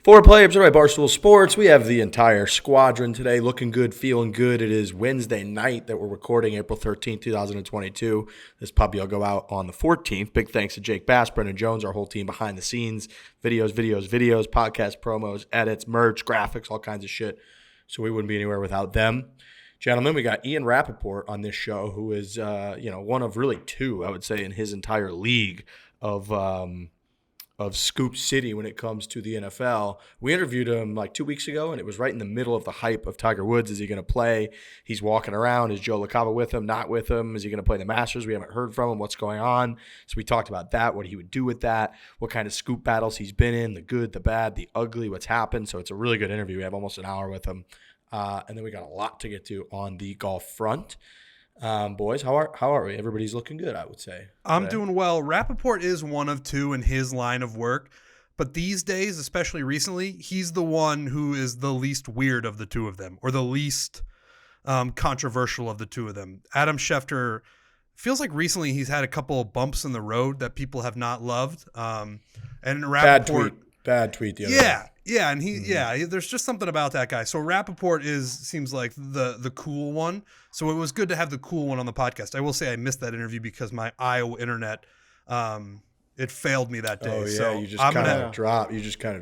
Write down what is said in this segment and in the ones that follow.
Fore play episode by Barstool Sports. We have the entire squadron today, looking good, feeling good. It is Wednesday night that we're recording, April 13th, 2022. This puppy will go out on the 14th. Big thanks to Jake Bass, Brendan Jones, our whole team behind the scenes. Videos, podcast promos, edits, merch, graphics, all kinds of shit. So we wouldn't be anywhere without them. Gentlemen, we got Ian Rapoport on this show, who is one of really two, I would say, in his entire league of Scoop City when it comes to the NFL. We interviewed him like 2 weeks ago, and it was right in the middle of the hype of Tiger Woods. Is he going to play? He's walking around. Is Joe LaCava with him? Not with him? Is he going to play the Masters? We haven't heard from him. What's going on? So we talked about that, what he would do with that, what kind of scoop battles he's been in, the good, the bad, the ugly, what's happened. So it's a really good interview. We have almost an hour with him. And then we got a lot to get to on the golf front. Boys, how are we? Everybody's looking good, I would say. I'm doing well. Rapoport is one of two in his line of work, but these days, especially recently, he's the one who is the least weird of the two of them, or the least controversial of the two of them. Adam Schefter feels like recently he's had a couple of bumps in the road that people have not loved. And Rapoport, Bad tweet the other day. Yeah, and there's just something about that guy. So Rapoport seems like the cool one. So it was good to have the cool one on the podcast. I will say I missed that interview because my Iowa internet it failed me that day. Oh yeah, so you just kind of dropped.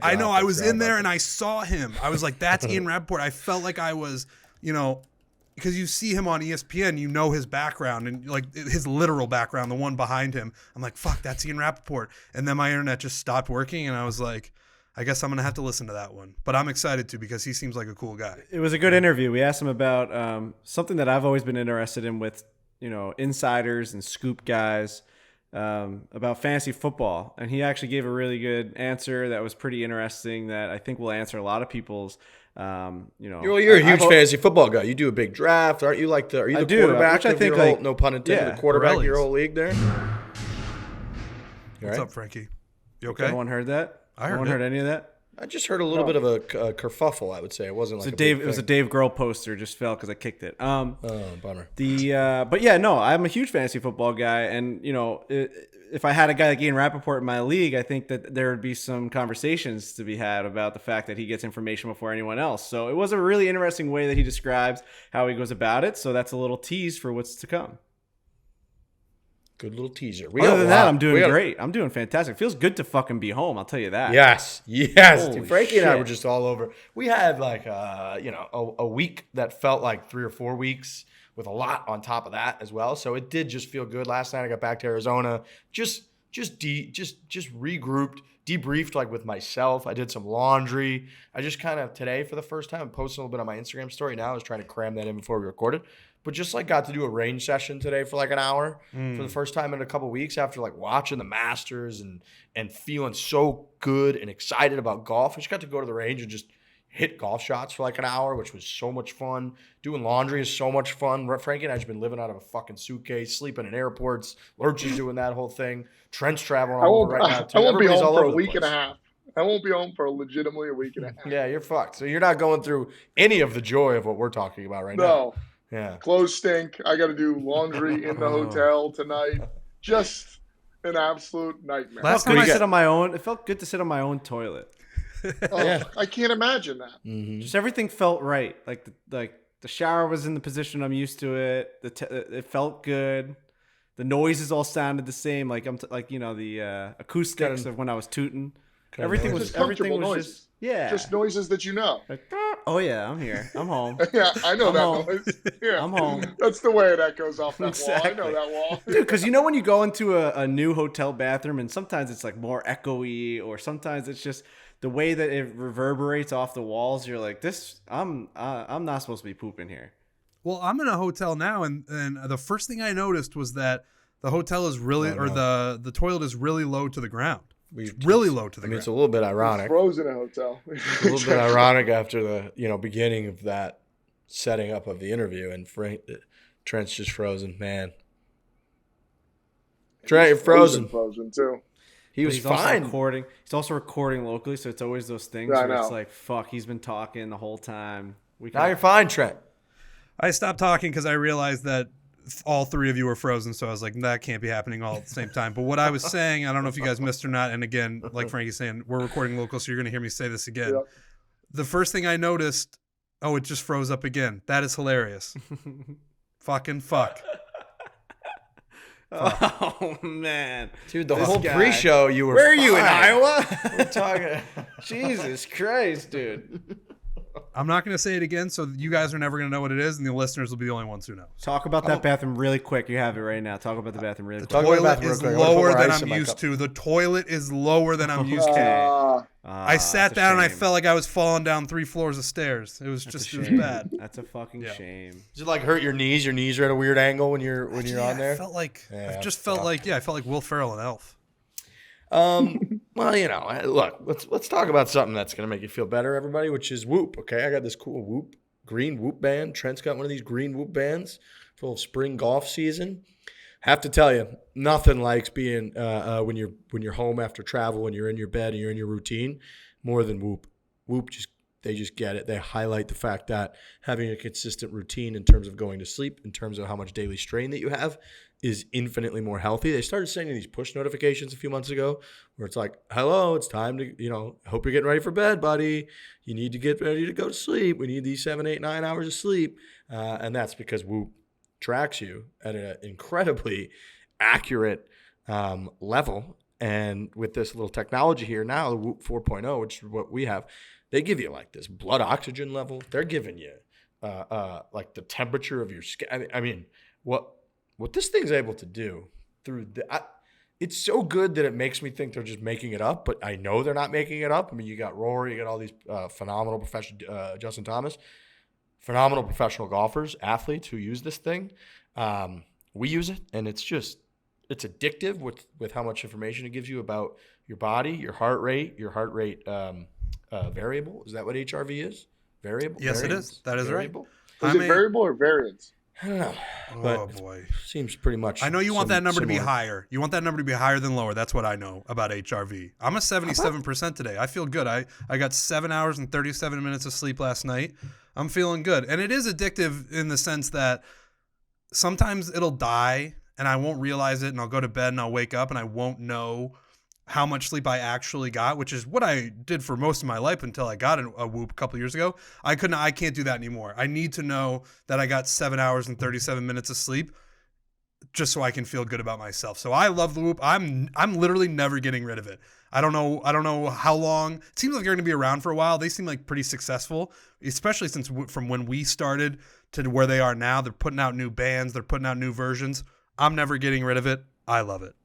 I know. I was in there and I saw him. I was like, "That's Ian Rapoport." I felt like I was, because you see him on ESPN, you know his background and like his literal background, the one behind him. I'm like, "Fuck, that's Ian Rapoport." And then my internet just stopped working, and I was like, I guess I'm going to have to listen to that one. But I'm excited to because he seems like a cool guy. It was a good interview. We asked him about something that I've always been interested in with, insiders and scoop guys about fantasy football. And he actually gave a really good answer that was pretty interesting that I think will answer a lot of people's, You're a huge fantasy football guy. You do a big draft. Aren't you are you the quarterback of your whole, no pun intended, the quarterback of your whole league there? What's up, Frankie? You okay? Everyone heard that? I heard. No one heard any of that? I just heard a little bit of a kerfuffle, I would say. It wasn't like it was a Dave Grohl poster, just fell because I kicked it. Bummer. But yeah, no, I'm a huge fantasy football guy, and if I had a guy like Ian Rapoport in my league, I think that there would be some conversations to be had about the fact that he gets information before anyone else. So it was a really interesting way that he describes how he goes about it. So that's a little tease for what's to come. Good little teaser. Other than that, I'm doing great. I'm doing fantastic. Feels good to fucking be home. I'll tell you that. Yes. Dude, Frankie and I were just all over. We had like a week that felt like 3 or 4 weeks with a lot on top of that as well. So it did just feel good. Last night I got back to Arizona, just regrouped, debriefed like with myself. I did some laundry. I just kind of today for the first time, I'm posting a little bit on my Instagram story now. I was trying to cram that in before we recorded. But just like got to do a range session today for like an hour for the first time in a couple weeks after like watching the Masters and feeling so good and excited about golf. I just got to go to the range and just hit golf shots for like an hour, which was so much fun. Doing laundry is so much fun. Frankie and I have been living out of a fucking suitcase, sleeping in airports. Lurch is doing that whole thing. Trent's traveling all over right now too. I won't be home for a week and a half. I won't be home for legitimately a week and a half. Yeah, you're fucked. So you're not going through any of the joy of what we're talking about right now. No. Yeah. Clothes stink. I got to do laundry in the hotel tonight. Just an absolute nightmare. Last time I sit on my own, it felt good to sit on my own toilet. I can't imagine that. Mm-hmm. Just everything felt right. Like the shower was in the position I'm used to it. It felt good. The noises all sounded the same. Like the acoustics of when I was tooting. Everything was just just noises that you know. Like, oh yeah, I'm here. I'm home. Yeah, I know that noise. Yeah, I'm home. That's the way that goes off that exactly. wall. I know that wall. Dude, because when you go into a new hotel bathroom and sometimes it's like more echoey or sometimes it's just the way that it reverberates off the walls. You're like, I'm not supposed to be pooping here. Well, I'm in a hotel now, and the first thing I noticed was that the hotel is really, the toilet is really low to the ground. Really low to the ground. It's a little bit ironic. It's frozen in a hotel. It's a little bit ironic after the beginning of that setting up of the interview, and Trent's just frozen. Man, Trent, you're frozen. Frozen too. He's fine. He's also recording locally, so it's always those things where it's like, fuck, he's been talking the whole time. Now you're fine, Trent. I stopped talking because I realized that all three of you were frozen, so I was like, that can't be happening all at the same time. But what I was saying, I don't know if you guys missed or not, and again, like Frankie's saying, we're recording local, so you're going to hear me say this again. Yep. The first thing I noticed, it just froze up again. That is hilarious. Fucking fuck. Oh man, Dude, the This whole guy. pre-show you were. Where are you in fine. Iowa? We're talking. Jesus Christ, dude. I'm not going to say it again, so you guys are never going to know what it is, and the listeners will be the only ones who know. Talk about that bathroom really quick. You have it right now. Talk about the bathroom really quick. Talk about the Toilet bathroom is real quick. I wanna put lower more than ice in I'm my used cup. to. The toilet is lower than I'm used to. I sat that's a down and I shame. felt like I was falling down 3 floors of stairs. It was That's a just, it was shame. bad. That's a fucking Yeah. shame. Does it like hurt your knees? Your knees are at a weird angle when you're on there. I felt like, Yeah, I just felt fuck. like, I felt like Will Ferrell and Elf. Well, look, let's talk about something that's gonna make you feel better, everybody, which is Whoop. Okay, I got this cool green Whoop band. Trent's got one of these green Whoop bands full of spring golf season. Have to tell you, nothing likes being when you're home after travel and you're in your bed and you're in your routine more than Whoop. Whoop they just get it. They highlight the fact that having a consistent routine in terms of going to sleep, in terms of how much daily strain that you have, is infinitely more healthy. They started sending these push notifications a few months ago where it's like, hello, it's time to, hope you're getting ready for bed, buddy. You need to get ready to go to sleep. We need these 7, 8, 9 hours of sleep. And that's because Whoop tracks you at an incredibly accurate level. And with this little technology here now, the Whoop 4.0, which is what we have, they give you like this blood oxygen level. They're giving you like the temperature of your skin. I mean, what this thing's able to do through it's so good that it makes me think they're just making it up, but I know they're not making it up. I mean, you got Rory, you got all these phenomenal professional, Justin Thomas, phenomenal professional golfers, athletes who use this thing. We use it, and it's addictive with how much information it gives you about your body, your heart rate variable. Is that what HRV is? Variable? Yes, it Variance? is. That is right. Variable? Is it variable or variance? I don't know. Oh, But boy. seems pretty much. I know you want that number to be similar. higher. You want that number to be higher than lower. That's what I know about HRV. I'm a 77% today. I feel good. I got 7 hours and 37 minutes of sleep last night. I'm feeling good. And it is addictive in the sense that sometimes it'll die and I won't realize it, and I'll go to bed and I'll wake up and I won't know how much sleep I actually got, which is what I did for most of my life until I got a Whoop a couple years ago. I can't do that anymore. I need to know that I got 7 hours and 37 minutes of sleep just so I can feel good about myself. So I love the Whoop. I'm literally never getting rid of it. I don't know how long. It seems like they're going to be around for a while. They seem like pretty successful, especially since from when we started to where they are now. They're putting out new bands. They're putting out new versions. I'm never getting rid of it. I love it.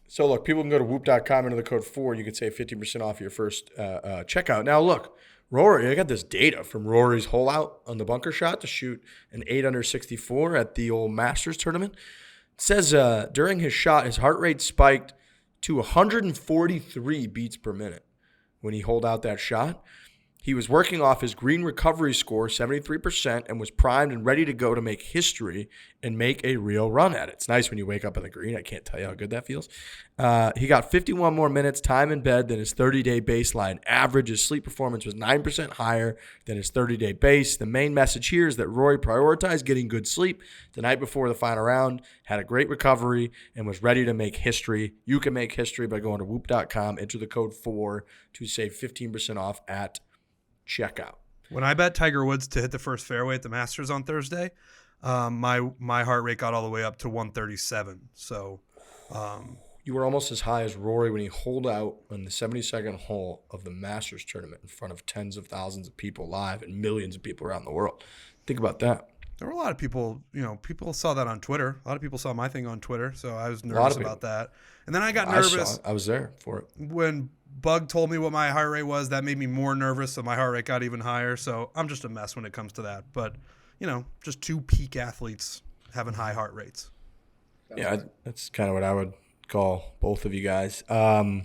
So look, people can go to whoop.com, enter the code 4. You could save 50% off your first checkout. Now look, Rory, I got this data from Rory's hole out on the bunker shot to shoot an 8 under 64 at the old Masters tournament. It says during his shot, his heart rate spiked to 143 beats per minute when he holed out that shot. He was working off his green recovery score, 73%, and was primed and ready to go to make history and make a real run at it. It's nice when you wake up on the green. I can't tell you how good that feels. He got 51 more minutes time in bed than his 30-day baseline average. His sleep performance was 9% higher than his 30-day base. The main message here is that Rory prioritized getting good sleep the night before the final round, had a great recovery, and was ready to make history. You can make history by going to whoop.com, enter the code 4 to save 15% off at checkout. When I bet Tiger Woods to hit the first fairway at the Masters on Thursday, my heart rate got all the way up to 137. So You were almost as high as Rory when he holed out on the 72nd hole of the Masters tournament in front of tens of thousands of people live and millions of people around the world. Think about that. there were a lot of people, people saw that on Twitter. A lot of people saw my thing on Twitter, so I was nervous about that. And then I got nervous. I was there for it. When Bug told me what my heart rate was. That made me more nervous, so my heart rate got even higher. So I'm just a mess when it comes to that. But, just two peak athletes having high heart rates. Yeah, that's kind of what I would call both of you guys. So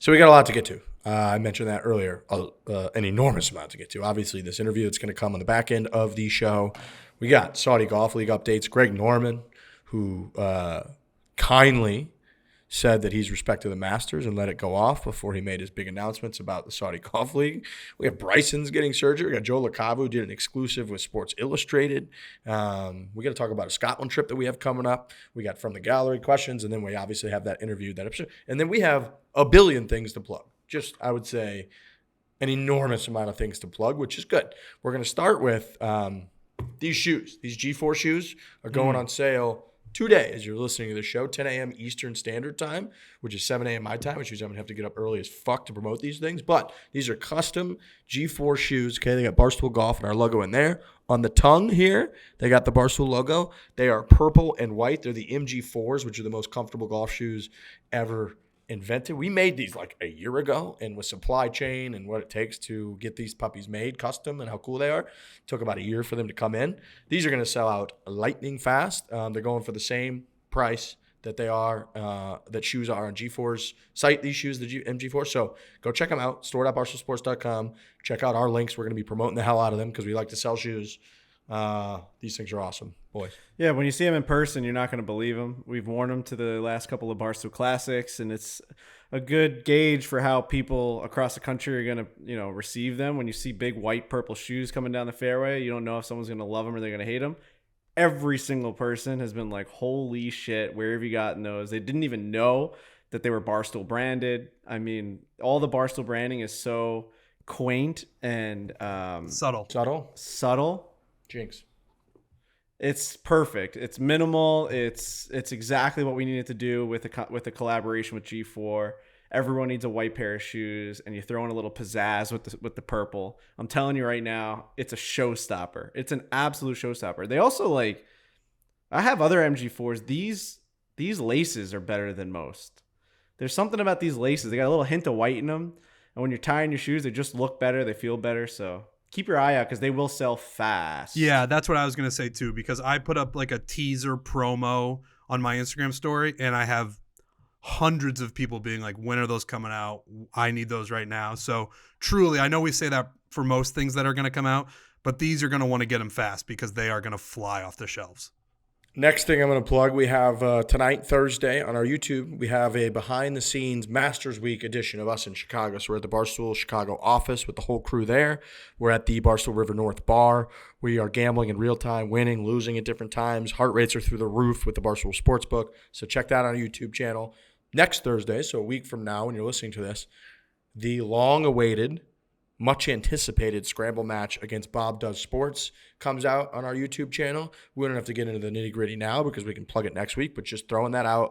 we got a lot to get to. I mentioned that earlier, an enormous amount to get to. Obviously, this interview that's going to come on the back end of the show. We got Saudi Golf League updates. Greg Norman, who kindly said that he's respected the Masters and let it go off before he made his big announcements about the Saudi Golf League. We have Bryson's getting surgery. We got Joe LaCava, who did an exclusive with Sports Illustrated. We got to talk about a Scotland trip that we have coming up. We got From the Gallery questions, and then we obviously have that interview, that episode. And then we have a billion things to plug. Just, I would say, an enormous amount of things to plug, which is good. We're going to start with these shoes. These G4 shoes are going on sale today, as you're listening to the show, 10 a.m. Eastern Standard Time, which is 7 a.m. my time, which means I'm going to have to get up early as fuck to promote these things. But these are custom G4 shoes. Okay, they got Barstool Golf and our logo in there. On the tongue here, they got the Barstool logo. They are purple and white. They're the MG4s, which are the most comfortable golf shoes ever invented. We made these like a year ago, and with supply chain and what it takes to get these puppies made custom and how cool they are, it took about a year for them to come in. These are going to sell out lightning fast. They're going for the same price that they are, that shoes are on G4's site, these shoes, the MG4. So go check them out, store.barstoolsports.com. Check out our links. We're going to be promoting the hell out of them because we like to sell shoes. These things are awesome, boys. Yeah, when you see them in person, you're not going to believe them. We've worn them to the last couple of Barstool Classics, and it's a good gauge for how people across the country are going to, receive them. When you see big white, purple shoes coming down the fairway, you don't know if someone's going to love them or they're going to hate them. Every single person has been like, holy shit, where have you gotten those? They didn't even know that they were Barstool branded. I mean, all the Barstool branding is so quaint and subtle. Jinx. It's perfect. It's minimal. It's exactly what we needed to do with the collaboration with G4. Everyone needs a white pair of shoes, and you throw in a little pizzazz with the purple. I'm telling you right now, it's a showstopper. It's an absolute showstopper. They also I have other MG4s. These laces are better than most. There's something about these laces. They got a little hint of white in them, and when you're tying your shoes, they just look better. They feel better. So keep your eye out because they will sell fast. Yeah, that's what I was going to say too, because I put up like a teaser promo on my Instagram story, and I have hundreds of people being like, when are those coming out? I need those right now. So truly, I know we say that for most things that are going to come out, but these are going to want to get them fast because they are going to fly off the shelves. Next thing I'm going to plug, we have tonight, Thursday, on our YouTube, we have a behind-the-scenes Masters Week edition of us in Chicago. So we're at the Barstool Chicago office with the whole crew there. We're at the Barstool River North Bar. We are gambling in real time, winning, losing at different times. Heart rates are through the roof with the Barstool Sportsbook. So check that out on our YouTube channel. Next Thursday, so a week from now when you're listening to this, the long-awaited, much-anticipated scramble match against Bob Does Sports comes out on our YouTube channel. We don't have to get into the nitty-gritty now because we can plug it next week, but just throwing that out,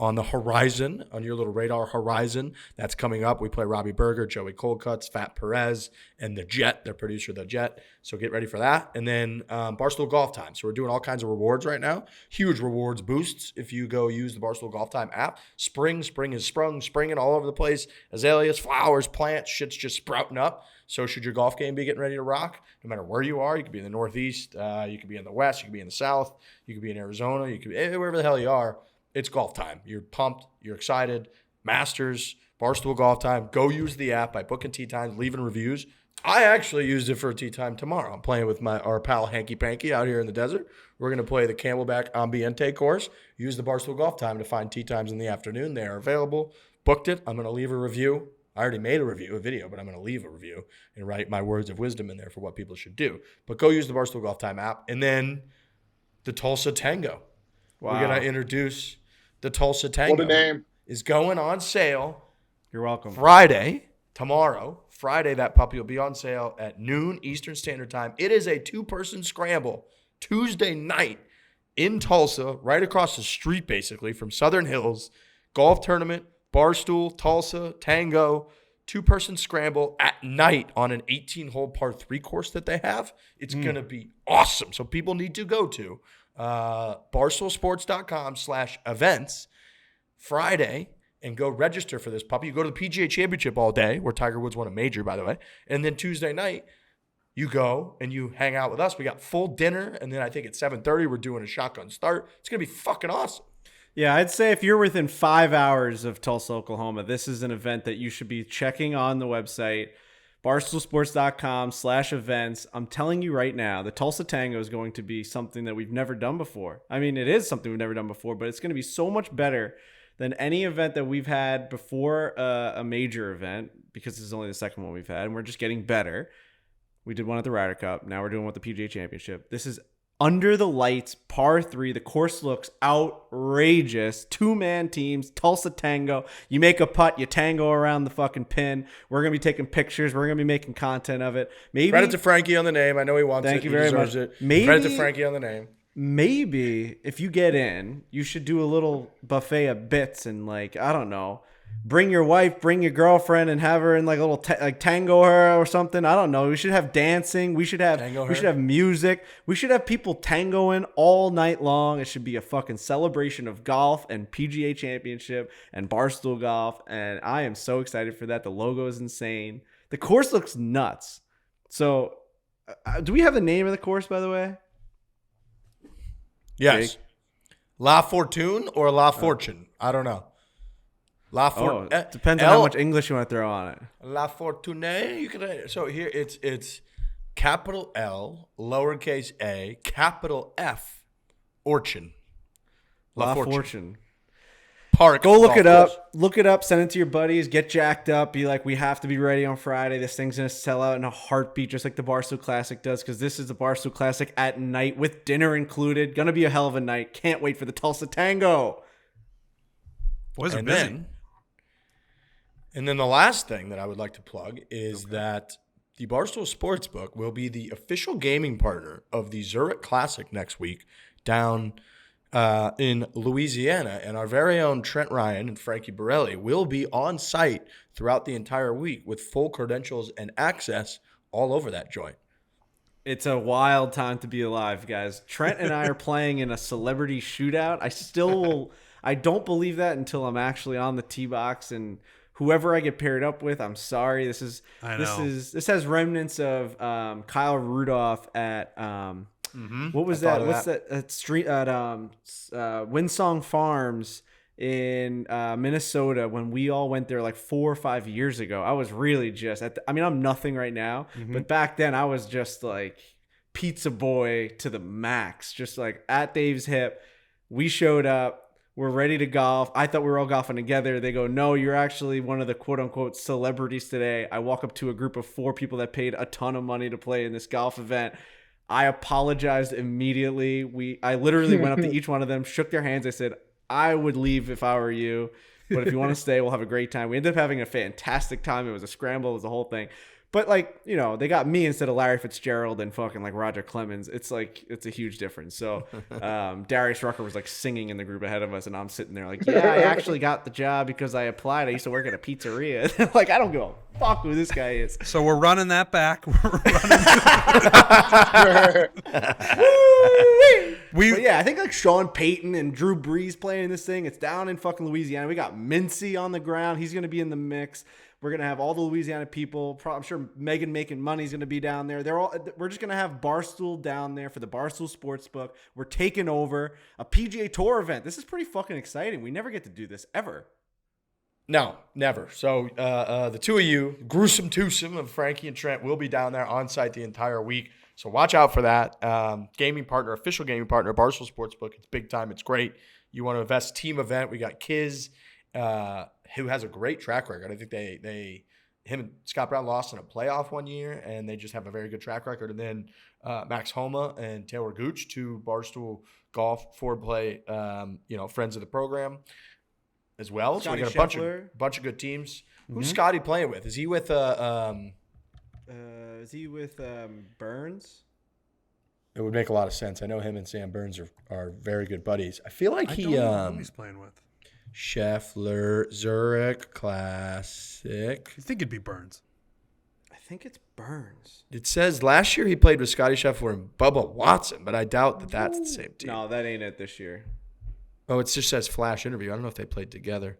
on the horizon, on your little radar horizon, that's coming up. We play Robbie Berger, Joey Coldcuts, Fat Perez, and The Jet, their producer, The Jet. So get ready for that. And then Barstool Golf Time. So we're doing all kinds of rewards right now. Huge rewards boosts if you go use the Barstool Golf Time app. Spring is springing all over the place. Azaleas, flowers, plants, shit's just sprouting up. So should your golf game be getting ready to rock, no matter where you are, you could be in the Northeast, you could be in the West, you could be in the South, you could be in Arizona, you could be wherever the hell you are. It's golf time. You're pumped. You're excited. Masters, Barstool Golf Time. Go use the app by booking tee times, leaving reviews. I actually used it for a tee time tomorrow. I'm playing with our pal Hanky Panky out here in the desert. We're going to play the Camelback Ambiente course. Use the Barstool Golf Time to find tee times in the afternoon. They are available. Booked it. I'm going to leave a review. I already made a video, but I'm going to leave a review and write my words of wisdom in there for what people should do. But go use the Barstool Golf Time app. And then the Tulsa Tango. Wow. We're going to introduce the Tulsa Tango. What a name. Is going on sale. You're welcome. Tomorrow, that puppy will be on sale at noon Eastern Standard Time. It is a 2-person scramble Tuesday night in Tulsa, right across the street basically from Southern Hills. Golf tournament, Barstool, Tulsa, Tango, 2-person scramble at night on an 18-hole par 3 course that they have. It's going to be awesome. So people need to go to barstoolsports.com/events Friday and go register for this puppy. You go to the PGA Championship all day, where Tiger Woods won a major, by the way. And then Tuesday night, you go and you hang out with us. We got full dinner, and then I think at 7:30 we're doing a shotgun start. It's going to be fucking awesome. Yeah, I'd say if you're within 5 hours of Tulsa, Oklahoma, this is an event that you should be checking on the website, barstoolsports.com/events. I'm telling you right now, the Tulsa Tango is going to be something that we've never done before. I mean, it is something we've never done before, but it's going to be so much better than any event that we've had before a major event, because this is only the second one we've had, and we're just getting better. We did one at the Ryder Cup. Now we're doing one at the PGA Championship. This is under the lights, par 3. The course looks outrageous. 2-man teams, Tulsa Tango. You make a putt, you tango around the fucking pin. We're going to be taking pictures. We're going to be making content of it. Maybe Credit to Frankie on the name. I know he wants it. Thank you He very deserves much. it. Maybe- Credit to Frankie on the name. maybe if you get in, you should do a little buffet of bits and, like, I don't know, bring your wife, bring your girlfriend, and have her in like a little tango her or something. I don't know. We should have dancing. We should have music. We should have people tangoing all night long. It should be a fucking celebration of golf and PGA Championship and Barstool Golf. And I am so excited for that. The logo is insane. The course looks nuts. So, do we have the name of the course, by the way? Yes. Jake? La Fortune or La Fortune? I don't know. Depends on how much English you want to throw on it. La Fortune. You can. So here it's capital L, lowercase a, capital F, Fortune. La Fortune. Park. Go look it course. up. Look it up. Send it to your buddies. Get jacked up. Be like, we have to be ready on Friday. This thing's going to sell out in a heartbeat, just like the Barstool Classic does, because this is the Barstool Classic at night with dinner included. Going to be a hell of a night. Can't wait for the Tulsa Tango. Boys are busy. And then the last thing that I would like to plug is that the Barstool Sportsbook will be the official gaming partner of the Zurich Classic next week down in Louisiana. And our very own Trent Ryan and Frankie Borelli will be on site throughout the entire week with full credentials and access all over that joint. It's a wild time to be alive, guys. Trent and I are playing in a celebrity shootout. I don't believe that until I'm actually on the tee box, and whoever I get paired up with, I'm sorry. This has remnants of Kyle Rudolph at what was that? What's that at street at Windsong Farms in Minnesota when we all went there like 4 or 5 years ago. I was really just I'm nothing right now, but back then I was just like pizza boy to the max, just like at Dave's hip. We showed up. We're ready to golf. I thought we were all golfing together. They go, no, you're actually one of the quote-unquote celebrities today. I walk up to a group of 4 people that paid a ton of money to play in this golf event. I apologized immediately. I literally went up to each one of them, shook their hands. I said, I would leave if I were you, but if you want to stay, we'll have a great time. We ended up having a fantastic time. It was a scramble. It was the whole thing. But, like, you know, they got me instead of Larry Fitzgerald and fucking, like, Roger Clemens. It's, like, it's a huge difference. So, Darius Rucker was, like, singing in the group ahead of us, and I'm sitting there like, yeah, I actually got the job because I applied. I used to work at a pizzeria. Like, I don't give a fuck who this guy is. So we're running that back. But yeah, I think, like, Sean Payton and Drew Brees playing in this thing. It's down in fucking Louisiana. We got Mincy on the ground. He's going to be in the mix. We're going to have all the Louisiana people. I'm sure Megan Making Money is going to be down there. We're just going to have Barstool down there for the Barstool Sportsbook. We're taking over a PGA Tour event. This is pretty fucking exciting. We never get to do this ever. No, never. So the two of you, gruesome twosome of Frankie and Trent, will be down there on site the entire week. So watch out for that. Gaming partner, official gaming partner, Barstool Sportsbook. It's big time. It's great. You want to invest, team event. We got Kiz, who has a great track record. I think him and Scott Brown lost in a playoff one year, and they just have a very good track record. And then Max Homa and Taylor Gooch, two Barstool Golf Fore play, friends of the program as well. Scotty So we got a bunch of good teams. Who's Scotty playing with? Is he with Burns? It would make a lot of sense. I know him and Sam Burns are very good buddies. I feel like I don't know who he's playing with. Scheffler, Zurich Classic. You think it'd be Burns? I think it's Burns. It says last year he played with Scotty Scheffler and Bubba Watson, but I doubt that that's the same team. No, that ain't it this year. Oh, it just says Flash Interview. I don't know if they played together.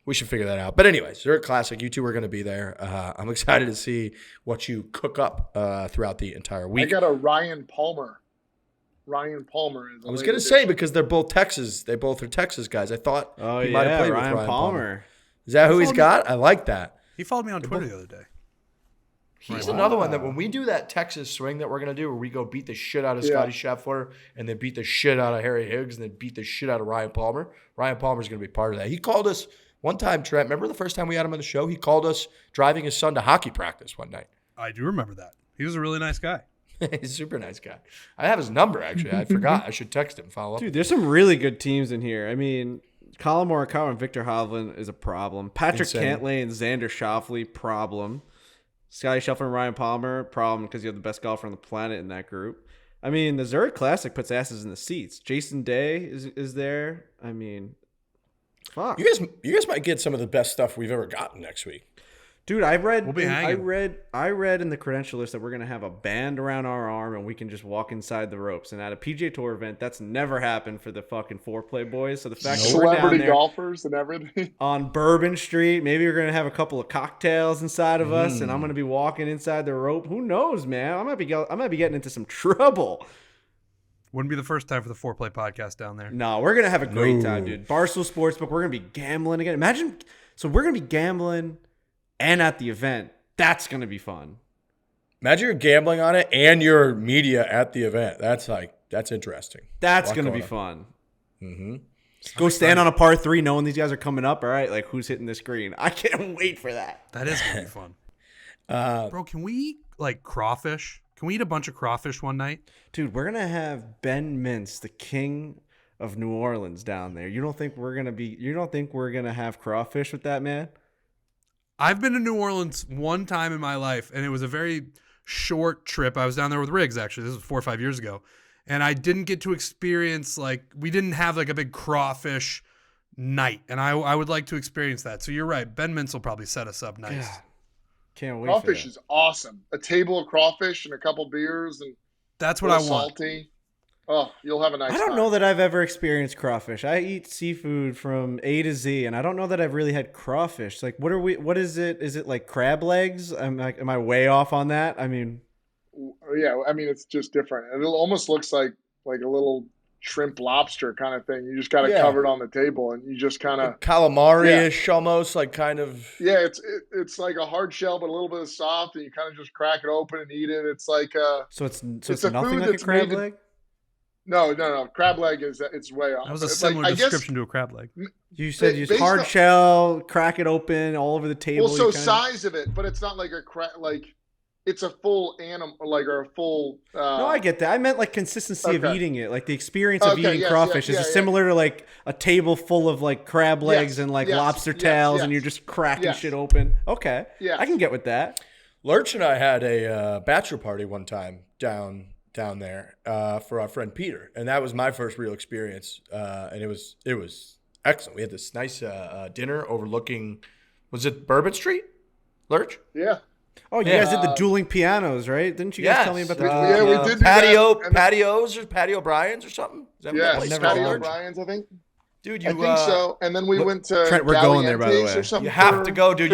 We should figure that out. But anyway, Zurich Classic, you two are going to be there. I'm excited to see what you cook up throughout the entire week. I got a Ryan Palmer. Ryan Palmer is. I was going to say, because they're both Texas. They both are Texas guys. I thought he might have played with Ryan Palmer. Is that who he's got? I like that. He followed me on Twitter the other day. He's another one that when we do that Texas swing that we're going to do, where we go beat the shit out of Scotty Scheffler and then beat the shit out of Harry Higgs and then beat the shit out of Ryan Palmer's going to be part of that. He called us one time, Trent. Remember the first time we had him on the show? He called us driving his son to hockey practice one night. I do remember that. He was a really nice guy. He's a super nice guy. I have his number, actually. I forgot. I should text him, follow up. Dude, there's some really good teams in here. I mean, Colin Morikawa and Victor Hovland is a problem. Patrick Cantlay and Xander Schauffele, problem. Scotty Scheffler and Ryan Palmer, problem because you have the best golfer on the planet in that group. I mean, the Zurich Classic puts asses in the seats. Jason Day is there. I mean, fuck. You guys might get some of the best stuff we've ever gotten next week. Dude, I read in the credential list that we're gonna have a band around our arm and we can just walk inside the ropes. And at a PGA Tour event, that's never happened for the fucking foreplay boys. So the fact that we're down there golfers and everything on Bourbon Street, maybe we're gonna have a couple of cocktails inside of us, and I'm gonna be walking inside the rope. Who knows, man? I might be getting into some trouble. Wouldn't be the first time for the Foreplay podcast down there. No, we're gonna have a great time, dude. Barstool Sportsbook, we're gonna be gambling again. Imagine, so we're gonna be gambling and at the event. That's going to be fun. Imagine you're gambling on it and your media at the event. That's interesting. That's going to be fun. Mm-hmm. Go stand on a par 3 knowing these guys are coming up. All right, like who's hitting the screen? I can't wait for that. That is going to be fun. Bro, can we eat like crawfish? Can we eat a bunch of crawfish one night? Dude, we're going to have Ben Mintz, the king of New Orleans, down there. You don't think we're going to have crawfish with that man? I've been to New Orleans one time in my life, and it was a very short trip. I was down there with Riggs, actually. This was 4 or 5 years ago. And I didn't get to experience, we didn't have a big crawfish night. And I would like to experience that. So you're right. Ben Mintz will probably set us up nice. God. Can't wait. Crawfish is awesome. A table of crawfish and a couple beers. And that's what I want. Salty. Oh, you'll have a nice time. I don't know that I've ever experienced crawfish. I eat seafood from A to Z, and I don't know that I've really had crawfish. What is it? Is it like crab legs? Am I way off on that? I mean, yeah. I mean, it's just different. It almost looks like a little shrimp lobster kind of thing. You just got it covered on the table, and you just kind of calamari-ish almost, kind of. Yeah, it's like a hard shell, but a little bit of soft, and you kind of just crack it open and eat it. It's like so it's nothing like a crab leg. No. Crab leg it's way off. That was a similar description to a crab leg. You said you hard shell, crack it open, all over the table. Well, size of it, but it's not like a crab. It's a full animal, or a full. No, I get that. I meant consistency of eating it, the experience of eating crawfish. Is it similar to a table full of crab legs and lobster tails, and you're just cracking shit open? Okay, I can get with that. Lurch and I had a bachelor party one time down there for our friend Peter, and that was my first real experience, and it was excellent. We had this nice dinner overlooking, was it Bourbon Street, Lurch? Yeah. Oh, you guys did the dueling pianos, right? Didn't you guys tell me about that? Yeah, we did. Patios or Patio Brian's or something? Patio O'Brien's, I think. Dude, I think so. And then we went to Trent, we're going there, by the way. You have to go, dude.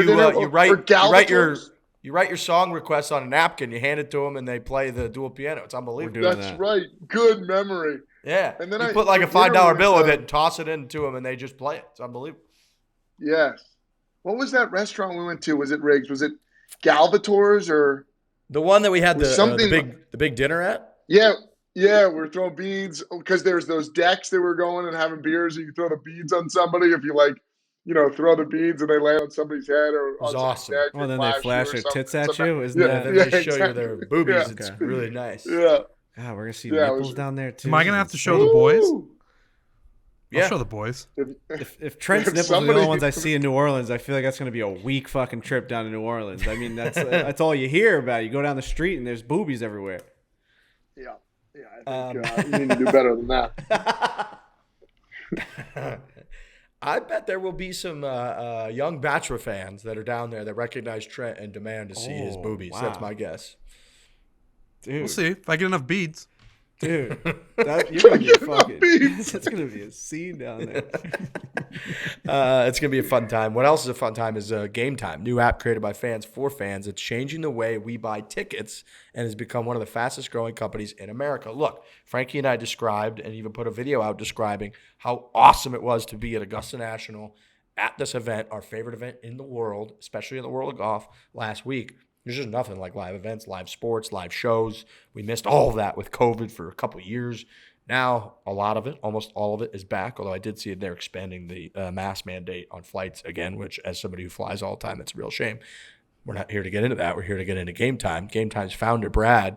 You write your song requests on a napkin, you hand it to them, and they play the dual piano. It's unbelievable. That's right. Good memory. Yeah. And then you put a $5 bill with it and toss it into them, and they just play it. It's unbelievable. Yes. What was that restaurant we went to? Was it Riggs? Was it Galvatore's or the one that we had the big dinner at? Yeah, we're throwing beads because there's those decks that we're going and having beers, and you throw the beads on somebody if you throw the beads and they land on somebody's head or on awesome. Neck. Well, then they flash their tits at you, isn't that? And then they show you their boobies. Yeah. It's really nice. Yeah. God, we're gonna see nipples down there too. Am I gonna have to show the boys? I'll show the boys. If Trent's nipples are the only ones I see in New Orleans, I feel like that's going to be a weak fucking trip down to New Orleans. I mean, that's all you hear about. You go down the street and there's boobies everywhere. Yeah. I think you need to do better than that. I bet there will be some young Bachelor fans that are down there that recognize Trent and demand to see his boobies. Wow. That's my guess. Dude. We'll see if I get enough beads. Dude, you're gonna get fucking. That's gonna be a scene down there. It's gonna be a fun time. What else is a fun time is Gametime, new app created by fans for fans. It's changing the way we buy tickets and has become one of the fastest growing companies in America. Look, Frankie and I described and even put a video out describing how awesome it was to be at Augusta National at this event, our favorite event in the world, especially in the world of golf, last week. There's just nothing like live events, live sports, live shows. We missed all of that with COVID for a couple of years. Now, a lot of it, almost all of it, is back, although I did see they're expanding the mask mandate on flights again, which, as somebody who flies all the time, it's a real shame. We're not here to get into that. We're here to get into Gametime. Gametime's founder, Brad,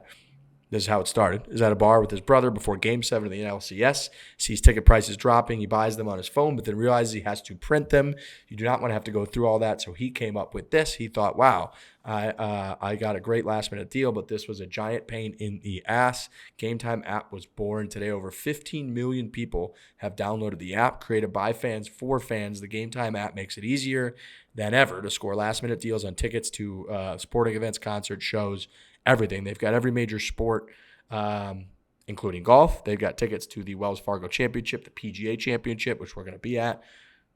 this is how it started, is at a bar with his brother before Game 7 of the NLCS, sees ticket prices dropping, he buys them on his phone, but then realizes he has to print them. You do not want to have to go through all that, so he came up with this. He thought, wow, I got a great last-minute deal, but this was a giant pain in the ass. Gametime app was born. Today, over 15 million people have downloaded the app, created by fans for fans. The Gametime app makes it easier than ever to score last-minute deals on tickets to sporting events, concerts, shows, everything. They've got every major sport, including golf. They've got tickets to the Wells Fargo Championship, the PGA Championship, which we're going to be at.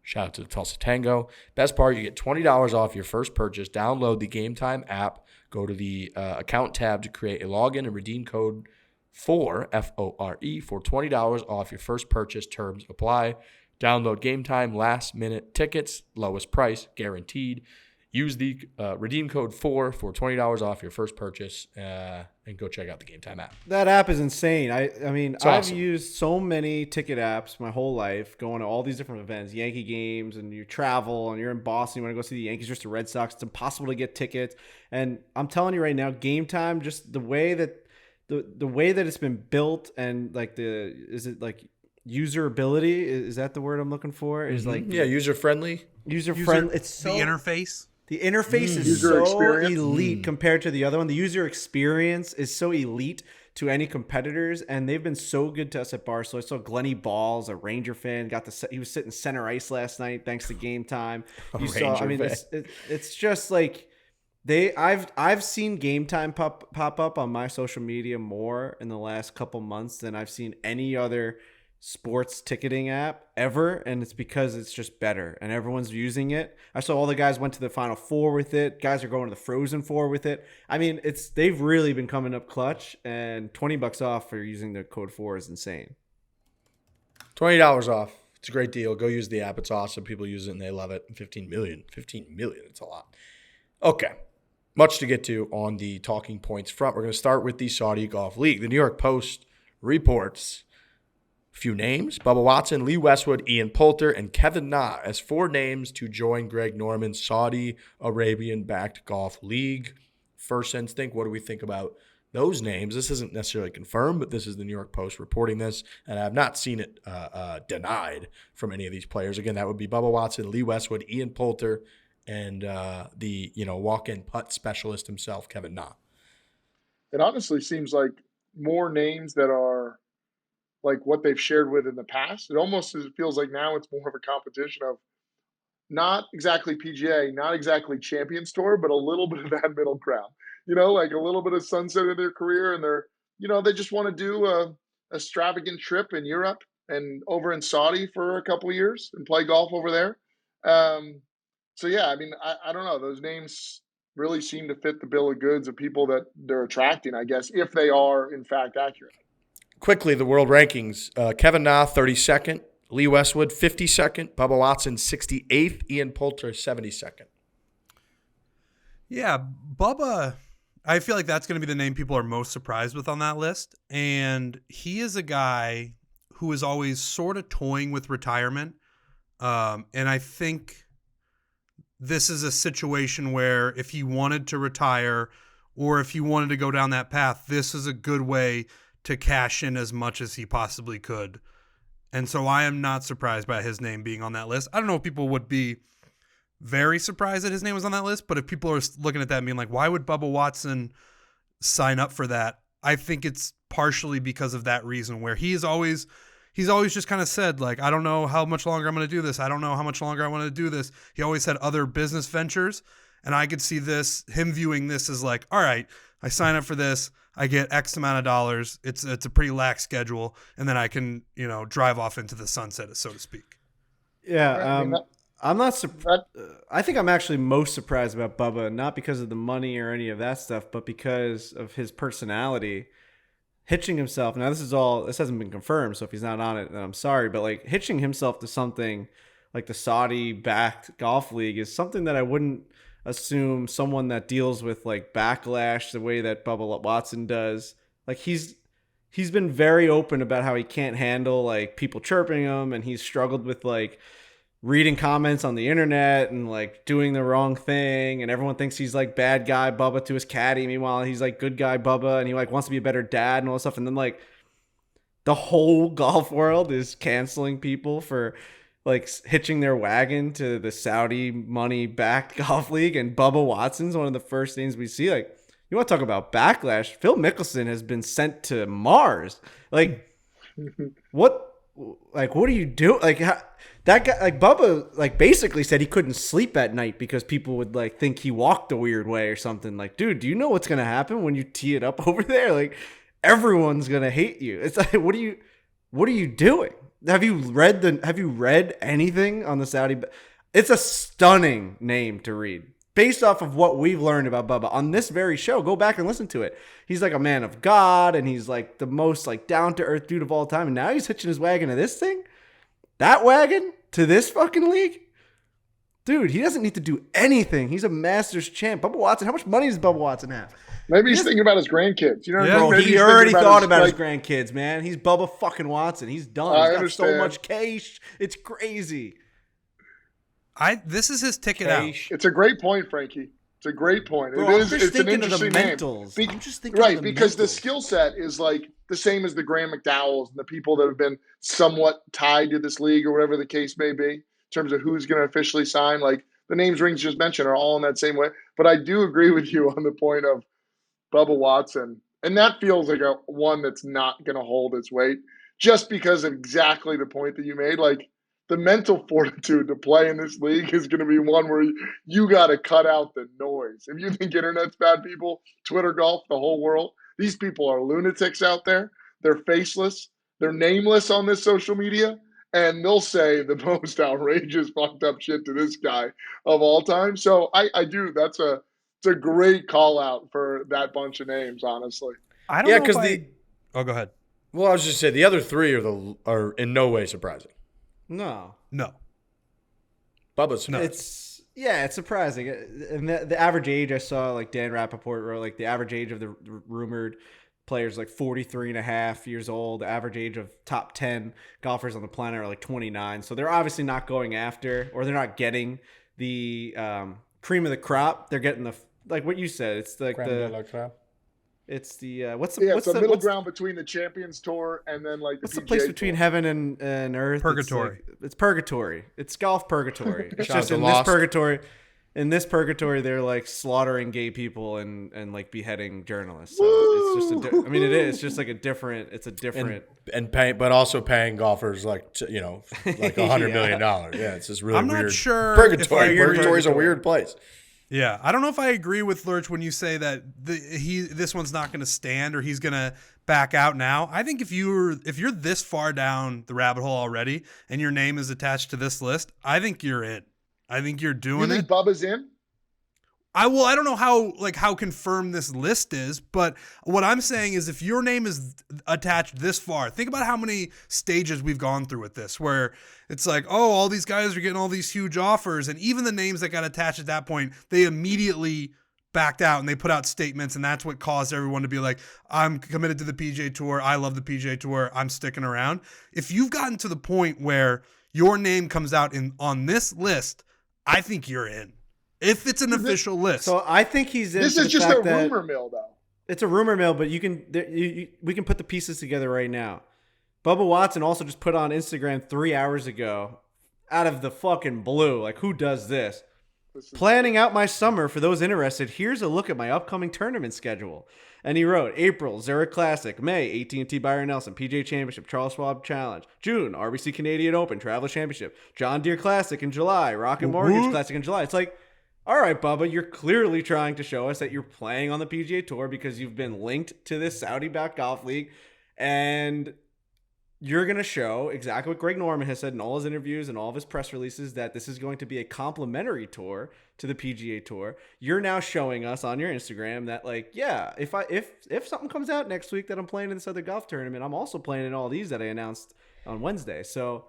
Shout out to the Tulsa Tango. Best part, you get $20 off your first purchase. Download the Gametime app. Go to the account tab to create a login and redeem code FORE, F-O-R-E, for $20 off your first purchase. Terms apply. Download Gametime, last minute tickets, lowest price, guaranteed. Use the redeem code FORE for $20 off your first purchase, and go check out the Gametime app. That app is insane. I mean, It's I've awesome. used so many ticket apps my whole life, going to all these different events, Yankee games, and you travel, and you're in Boston, you want to go see the Yankees versus the Red Sox. It's impossible to get tickets. And I'm telling you right now, Gametime, just the way that it's been built, and like usability? Is that the word I'm looking for? Is like user friendly. User friendly. It's so The interface. The interface is User so experience. elite compared to the other one. The user experience is so elite to any competitors, and they've been so good to us at Barstool. I saw Glenny Balls, a Ranger fan, he was sitting center ice last night thanks to Gametime. It's just like I've seen Gametime pop up on my social media more in the last couple months than I've seen any other sports ticketing app ever, and it's because it's just better and everyone's using it. I saw all the guys went to the Final Four with it. Guys are going to the Frozen Four with it. I mean, they've really been coming up clutch, and $20 off for using the code FORE is insane. $20 off. It's a great deal. Go use the app. It's awesome. People use it and they love it. 15 million. It's a lot. Okay. Much to get to on the talking points front. We're going to start with the Saudi Golf League. The New York Post reports few names: Bubba Watson, Lee Westwood, Ian Poulter, and Kevin Na as 4 names to join Greg Norman's Saudi Arabian-backed golf league. First instinct, what do we think about those names? This isn't necessarily confirmed, but this is the New York Post reporting this, and I have not seen it denied from any of these players. Again, that would be Bubba Watson, Lee Westwood, Ian Poulter, and the walk-in putt specialist himself, Kevin Na. It honestly seems like more names that are like what they've shared with in the past. It feels like now it's more of a competition of not exactly PGA, not exactly Champions Tour, but a little bit of that middle ground. Like a little bit of sunset in their career, and they just want to do a extravagant trip in Europe and over in Saudi for a couple of years and play golf over there. So yeah, I mean, I don't know. Those names really seem to fit the bill of goods of people that they're attracting, I guess, if they are in fact accurate. Quickly, the world rankings. Kevin Na, 32nd. Lee Westwood, 52nd. Bubba Watson, 68th. Ian Poulter, 72nd. Yeah, Bubba, I feel like that's going to be the name people are most surprised with on that list. And he is a guy who is always sort of toying with retirement. And I think this is a situation where if he wanted to retire or if he wanted to go down that path, this is a good way to cash in as much as he possibly could. And so I am not surprised by his name being on that list. I don't know if people would be very surprised that his name was on that list, but if people are looking at that and being like, why would Bubba Watson sign up for that? I think it's partially because of that reason, where he's always just kind of said, like, I don't know how much longer I'm going to do this. I don't know how much longer I want to do this. He always had other business ventures, and I could see him viewing this as like, all right, I sign up for this. I get X amount of dollars. It's a pretty lax schedule, and then I can, drive off into the sunset, so to speak. Yeah, I'm not surprised. I think I'm actually most surprised about Bubba, not because of the money or any of that stuff, but because of his personality. Hitching himself. Now, this hasn't been confirmed, so if he's not on it, then I'm sorry. But like hitching himself to something like the Saudi-backed golf league is something that I wouldn't assume someone that deals with like backlash the way that Bubba Watson does. Like he's been very open about how he can't handle like people chirping him, and he's struggled with like reading comments on the internet and like doing the wrong thing, and everyone thinks he's like bad guy Bubba to his caddy. Meanwhile, he's like good guy Bubba, and he like wants to be a better dad and all this stuff. And then like the whole golf world is canceling people for like hitching their wagon to the Saudi money backed golf league, and Bubba Watson's one of the first names we see. Like, you want to talk about backlash? Phil Mickelson has been sent to Mars. Like, what do you do? Like, that guy, like Bubba, like basically said he couldn't sleep at night because people would like think he walked a weird way or something. Like, dude, do you know what's gonna happen when you tee it up over there? Like, everyone's gonna hate you. It's like, what are you doing? Have you read anything on the Saudi? It's a stunning name to read. Based off of what we've learned about Bubba on this very show, go back and listen to it. He's like a man of God, and he's like the most like down to earth dude of all time. And now he's hitching his wagon to this thing, that wagon to this fucking league. Dude, he doesn't need to do anything. He's a Masters champ. Bubba Watson, how much money does Bubba Watson have? Maybe he's thinking about his grandkids. You know what I mean? Bro, Maybe he already thought about his grandkids, man. He's Bubba fucking Watson. He's done. He's got so much cash. It's crazy. This is his ticket out. It's a great point, Frankie. It's a great point. Bro, It's an interesting name. I'm just thinking right, of the because mentals. the skill set is like the same as the Graham McDowells and the people that have been somewhat tied to this league or whatever the case may be in terms of who's going to officially sign. Like the names Rings just mentioned are all in that same way. But I do agree with you on the point of Bubba Watson. And that feels like one that's not going to hold its weight just because of exactly the point that you made. Like, the mental fortitude to play in this league is going to be one where you got to cut out the noise. If you think internet's bad, people, Twitter golf, the whole world, these people are lunatics out there. They're faceless. They're nameless on this social media. And they'll say the most outrageous, fucked up shit to this guy of all time. So I do. It's a great call out for that bunch of names, honestly. I don't know because Oh, go ahead. Well, I was just saying the other three are in no way surprising. No. Bubba's not. It's surprising. And the average age I saw, like Dan Rapoport wrote, like the average age of the rumored players like 43 and a half years old. The average age of top 10 golfers on the planet are like 29. So they're obviously not going after, or they're not getting the cream of the crop. They're getting like what you said. It's like it's the what's the middle ground between the Champions Tour and then like what's the the place PGA between Tour. heaven and earth? Purgatory. It's purgatory. It's golf purgatory. It's Shout just out to in Lost. this purgatory. In this purgatory, they're like slaughtering gay people and like beheading journalists. So it's just it is. It's just like a different. It's a different and pay, but also paying golfers like $100 million. Yeah, it's just really I'm weird. not sure. Purgatory. Purgatory's a weird place. Yeah, I don't know if I agree with Lurch when you say that this one's not going to stand or he's going to back out now. I think if you're this far down the rabbit hole already and your name is attached to this list, I think you're in. I think you're doing You think it. Bubba's in? I don't know how confirmed this list is, but what I'm saying is if your name is attached this far, think about how many stages we've gone through with this, where it's like, oh, all these guys are getting all these huge offers, and even the names that got attached at that point, they immediately backed out and they put out statements, and that's what caused everyone to be like, I'm committed to the PGA Tour, I love the PGA Tour, I'm sticking around. If you've gotten to the point where your name comes out on this list, I think you're in. If it's an official list. So I think he's in. This is just a rumor mill, though. It's a rumor mill, but we can put the pieces together right now. Bubba Watson also just put on Instagram 3 hours ago, out of the fucking blue. Like, who does this? Planning out my summer for those interested. Here's a look at my upcoming tournament schedule. And he wrote April, Zurich Classic. May, AT&T Byron Nelson, PGA Championship, Charles Schwab Challenge. June, RBC Canadian Open, Travelers Championship. John Deere Classic in July. Rocket Mortgage Classic in July. It's like, all right, Bubba, you're clearly trying to show us that you're playing on the PGA Tour because you've been linked to this Saudi-backed golf league. And you're going to show exactly what Greg Norman has said in all his interviews and all of his press releases, that this is going to be a complimentary tour to the PGA Tour. You're now showing us on your Instagram that, like, yeah, if something comes out next week that I'm playing in this other golf tournament, I'm also playing in all these that I announced on Wednesday. So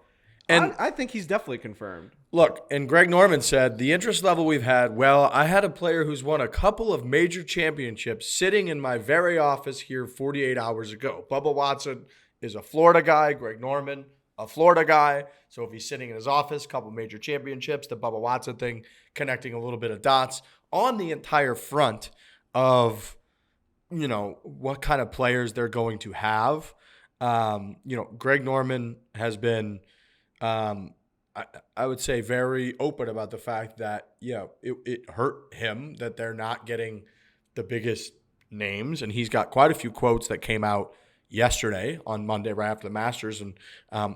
I think he's definitely confirmed. Look, and Greg Norman said, the interest level we've had, well, I had a player who's won a couple of major championships sitting in my very office here 48 hours ago. Bubba Watson is a Florida guy. Greg Norman, a Florida guy. So if he's sitting in his office, a couple major championships, the Bubba Watson thing, connecting a little bit of dots on the entire front of, what kind of players they're going to have. Greg Norman has been, I would say, very open about the fact that, it hurt him that they're not getting the biggest names. And he's got quite a few quotes that came out yesterday on Monday right after the Masters. And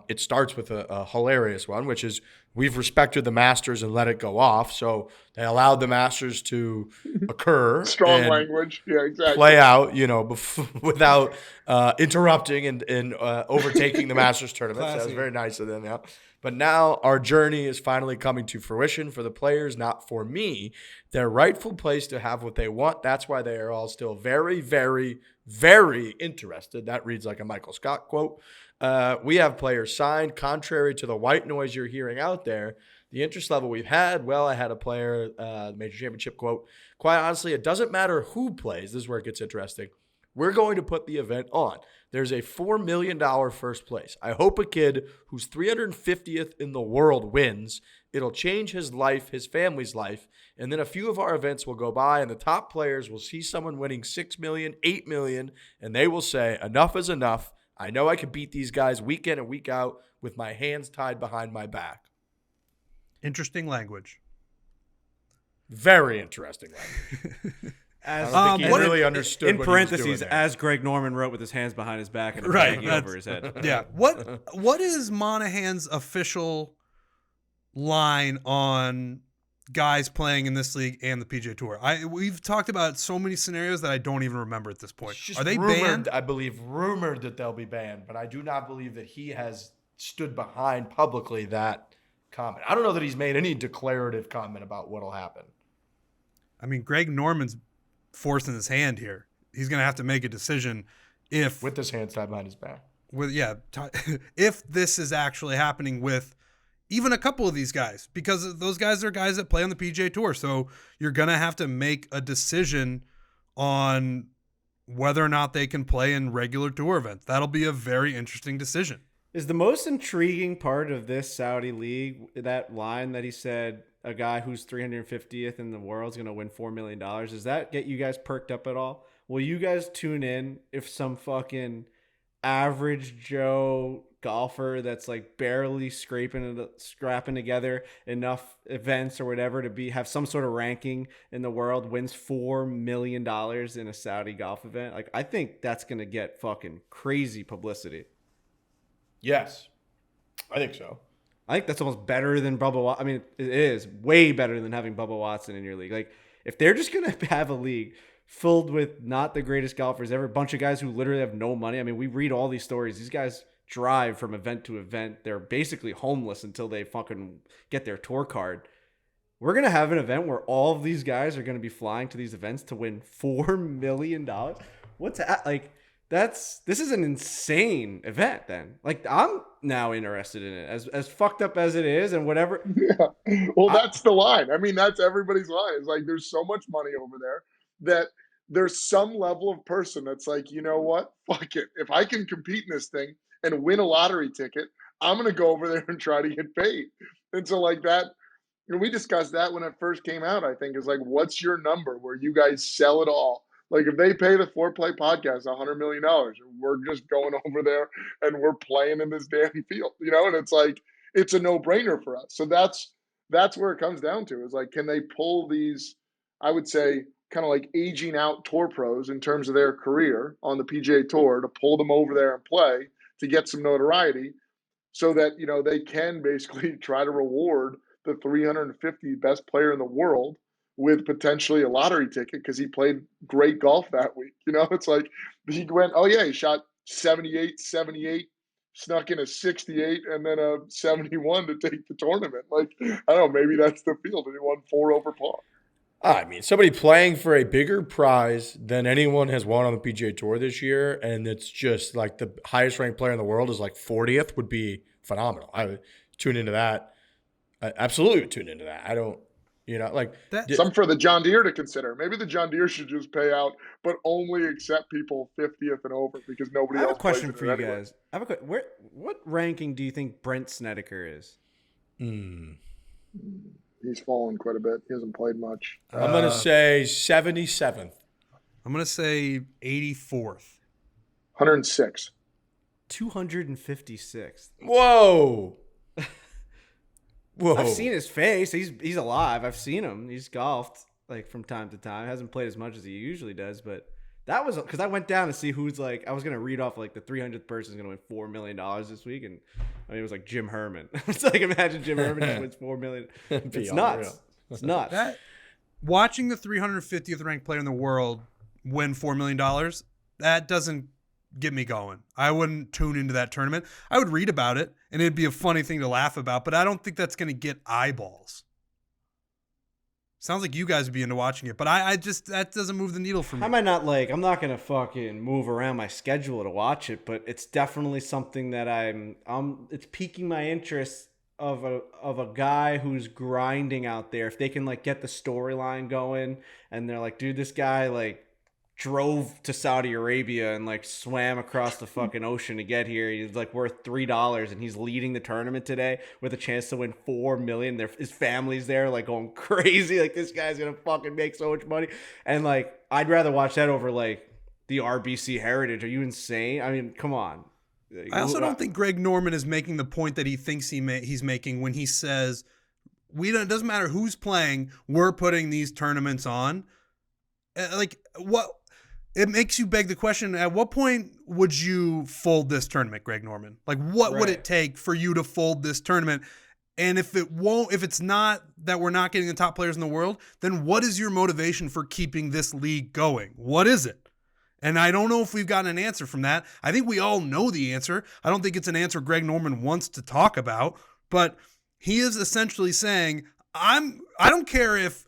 it starts with a hilarious one, which is, we've respected the Masters and let it go off. So they allowed the Masters to occur. Strong language. Yeah, exactly. Play out, without interrupting and overtaking the Masters tournament. So that was very nice of them, yeah. But now our journey is finally coming to fruition for the players, not for me. Their rightful place to have what they want. That's why they are all still very, very, very interested. That reads like a Michael Scott quote. We have players signed. Contrary to the white noise you're hearing out there, the interest level we've had, well, I had a player, major championship quote, quite honestly, it doesn't matter who plays. This is where it gets interesting. We're going to put the event on. There's a $4 million first place. I hope a kid who's 350th in the world wins. It'll change his life, his family's life. And then a few of our events will go by and the top players will see someone winning $6 million, $8 million, and they will say, enough is enough. I know I can beat these guys week in and week out with my hands tied behind my back. Interesting language. Very interesting language. I don't think he really understood in what parentheses, he was doing as Greg Norman wrote with his hands behind his back and a Right, baggie over his head. Yeah. What is Monahan's official line on guys playing in this league and the PGA Tour? We've talked about so many scenarios that I don't even remember at this point. Are they banned? I believe rumored that they'll be banned, but I do not believe that he has stood behind publicly that comment. I don't know that he's made any declarative comment about what'll happen. I mean, Greg Norman's forcing his hand here. He's going to have to make a decision with his hands tied behind his back. If this is actually happening with even a couple of these guys, because those guys are guys that play on the PGA Tour. So you're going to have to make a decision on whether or not they can play in regular tour events. That'll be a very interesting decision. Is the most intriguing part of this Saudi league that line that he said a guy who's 350th in the world is going to win $4 million? Does that get you guys perked up at all? Will you guys tune in if some fucking average Joe golfer that's like barely scrapping together enough events or whatever to have some sort of ranking in the world wins $4 million in a Saudi golf event? Like, I think that's going to get fucking crazy publicity. Yes, I think so. I think that's almost better than Bubba Watson. I mean, it is way better than having Bubba Watson in your league. Like, if they're just going to have a league filled with not the greatest golfers ever, a bunch of guys who literally have no money. I mean, we read all these stories. These guys drive from event to event. They're basically homeless until they fucking get their tour card. We're going to have an event where all of these guys are going to be flying to these events to win $4 million. What's that? Like, this is an insane event then. Like, I'm now interested in it as fucked up as it is and whatever. Yeah. Well, that's the line. I mean, that's everybody's line. It's like, there's so much money over there that there's some level of person that's like, you know what? Fuck it. If I can compete in this thing and win a lottery ticket, I'm going to go over there and try to get paid. And so like that, and we discussed that when it first came out, I think, is like, what's your number where you guys sell it all? Like, if they pay the Foreplay podcast $100 million, we're just going over there and we're playing in this damn field, and it's like, it's a no-brainer for us. So that's where it comes down to, is like, can they pull these, I would say, kind of like aging out tour pros in terms of their career on the PGA Tour, to pull them over there and play to get some notoriety so that, they can basically try to reward the 350 best player in the world with potentially a lottery ticket because he played great golf that week. It's like he went, oh yeah, he shot 78, snuck in a 68 and then a 71 to take the tournament. Like, I don't know, maybe that's the field and he won 4 over par. I mean, somebody playing for a bigger prize than anyone has won on the PGA Tour this year, and it's just like the highest ranked player in the world is like 40th, would be phenomenal. I would tune into that. I absolutely would tune into that. I don't, like Some for the John Deere to consider. Maybe the John Deere should just pay out, but only accept people 50th and over because I nobody have a else plays question in for it you anyway. guys. What ranking do you think Brent Snedeker is? He's fallen quite a bit. He hasn't played much. I'm going to say 77th. I'm going to say 84th. 106. 256th. Whoa. Whoa. I've seen his face. He's alive. I've seen him. He's golfed like from time to time. Hasn't played as much as he usually does, but that was because I went down to see who's like. I was gonna read off like the 300th person is gonna win $4 million this week, and I mean it was like Jim Herman. It's like imagine Jim Herman just wins $4 million. It's nuts. It's nuts. Watching the 350th ranked player in the world win $4 million, that doesn't get me going. I wouldn't tune into that tournament. I would read about it, and it'd be a funny thing to laugh about, but I don't think that's going to get eyeballs. Sounds like you guys would be into watching it, but I just, that doesn't move the needle for me. I might not like, I'm not going to fucking move around my schedule to watch it, but it's definitely something that it's piquing my interest of a guy who's grinding out there. If they can like get the storyline going and they're like, dude, this guy like drove to Saudi Arabia and like swam across the fucking ocean to get here. He's like worth $3 and he's leading the tournament today with a chance to win $4 million. His family's there like going crazy. Like this guy's gonna fucking make so much money. And like I'd rather watch that over like the RBC Heritage. Are you insane? I mean, come on. I also don't think Greg Norman is making the point that he thinks he's making when he says it doesn't matter who's playing, we're putting these tournaments on. Like what? It makes you beg the question, at what point would you fold this tournament, Greg Norman? Like what would it take for you to fold this tournament? And if it's not that we're not getting the top players in the world, then what is your motivation for keeping this league going? What is it? And I don't know if we've gotten an answer from that. I think we all know the answer. I don't think it's an answer Greg Norman wants to talk about, but he is essentially saying, I don't care if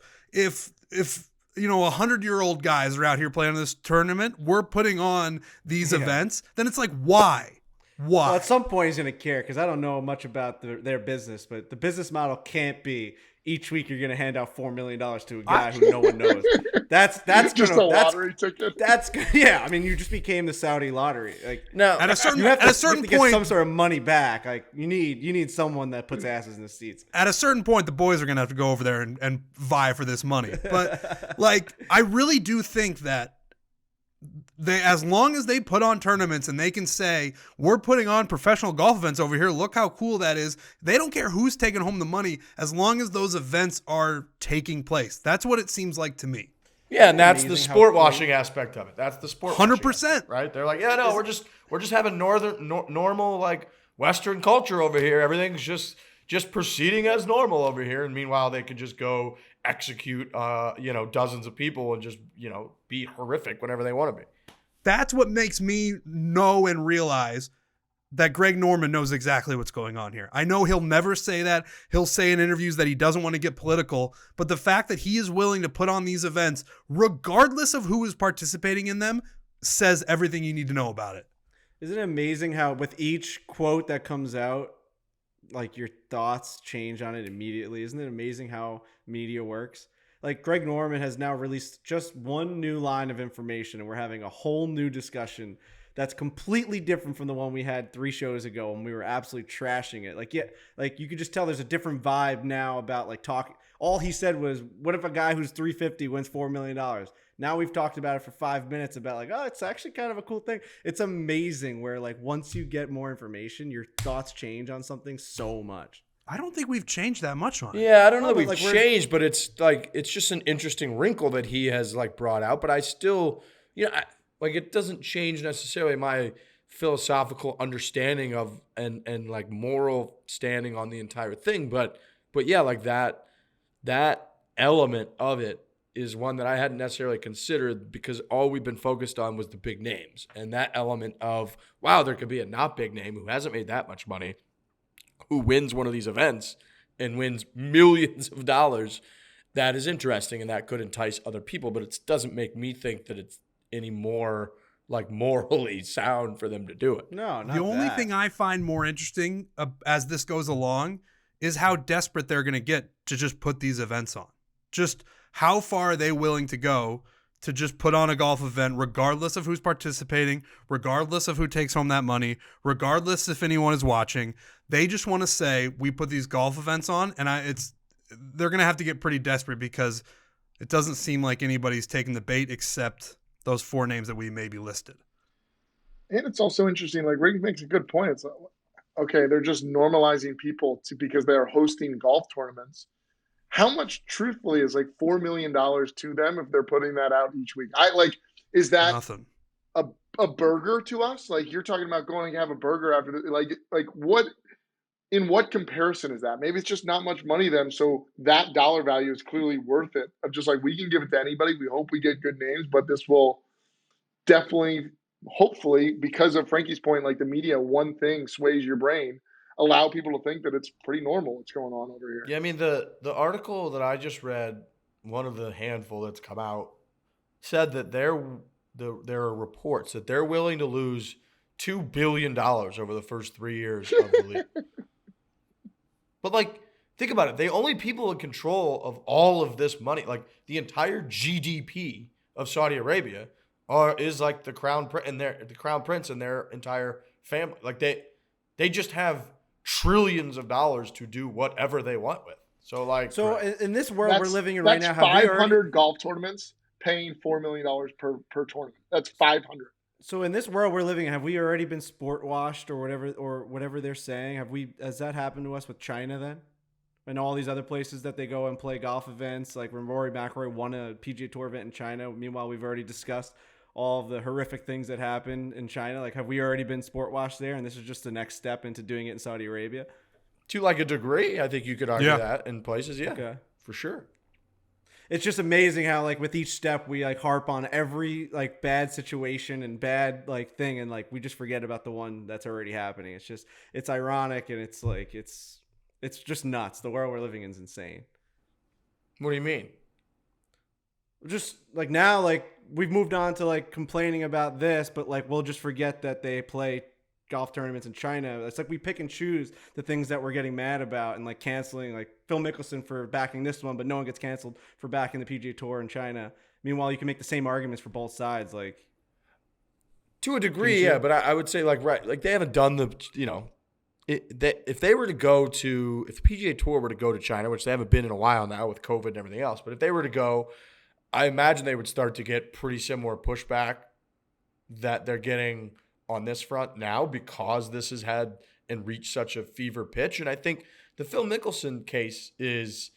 100-year-old guys are out here playing this tournament. We're putting on these events. Then it's like, why? Why? Well, at some point he's going to care because I don't know much about their business, but the business model can't be each week you're going to hand out $4 million to a guy who no one knows. That's just a lottery ticket. Yeah. I mean, you just became the Saudi lottery. Like no, at a certain you have to point, get some sort of money back. Like you need someone that puts asses in the seats. At a certain point, the boys are going to have to go over there and vie for this money. But like, I really do think that as long as they put on tournaments and they can say, we're putting on professional golf events over here, look how cool that is. They don't care who's taking home the money as long as those events are taking place. That's what it seems like to me. Yeah, and that's the sport washing aspect of it. That's the sport 100%. Right? They're like, yeah, no, we're just having normal like Western culture over here. Everything's just proceeding as normal over here. And meanwhile, they could just go execute dozens of people and just, be horrific whenever they want to be. That's what makes me know and realize that Greg Norman knows exactly what's going on here. I know he'll never say that. He'll say in interviews that he doesn't want to get political, but the fact that he is willing to put on these events, regardless of who is participating in them, says everything you need to know about it. Isn't it amazing how with each quote that comes out, like your thoughts change on it immediately? Isn't it amazing how media works? Like Greg Norman has now released just one new line of information and we're having a whole new discussion that's completely different from the one we had 3 shows ago when we were absolutely trashing it. Like, yeah, like you could just tell there's a different vibe now about like talking. All he said was, what if a guy who's 350 wins $4 million? Now we've talked about it for 5 minutes about like, oh, it's actually kind of a cool thing. It's amazing where like once you get more information, your thoughts change on something so much. I don't think we've changed that much on it. Yeah, I don't know that we've changed, but it's just an interesting wrinkle that he has like brought out. But I still, it doesn't change necessarily my philosophical understanding of and like moral standing on the entire thing. But yeah, like that element of it is one that I hadn't necessarily considered because all we've been focused on was the big names. And that element of, wow, there could be a not big name who hasn't made that much money, who wins one of these events and wins millions of dollars. That is interesting and that could entice other people, but it doesn't make me think that it's any more like morally sound for them to do it. No, not the only that. thing I find more interesting as this goes along is how desperate they're going to get to just put these events on. Just how far are they willing to go to just put on a golf event, regardless of who's participating, regardless of who takes home that money, regardless if anyone is watching. They just want to say, we put these golf events on, and they're going to have to get pretty desperate because it doesn't seem like anybody's taking the bait except those 4 names that we maybe listed. And it's also interesting, like Riggs makes a good point. It's like, okay, they're just normalizing people because they are hosting golf tournaments. How much truthfully is like $4 million to them if they're putting that out each week? Is that nothing? A burger to us? Like, you're talking about going to have a burger after like what, in what comparison is that? Maybe it's just not much money to them. So that dollar value is clearly worth it. Of just like, we can give it to anybody. We hope we get good names, but this will definitely, hopefully, because of Frankie's point, like the media, one thing sways your brain, allow people to think that it's pretty normal what's going on over here. Yeah, I mean, the article that I just read, one of the handful that's come out, said that there are reports that they're willing to lose $2 billion over the first 3 years of the league. But, like, think about it. The only people in control of all of this money, like the entire GDP of Saudi Arabia, is like the crown prince and their entire family. Like, they just have trillions of dollars to do whatever they want with. So in this world we're living in right now, that's 500 golf tournaments paying $4 million per tournament. That's 500. So in this world we're living in, have we already been sport washed or whatever they're saying? Has that happened to us with China then? And all these other places that they go and play golf events, like Rory McIlroy won a PGA Tour event in China. Meanwhile, we've already discussed all of the horrific things that happen in China. Like, have we already been sport washed there? And this is just the next step into doing it in Saudi Arabia? to like a degree, I think you could argue that in places. Yeah, okay. For sure. It's just amazing how, like, with each step we like harp on every like bad situation and bad like thing, and like we just forget about the one that's already happening. It's ironic, and it's like it's just nuts. The world we're living in is insane. What do you mean? Just like now, like we've moved on to like complaining about this, but like we'll just forget that they play golf tournaments in China. It's like we pick and choose the things that we're getting mad about and like canceling, like Phil Mickelson for backing this one, but no one gets canceled for backing the PGA Tour in China. Meanwhile, you can make the same arguments for both sides, like to a degree, yeah. But I would say like they haven't done the if they were to go to if the PGA Tour were to go to China, which they haven't been in a while now with COVID and everything else, but if they were to go, I imagine they would start to get pretty similar pushback that they're getting on this front now because this has had and reached such a fever pitch. And I think the Phil Mickelson case is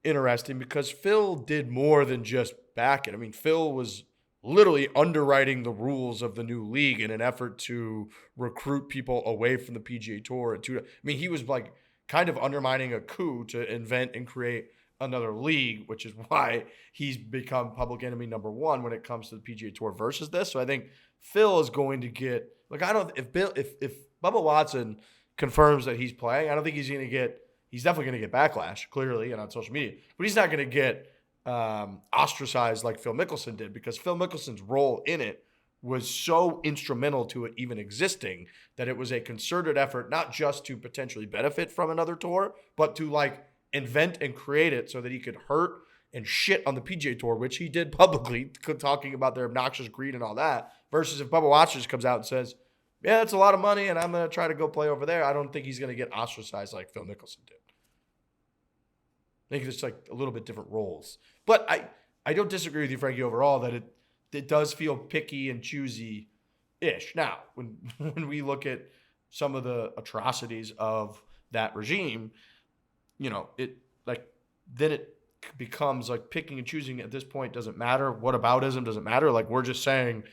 interesting because Phil did more than just back it. I mean, Phil was literally underwriting the rules of the new league in an effort to recruit people away from the PGA Tour. He was like kind of undermining a coup to invent and create another league, which is why he's become public enemy number one when it comes to the PGA Tour versus this. So I think Phil is going to get if Bubba Watson confirms that he's playing, I don't think he's definitely going to get backlash clearly and on social media, but he's not going to get ostracized like Phil Mickelson did because Phil Mickelson's role in it was so instrumental to it even existing that it was a concerted effort, not just to potentially benefit from another tour, but to like invent and create it so that he could hurt and shit on the PGA Tour, which he did publicly, talking about their obnoxious greed and all that, versus if Bubba Watson just comes out and says, yeah, that's a lot of money and I'm going to try to go play over there, I don't think he's going to get ostracized like Phil Mickelson did. I think it's like a little bit different roles. But I don't disagree with you, Frankie, overall, that it does feel picky and choosy-ish. Now, when we look at some of the atrocities of that regime, then it becomes like picking and choosing at this point doesn't matter. Whataboutism doesn't matter. Like, we're just saying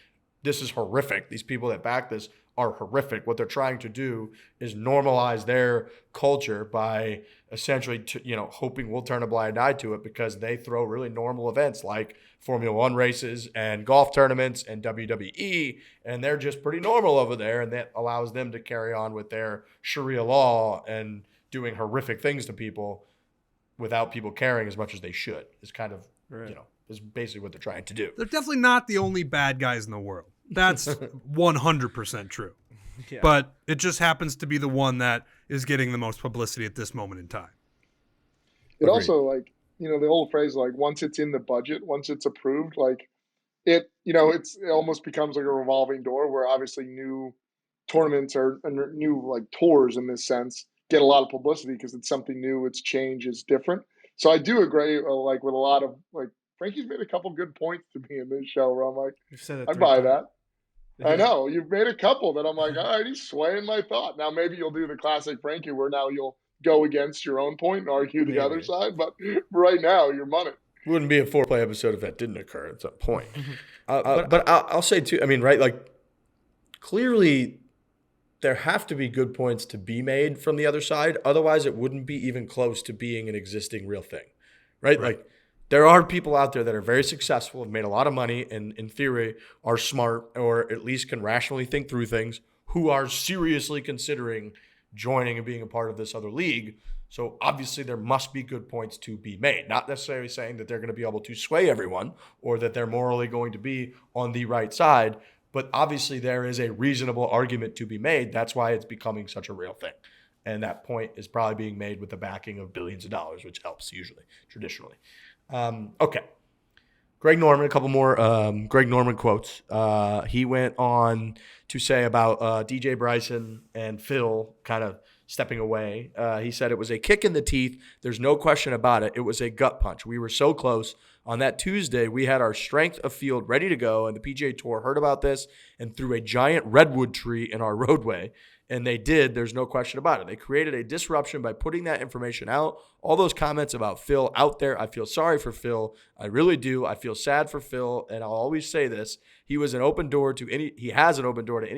this is horrific. These people that back this are horrific. What they're trying to do is normalize their culture by essentially, hoping we'll turn a blind eye to it because they throw really normal events like Formula One races and golf tournaments and WWE, and they're just pretty normal over there, and that allows them to carry on with their Sharia law and doing horrific things to people without people caring as much as they should. Is kind of, is basically what they're trying to do. They're definitely not the only bad guys in the world. That's 100% true. Yeah. but it just happens to be the one that is getting the most publicity at this moment in time. It also, like, the old phrase, like, once it's in the budget, once it's approved, like, it almost becomes like a revolving door where obviously new tournaments or new like tours in this sense get a lot of publicity because it's something new, it's change, it's different. So I do agree, like with a lot of like Frankie's made a couple good points to me in this show where I'm like, You've said it I'd 3 buy times. that. I know you've made a couple that I'm like, all right, he's swaying my thought. Now maybe you'll do the classic Frankie where now you'll go against your own point and argue the other side, but right now you're money. Wouldn't be a foreplay episode if that didn't occur at some point. But I'll say too, I mean, right, like clearly there have to be good points to be made from the other side. Otherwise, it wouldn't be even close to being an existing real thing, right? Like there are people out there that are very successful, have made a lot of money, and in theory are smart or at least can rationally think through things, who are seriously considering joining and being a part of this other league. So obviously there must be good points to be made. Not necessarily saying that they're going to be able to sway everyone or that they're morally going to be on the right side, but obviously there is a reasonable argument to be made. That's why it's becoming such a real thing. And that point is probably being made with the backing of billions of dollars, which helps usually, traditionally. Okay. Greg Norman, a couple more Greg Norman quotes. He went on to say about DJ Bryson and Phil kind of stepping away. He said it was a kick in the teeth. There's no question about it. It was a gut punch. We were so close. On that Tuesday, we had our strength of field ready to go, and the PGA Tour heard about this and threw a giant redwood tree in our roadway. And they did. There's no question about it. They created a disruption by putting that information out. All those comments about Phil out there, I feel sorry for Phil. I really do. I feel sad for Phil. And I'll always say this. He has an open door to any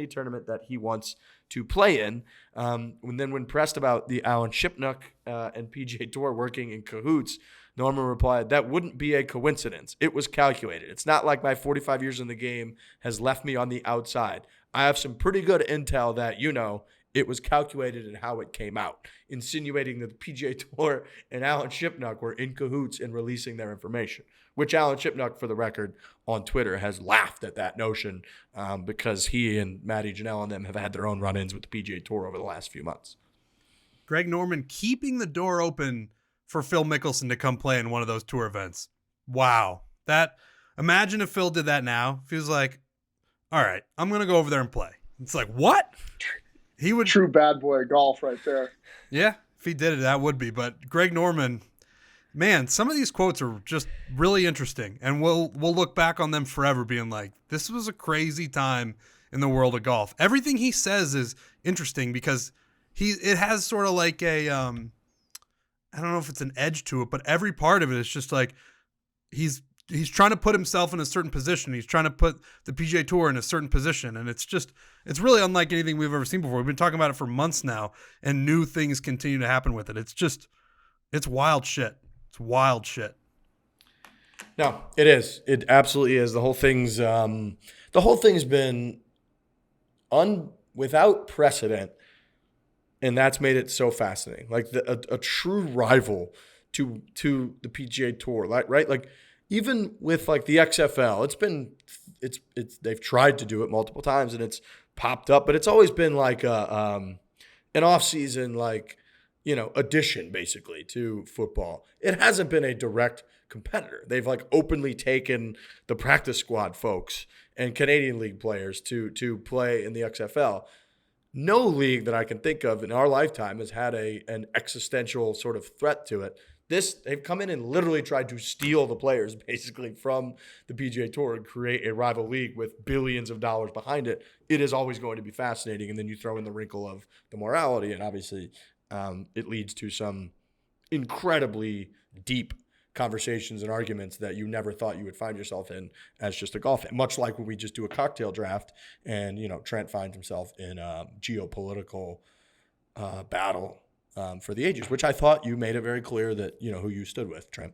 tournament that he wants to play in. When pressed about the Alan Shipnuck and PGA Tour working in cahoots, Norman replied, that wouldn't be a coincidence. It was calculated. It's not like my 45 years in the game has left me on the outside. I have some pretty good intel that, it was calculated in how it came out, insinuating that the PGA Tour and Alan Shipnuck were in cahoots in releasing their information, which Alan Shipnuck, for the record, on Twitter has laughed at that notion because he and Matty Janelle and them have had their own run-ins with the PGA Tour over the last few months. Greg Norman keeping the door open for Phil Mickelson to come play in one of those tour events. Wow. Imagine if Phil did that now. If he was like, all right, I'm going to go over there and play. It's like, what? He would. True bad boy golf right there. Yeah, if he did it, that would be. But Greg Norman, man, some of these quotes are just really interesting. And we'll look back on them forever being like, this was a crazy time in the world of golf. Everything he says is interesting because it has sort of like a, I don't know if it's an edge to it, but every part of it is just like he's trying to put himself in a certain position. He's trying to put the PGA Tour in a certain position. And it's really unlike anything we've ever seen before. We've been talking about it for months now, and new things continue to happen with it. It's wild shit. It's wild shit. No, it is. It absolutely is. The whole thing's been without precedent. And that's made it so fascinating. Like a true rival to the PGA Tour, right? Like even with like the XFL, they've tried to do it multiple times and it's popped up, but it's always been like an off-season addition basically to football. It hasn't been a direct competitor. They've like openly taken the practice squad folks and Canadian League players to play in the XFL. No league that I can think of in our lifetime has had an existential sort of threat to it. They've come in and literally tried to steal the players basically from the PGA Tour and create a rival league with billions of dollars behind it. It is always going to be fascinating. And then you throw in the wrinkle of the morality, and obviously it leads to some incredibly deep conversations and arguments that you never thought you would find yourself in as just a golf fan. Much like when we just do a cocktail draft and, Trent finds himself in a geopolitical battle for the ages, which I thought you made it very clear that, who you stood with, Trent.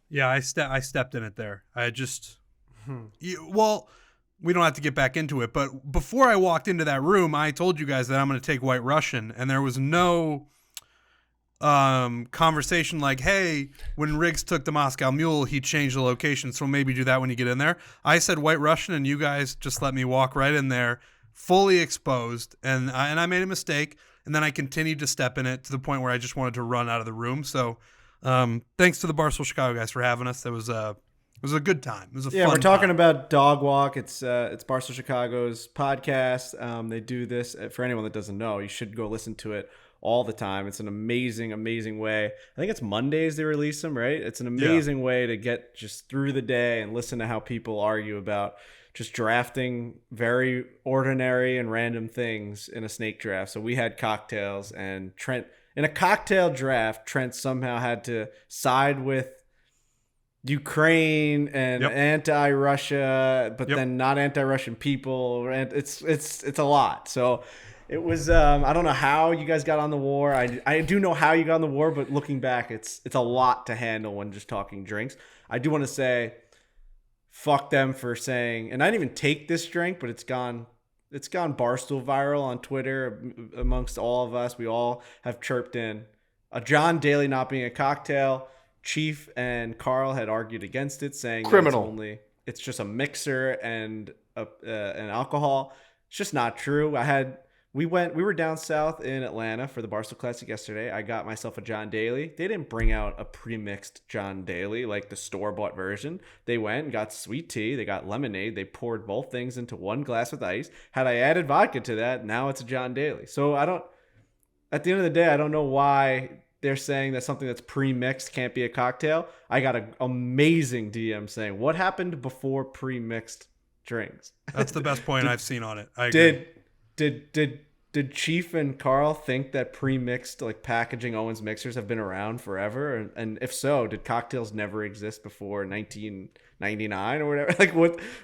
Yeah, I stepped in it there. I just, well, we don't have to get back into it, but before I walked into that room, I told you guys that I'm going to take White Russian, and there was no conversation like, hey, when Riggs took the Moscow Mule, he changed the location, so maybe do that when you get in there. I said White Russian, and you guys just let me walk right in there fully exposed, and I made a mistake, and then I continued to step in it to the point where I just wanted to run out of the room. So thanks to the Barstool Chicago guys for having us. It was a good time. It was a fun we're talking time. about Dog Walk. It's Barstool Chicago's podcast. They do this for anyone that doesn't know. You should go listen to it all the time. It's an amazing, amazing way. I think it's Mondays they release them, right? It's an amazing way to get just through the day and listen to how people argue about just drafting very ordinary and random things in a snake draft. So we had cocktails, and Trent, in a cocktail draft, Trent somehow had to side with Ukraine and anti-Russia, but then not anti-Russian people. And it's a lot. So it was I don't know how you guys got on the war. I do know how you got on the war, but looking back, it's a lot to handle when just talking drinks. I do want to say fuck them for saying, and I didn't even take this drink, but it's gone Barstool viral on Twitter amongst all of us. We all have chirped in a John Daly not being a cocktail. Chief and Carl had argued against it, saying criminal. It's just a mixer and an alcohol. It's just not true. We were down south in Atlanta for the Barstool Classic yesterday. I got myself a John Daly. They didn't bring out a pre-mixed John Daly like the store-bought version. They went and got sweet tea. They got lemonade. They poured both things into one glass with ice. Had I added vodka to that, now it's a John Daly. So at the end of the day, I don't know why they're saying that something that's pre-mixed can't be a cocktail. I got an amazing DM saying, what happened before pre-mixed drinks? That's the best point I've seen on it. I agree. Did Chief and Carl think that pre-mixed like packaging Owens mixers have been around forever? And if so, did cocktails never exist before 1999 or whatever? Like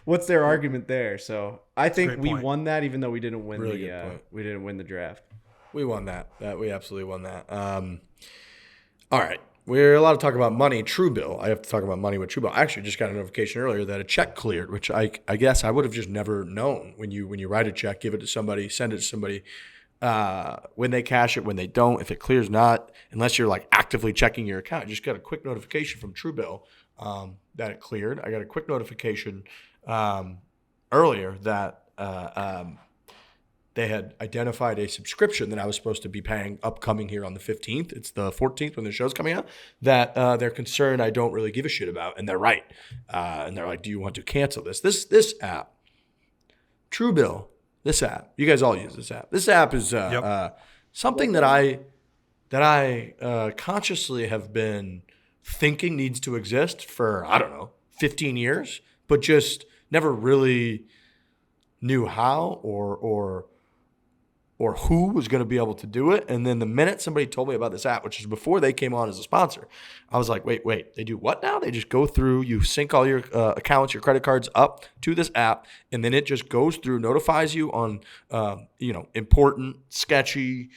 what's their argument there? So I think we won that, even though we didn't win the draft. We won that. We absolutely won that. All right. We're allowed to talk about money. Truebill. I have to talk about money with Truebill. I actually just got a notification earlier that a check cleared, which I guess I would have just never known. When you write a check, give it to somebody, send it to somebody, when they cash it, when they don't, if it clears not, unless you're like actively checking your account. You just got a quick notification from Truebill that it cleared. I got a quick notification earlier that they had identified a subscription that I was supposed to be paying upcoming here on the 15th. It's the 14th when the show's coming out, that they're concerned I don't really give a shit about. And they're right. And they're like, do you want to cancel this? This app, Truebill, this app, you guys all use this app. This app is something that I consciously have been thinking needs to exist for, I don't know, 15 years, but just never really knew how or who was going to be able to do it. And then the minute somebody told me about this app, which is before they came on as a sponsor, I was like, wait, they do what now? They just go through, you sync all your accounts, your credit cards up to this app, and then it just goes through, notifies you on, important, sketchy,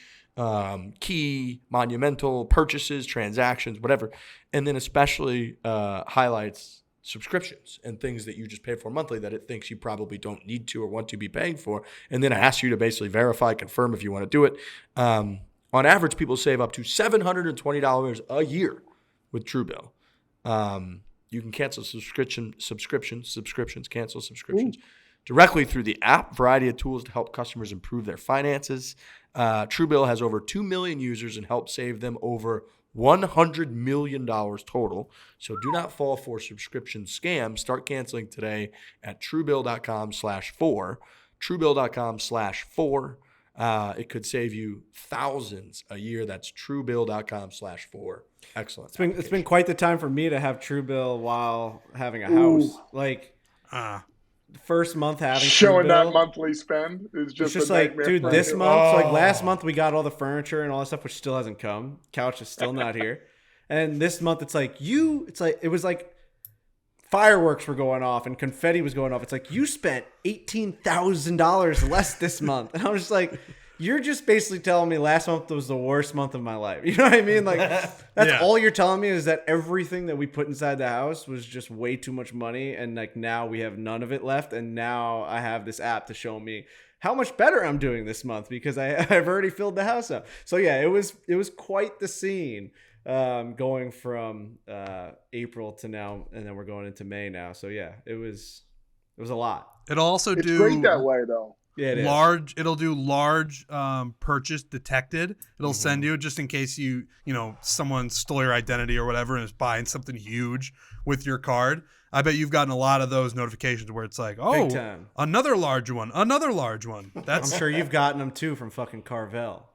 key, monumental purchases, transactions, whatever. And then especially highlights subscriptions and things that you just pay for monthly that it thinks you probably don't need to or want to be paying for. And then it asks you to basically verify, confirm if you want to do it. On average, people save up to $720 a year with Truebill. You can cancel subscriptions, cancel subscriptions directly through the app. Variety of tools to help customers improve their finances. Truebill has over 2 million users and helps save them over $100 million total. So do not fall for subscription scams. Start canceling today at Truebill.com/Fore. Truebill.com/Fore. It could save you thousands a year. That's Truebill.com/Fore. Excellent. It's been quite the time for me to have Truebill while having a house. First month having showing Truebill, that monthly spend is just it's just like, dude, this month, so like last month we got all the furniture and all that stuff, which still hasn't come. Couch is still not here. And this month it was like fireworks were going off and confetti was going off. It's like, you spent $18,000 less this month. And I was just like, you're just basically telling me last month was the worst month of my life. You know what I mean? Like, that's all you're telling me, is that everything that we put inside the house was just way too much money. And like, now we have none of it left. And now I have this app to show me how much better I'm doing this month because I've already filled the house up. So yeah, it was quite the scene going from April to now. And then we're going into May now. So yeah, it was a lot. It'll also It's great that way though. Yeah, it is. large. It'll do large purchase detected. It'll send you just in case someone stole your identity or whatever and is buying something huge with your card. I bet you've gotten a lot of those notifications where it's like, oh, Big time. another large one. That's I'm sure you've gotten them too from fucking Carvel.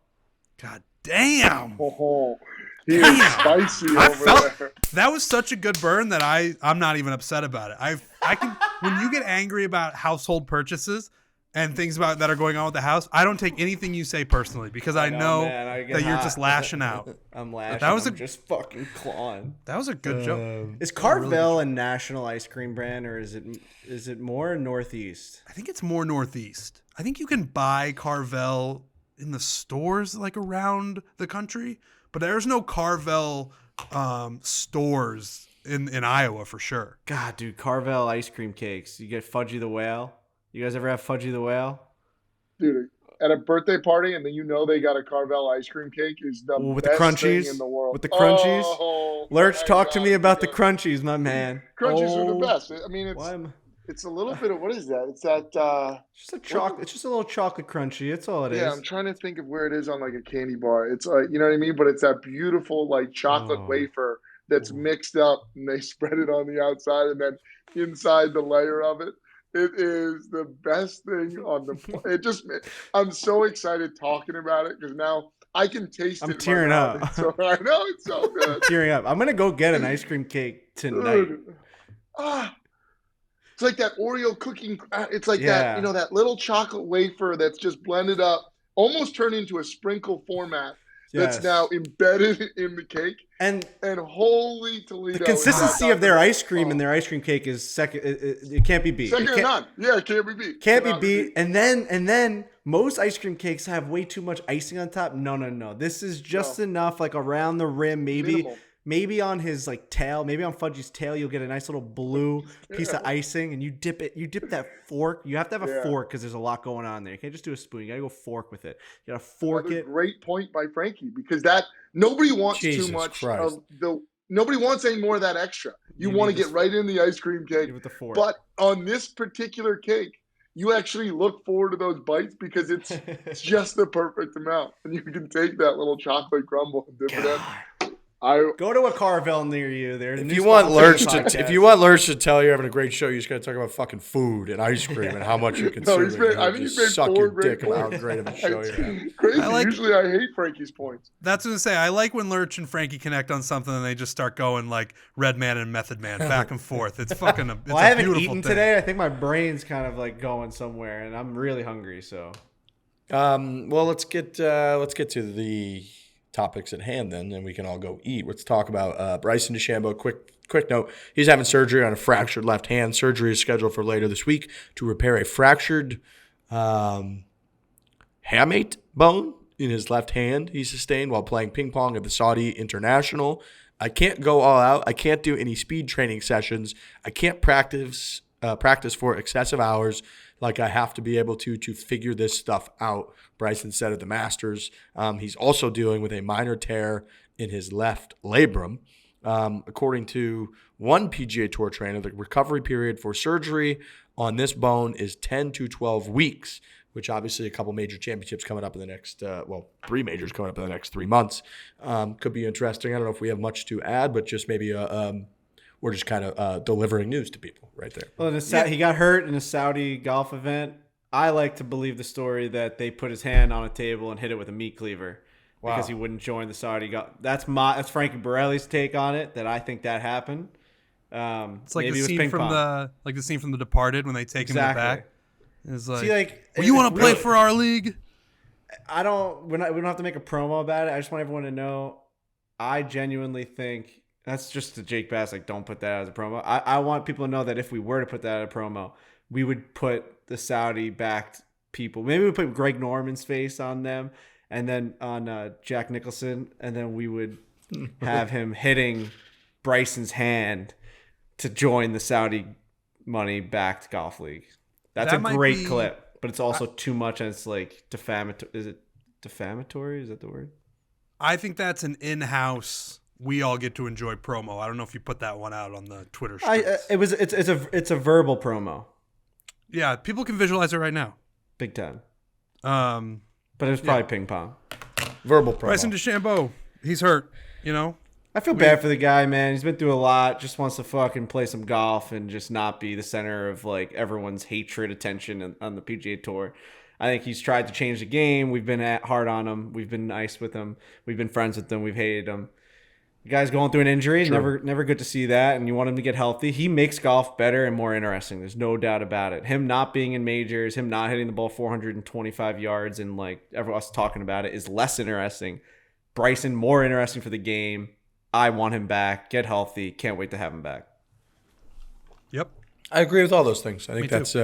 God damn. Oh, he is spicy over there. That was such a good burn that I'm not even upset about it. I can when you get angry about household purchases and things about that are going on with the house, I don't take anything you say personally because I know man, that you're just lashing out. I'm lashing. I'm just fucking clawing. That was a good joke. Is Carvel a national ice cream brand, or is it more Northeast? I think it's more Northeast. I think you can buy Carvel in the stores like around the country, but there's no Carvel stores in Iowa for sure. God, dude, Carvel ice cream cakes. You get Fudgy the Whale. You guys ever have Fudgy the Whale? Dude, at a birthday party, and then they got a Carvel ice cream cake is the With best the crunchies thing in the world. With the crunchies. Oh, Lurch, talk God, to me about the yeah. crunchies, my man. Crunchies are the best. I mean, it's a little bit of what is that? It's that. Just a chocolate. It's just a little chocolate crunchy. That's all it is. Yeah, I'm trying to think of where it is on like a candy bar. It's like, you know what I mean? But it's that beautiful like chocolate wafer that's mixed up, and they spread it on the outside, and then inside the layer of it. It is the best thing on the. I'm so excited talking about it because now I can taste it. I'm tearing up. So I know it's so good. Tearing up. I'm gonna go get an ice cream cake tonight. Dude. It's like that Oreo cooking. It's like that, that little chocolate wafer that's just blended up, almost turned into a sprinkle format. That's now embedded in the cake. And holy Toledo. The consistency of their ice cream and their ice cream cake is second. It can't be beat. Second to none. Yeah, it can't be beat. Can't be beat. And then most ice cream cakes have way too much icing on top. No. This is just enough, like around the rim, maybe. Minimal. Maybe on his like tail, maybe on Fudgy's tail, you'll get a nice little blue piece of icing, and you dip it. You dip that fork. You have to have a fork because there's a lot going on there. You can't just do a spoon. You gotta go fork with it. You gotta fork it. Great point by Frankie, because that nobody wants too much of the. Nobody wants any more of that extra. You want to get right in the ice cream cake. With the fork. But on this particular cake, you actually look forward to those bites because it's just the perfect amount, and you can take that little chocolate crumble and dip it in. Go to a Carvel near you. If you want Lurch to tell you're having a great show, you just got to talk about fucking food and ice cream and how much you consume. I think he's made suck 4 your great dick about how great of a show you're having. Crazy. Usually I hate Frankie's points. That's what I say. I like when Lurch and Frankie connect on something and they just start going like Red Man and Method Man back and forth. It's fucking a beautiful I haven't eaten thing. today. I think my brain's kind of like going somewhere, and I'm really hungry. So, well, let's get to the topics at hand then, and we can all go eat. Let's talk about Bryson DeChambeau. Quick note, he's having surgery on a fractured left hand. Surgery is scheduled for later this week to repair a fractured hamate bone in his left hand he sustained while playing ping pong at the Saudi International. I can't go all out. I can't do any speed training sessions. I can't practice for excessive hours. Like I have to be able to figure this stuff out, Bryson said at the Masters. He's also dealing with a minor tear in his left labrum. According to one PGA Tour trainer, the recovery period for surgery on this bone is 10 to 12 weeks, which obviously a couple major championships coming up in the next, 3 majors coming up in the next 3 months. Could be interesting. I don't know if we have much to add, but just maybe we're just kind of delivering news to people right there. Well, he got hurt in a Saudi golf event. I like to believe the story that they put his hand on a table and hit it with a meat cleaver because he wouldn't join the Saudi golf. That's Frankie Borelli's take on it. That I think that happened. It's like the scene from The Departed when they take him in the back. It's like, you want to play for our league? We don't have to make a promo about it. I just want everyone to know. I genuinely think. That's just to Jake Bass, like, don't put that as a promo. I want people to know that if we were to put that as a promo, we would put the Saudi-backed people. Maybe we put Greg Norman's face on them and then on Jack Nicholson, and then we would have him hitting Bryson's hand to join the Saudi money-backed golf league. That's a great clip, but it's also too much, and it's like defamatory. Is it defamatory? Is that the word? I think that's an in-house... We all get to enjoy promo. I don't know if you put that one out on the Twitter streets. It's a verbal promo. Yeah, people can visualize it right now. Big time. Um, But it was probably ping pong. Verbal promo. Bryson DeChambeau, he's hurt. I feel bad for the guy, man. He's been through a lot. Just wants to fucking play some golf and just not be the center of like everyone's hatred, attention on the PGA Tour. I think he's tried to change the game. We've been hard on him. We've been nice with him. We've been friends with him. We've hated him. The guy's going through an injury. Never good to see that. And you want him to get healthy. He makes golf better and more interesting. There's no doubt about it. Him not being in majors, him not hitting the ball 425 yards, and like everyone else talking about it is less interesting. Bryson, more interesting for the game. I want him back. Get healthy. Can't wait to have him back. Yep. I agree with all those things. I think that's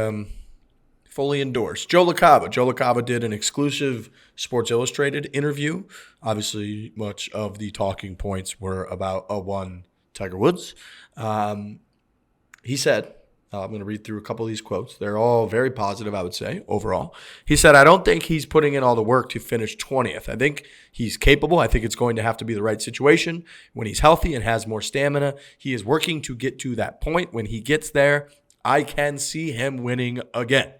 fully endorsed. Joe LaCava. Joe LaCava did an exclusive Sports Illustrated interview. Obviously, much of the talking points were about one Tiger Woods. He said, I'm going to read through a couple of these quotes. They're all very positive, I would say, overall. He said, I don't think he's putting in all the work to finish 20th. I think he's capable. I think it's going to have to be the right situation. When he's healthy and has more stamina, he is working to get to that point. When he gets there, I can see him winning again.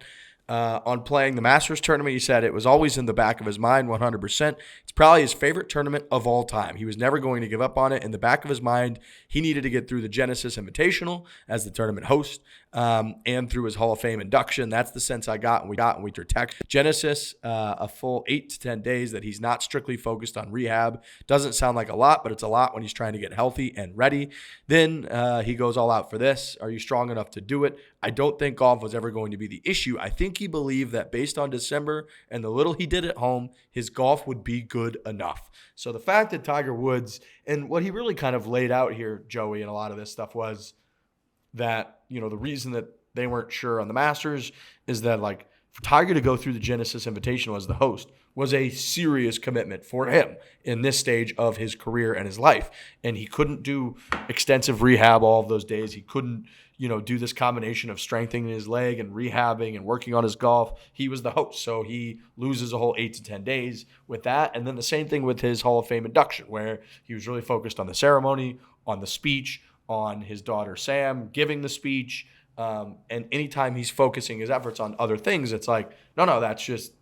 On playing the Masters tournament, he said it was always in the back of his mind 100%. It's probably his favorite tournament of all time. He was never going to give up on it. In the back of his mind, he needed to get through the Genesis Invitational as the tournament host and through his Hall of Fame induction. That's the sense I got when we text. Genesis, a full 8 to 10 days that he's not strictly focused on rehab. Doesn't sound like a lot, but it's a lot when he's trying to get healthy and ready. Then he goes all out for this. Are you strong enough to do it? I don't think golf was ever going to be the issue. I think he believed that based on December and the little he did at home, his golf would be good enough. So the fact that Tiger Woods, and what he really kind of laid out here, Joey, and a lot of this stuff was that, the reason that they weren't sure on the Masters is that, like, for Tiger to go through the Genesis Invitational as the host was a serious commitment for him in this stage of his career and his life. And he couldn't do extensive rehab all of those days. He couldn't, do this combination of strengthening his leg and rehabbing and working on his golf. He was the host, so he loses a whole 8 to 10 days with that. And then the same thing with his Hall of Fame induction, where he was really focused on the ceremony, on the speech, on his daughter Sam giving the speech. And anytime he's focusing his efforts on other things, it's like, no, that's just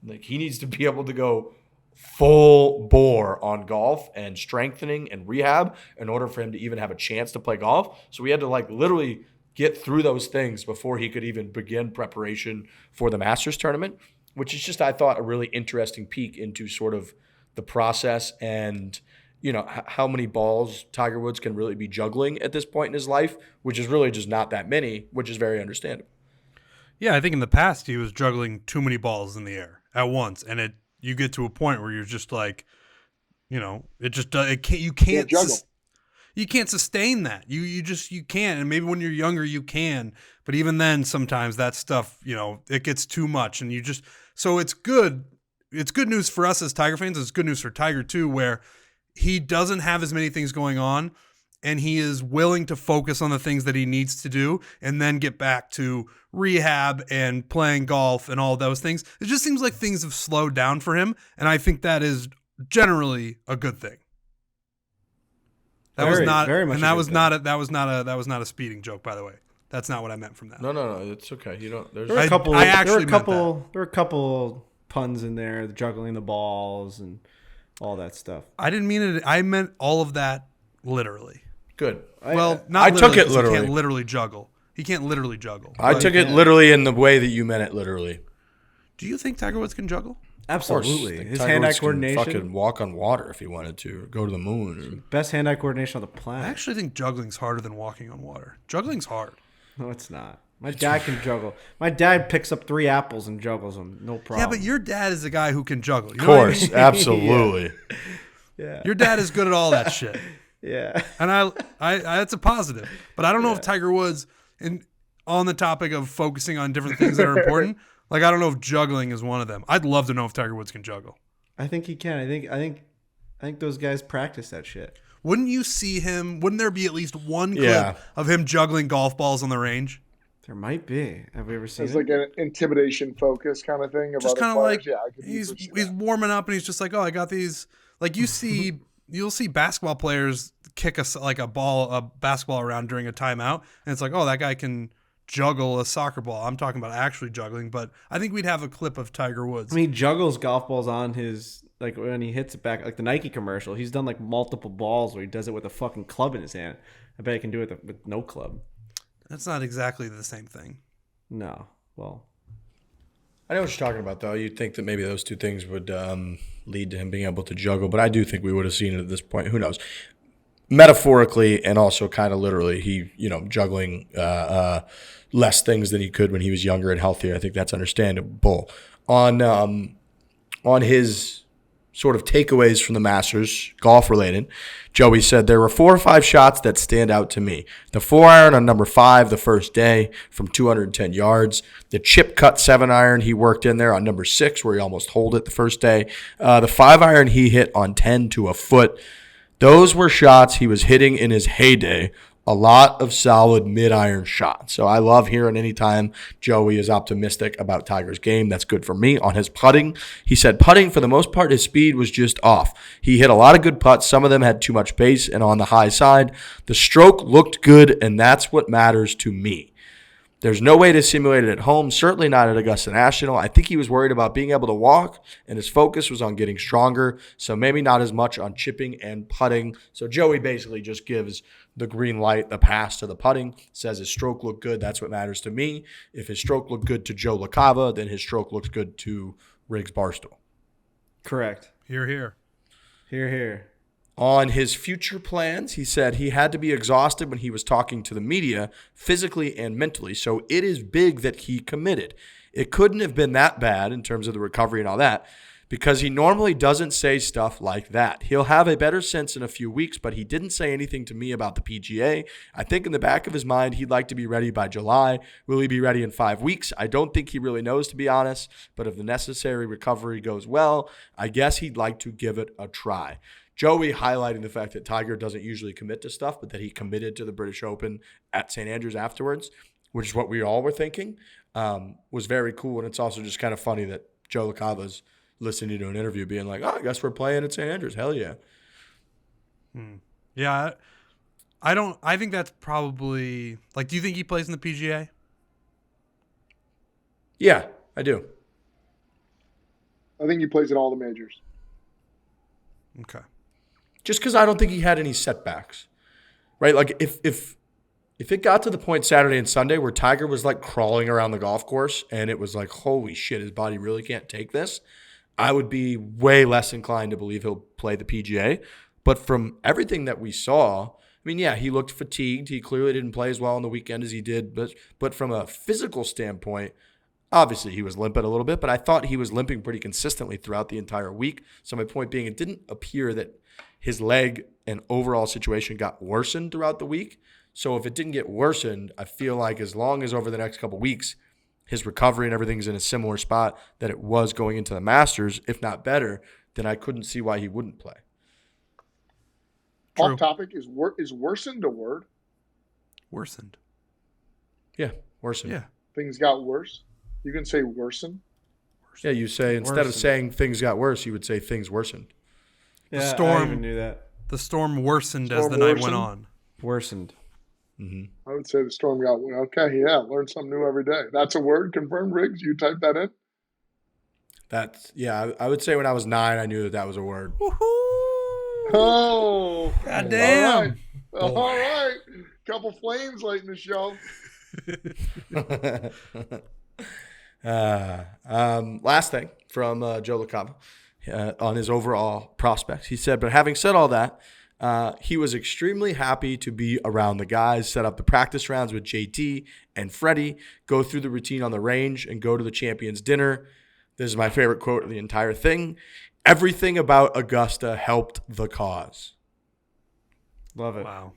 like he needs to be able to go full bore on golf and strengthening and rehab in order for him to even have a chance to play golf. So we had to literally get through those things before he could even begin preparation for the Masters tournament, which is just, I thought, a really interesting peek into sort of the process and how many balls Tiger Woods can really be juggling at this point in his life, which is really just not that many, which is very understandable. Yeah, I think in the past he was juggling too many balls in the air at once, and you get to a point where you're just like, you can't sustain that. You can't, and maybe when you're younger you can, but even then sometimes that stuff, it gets too much, and so it's good. It's good news for us as Tiger fans. It's good news for Tiger too, where he doesn't have as many things going on, and he is willing to focus on the things that he needs to do and then get back to rehab and playing golf and all those things. It just seems like things have slowed down for him, and I think that is generally a good thing. That was not a speeding joke, by the way. That's not what I meant from that. No, it's okay. There were a couple puns in there, juggling the balls and all that stuff. I didn't mean it. I meant all of that literally. Good. Well, I took it literally. He can't literally juggle. I took it literally in the way that you meant it literally. Do you think Tiger Woods can juggle? Absolutely. His Tiger hand-eye Woods coordination. can fucking walk on water if he wanted to, or go to the moon. Best hand-eye coordination on the planet. I actually think juggling's harder than walking on water. Juggling's hard. No, it's not. My dad can juggle. My dad picks up 3 apples and juggles them. No problem. Yeah, but your dad is a guy who can juggle. Of course, absolutely. Yeah. Your dad is good at all that shit. Yeah. And I that's a positive. But I don't know if Tiger Woods, on the topic of focusing on different things that are important, I don't know if juggling is one of them. I'd love to know if Tiger Woods can juggle. I think he can. I think those guys practice that shit. Wouldn't you see him? Wouldn't there be at least one clip of him juggling golf balls on the range? There might be. Have we ever seen it? It's like an intimidation focus kind of thing. Just kind of like he's warming up and he's just like, oh, I got these. Like you'll see basketball players kick a basketball around during a timeout, and it's like, oh, that guy can juggle a soccer ball. I'm talking about actually juggling, but I think we'd have a clip of Tiger Woods. I mean, he juggles golf balls on his, like when he hits it back, like the Nike commercial. He's done like multiple balls where he does it with a fucking club in his hand. I bet he can do it with no club. That's not exactly the same thing. No. Well, I know what you're talking about, though. You'd think that maybe those two things would lead to him being able to juggle, but I do think we would have seen it at this point. Who knows? Metaphorically and also kind of literally, he, juggling less things than he could when he was younger and healthier. I think that's understandable. On his sort of takeaways from the Masters, golf related, Joey said there were 4 or 5 shots that stand out to me. The 4-iron on number 5 the first day from 210 yards. The chip cut 7-iron he worked in there on number 6 where he almost holed it the first day. The 5-iron he hit on 10 to a foot. Those were shots he was hitting in his heyday. A lot of solid mid-iron shots. So I love hearing anytime Joey is optimistic about Tiger's game. That's good for me. On his putting, he said putting, for the most part, his speed was just off. He hit a lot of good putts. Some of them had too much pace and on the high side. The stroke looked good, and that's what matters to me. There's no way to simulate it at home, certainly not at Augusta National. I think he was worried about being able to walk, and his focus was on getting stronger, so maybe not as much on chipping and putting. So Joey basically just gives the green light, the pass to the putting, says his stroke looked good. That's what matters to me. If his stroke looked good to Joe LaCava, then his stroke looks good to Riggs Barstool. correct. Hear, hear. Hear, hear. On his future plans, he said he had to be exhausted when he was talking to the media, physically and mentally. So it is big that he committed. It couldn't have been that bad in terms of the recovery and all that, because he normally doesn't say stuff like that. He'll have a better sense in a few weeks, but he didn't say anything to me about the PGA. I think in the back of his mind, he'd like to be ready by July. Will he be ready in 5 weeks? I don't think he really knows, to be honest, but if the necessary recovery goes well, I guess he'd like to give it a try. Joey highlighting the fact that Tiger doesn't usually commit to stuff, but that he committed to the British Open at St. Andrews afterwards, which is what we all were thinking, was very cool. And it's also just kind of funny that Joe LaCava's listening to an interview being like, oh, I guess we're playing at St. Andrews. Hell yeah. Yeah, I think that's probably, like, do you think he plays in the PGA? Yeah, I do. I think he plays at all the majors. Okay. Just because I don't think he had any setbacks, right? Like if it got to the point Saturday and Sunday where Tiger was like crawling around the golf course and it was like, holy shit, his body really can't take this, I would be way less inclined to believe he'll play the PGA. But from everything that we saw, I mean, yeah, he looked fatigued. He clearly didn't play as well on the weekend as he did. But from a physical standpoint, obviously he was limping a little bit, but I thought he was limping pretty consistently throughout the entire week. So my point being, it didn't appear that his leg and overall situation got worsened throughout the week. So if it didn't get worsened, I feel like as long as over the next couple weeks, his recovery and everything's in a similar spot that it was going into the Masters, if not better, then I couldn't see why he wouldn't play. True. Off topic, is worsened a word? Worsened. Yeah, worsened. Yeah. Things got worse. You can say worsen. Yeah, you say instead of saying things got worse, you would say things worsened. Yeah, storm- I even knew that. The storm worsened as Storm the night worsened? went on. Worsened. I would say the storm got okay. Yeah, learn something new every day. That's a word. Confirmed, Riggs. You type that in. I would say when I was 9, I knew that was a word. Oh, Goddamn. All right. Couple flames late in the show. Last thing from Joe LaCava on his overall prospects. He said, but having said all that, he was extremely happy to be around the guys, set up the practice rounds with JT and Freddie, go through the routine on the range, and go to the champions dinner. This is my favorite quote of the entire thing. Everything about Augusta helped the cause. Love it. Wow.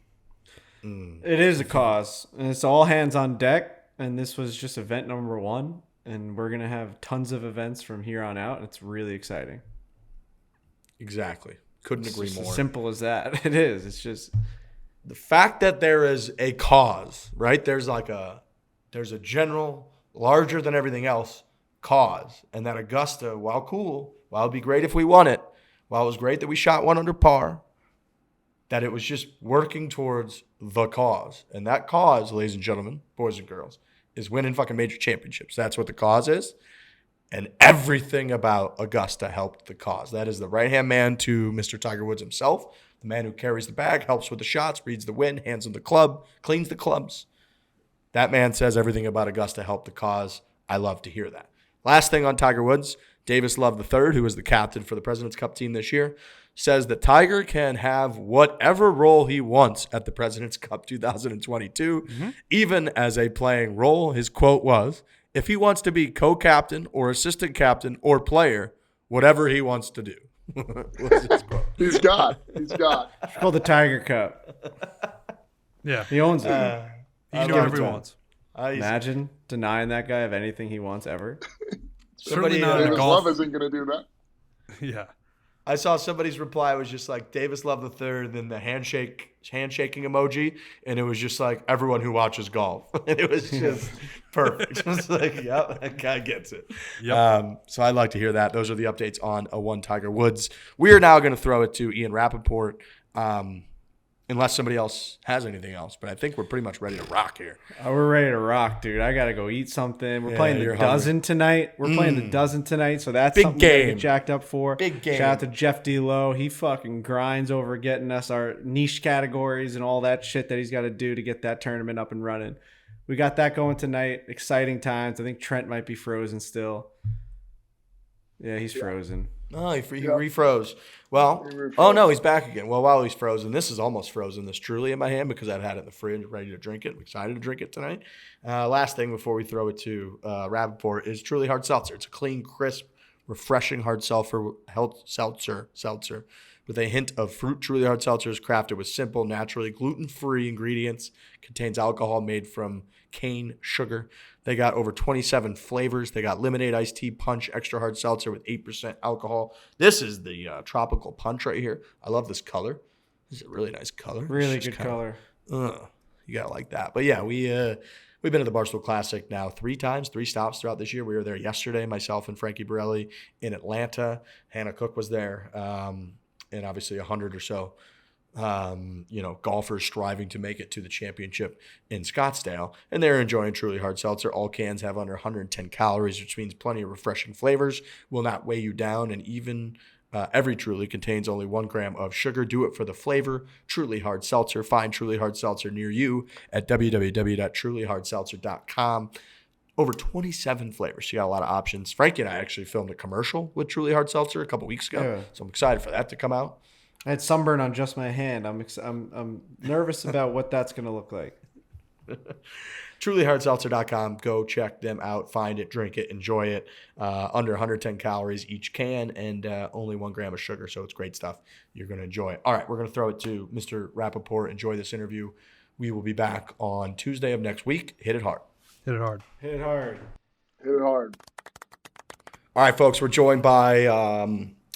It is a cause, and it's all hands on deck. And this was just event number 1, and we're gonna have tons of events from here on out. And it's really exciting. Exactly. Couldn't It's agree just more. as simple as that. It is. It's just The fact that there is a cause, right? There's a general, larger than everything else cause. And that Augusta, while cool, while it'd be great if we won it, while it was great that we shot one under par, that it was just working towards the cause. And that cause, ladies and gentlemen, boys and girls, is winning fucking major championships. That's what the cause is. And everything about Augusta helped the cause. That is the right-hand man to Mr. Tiger Woods himself, the man who carries the bag, helps with the shots, reads the win, hands him the club, cleans the clubs. That man says everything about Augusta helped the cause. I love to hear that. Last thing on Tiger Woods, Davis Love III, who is the captain for the President's Cup team this year, says that Tiger can have whatever role he wants at the President's Cup 2022, even as a playing role. His quote was, if he wants to be co-captain or assistant captain or player, whatever he wants to do. Was his quote. He's God. He's God. It's called the Tiger Cup. Yeah. He owns it. He can do whatever he wants. Imagine denying that guy of anything he wants ever. Certainly not in a Davis golf. Love isn't going to do that. Yeah. I saw somebody's reply was just like Davis Love III, then the handshaking emoji, and it was just like everyone who watches golf. And it was just perfect. It was like, yep, that guy gets it. Yep. So I'd like to hear that. Those are the updates on a one Tiger Woods. We are now going to throw it to Ian Rapoport, unless somebody else has anything else. But I think we're pretty much ready to rock here. We're ready to rock, dude. I gotta go eat something. We're playing the you're dozen tonight. We're playing the dozen tonight, so that's Big something we gotta game. get jacked up for. Big game. Shout out to Jeff D. Lowe. He fucking grinds over getting us our niche categories and all that shit that he's got to do to get that tournament up and running. We got that going tonight. Exciting times. I think Trent might be frozen still. Yeah, he's frozen. Oh, he refroze. Well, no, he's back again. Well, while he's frozen, this is almost frozen, this Truly in my hand because I've had it in the fridge ready to drink it. I'm excited to drink it tonight. Last thing before we throw it to Rapoport is Truly Hard Seltzer. It's a clean, crisp, refreshing hard seltzer with a hint of fruit. Truly Hard Seltzer is crafted with simple, naturally gluten-free ingredients, contains alcohol made from cane sugar. They got over 27 flavors. They got lemonade, iced tea, punch, extra hard seltzer with 8% alcohol. This is the tropical punch right here. I love this color. This is a really nice color. Really good color. You gotta like that. But yeah, we've been at the Barstool Classic now 3 times, 3 stops throughout this year. We were there yesterday, myself and Frankie Borelli in Atlanta. Hannah Cook was there, and obviously 100 or so golfers striving to make it to the championship in Scottsdale, and they're enjoying Truly Hard Seltzer. All cans have under 110 calories, which means plenty of refreshing flavors, will not weigh you down, and even every Truly contains only 1 gram of sugar. Do it for the flavor. Truly Hard Seltzer. Find Truly Hard Seltzer near you at www.trulyhardseltzer.com. Over 27 flavors. So you got a lot of options. Frankie and I actually filmed a commercial with Truly Hard Seltzer a couple weeks ago, so I'm excited for that to come out. I had sunburn on just my hand. I'm nervous about what that's gonna look like. TrulyHardSeltzer.com. Go check them out. Find it, drink it, enjoy it. Under 110 calories each can, and only 1 gram of sugar. So it's great stuff. You're going to enjoy it. All right, we're going to throw it to Mr. Rapoport. Enjoy this interview. We will be back on Tuesday of next week. Hit it hard. Hit it hard. Hit it hard. Hit it hard. All right, folks. We're joined by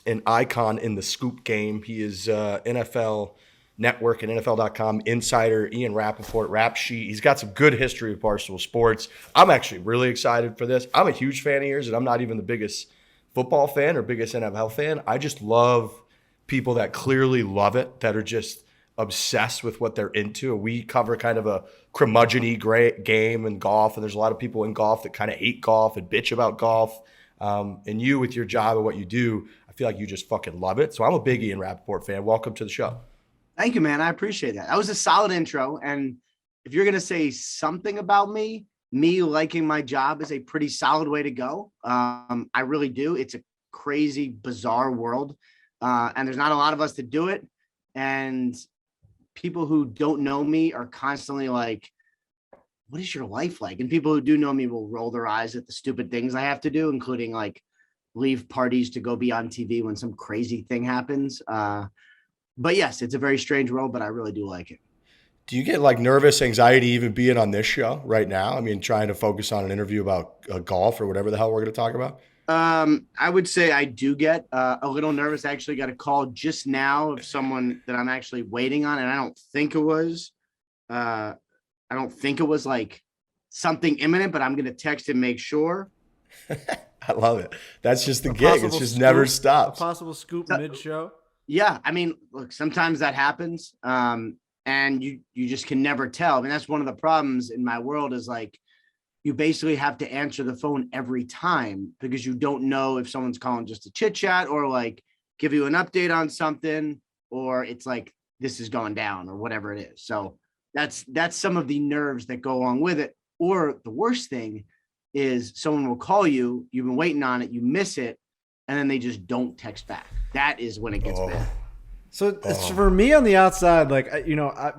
an icon in the scoop game. He is NFL Network and NFL.com insider, Ian Rapoport, Rap Sheet. He's got some good history with Barstool Sports. I'm actually really excited for this. I'm a huge fan of yours, and I'm not even the biggest football fan or biggest NFL fan. I just love people that clearly love it, that are just obsessed with what they're into. We cover kind of a curmudgeon-y game in golf, and there's a lot of people in golf that kind of hate golf and bitch about golf. And you, with your job and what you do, I feel like you just fucking love it. So I'm a big Ian Rapoport fan. Welcome to the show. Thank you, man. I appreciate that. That was a solid intro. And if you're going to say something about me liking my job is a pretty solid way to go. I really do. It's a crazy, bizarre world. And there's not a lot of us that do it. And people who don't know me are constantly like, what is your life like? And people who do know me will roll their eyes at the stupid things I have to do, including like leave parties to go be on TV when some crazy thing happens. But yes, it's a very strange world, but I really do like it. Do you get like nervous anxiety even being on this show right now? I mean, trying to focus on an interview about golf or whatever the hell we're going to talk about? I would say I do get a little nervous. I actually got a call just now of someone that I'm actually waiting on, and I don't think it was like something imminent, but I'm going to text and make sure. I love it. That's just the gig. It's just never stops. Possible scoop mid-show. Yeah. I mean, look, sometimes that happens. And you just can never tell. I mean, that's one of the problems in my world is like, you basically have to answer the phone every time because you don't know if someone's calling just to chit chat or like give you an update on something, or it's like, this is going down or whatever it is. So that's some of the nerves that go along with it. Or the worst thing is someone will call you, you've been waiting on it, you miss it, and then they just don't text back. That is when it gets bad. So it's for me on the outside, like,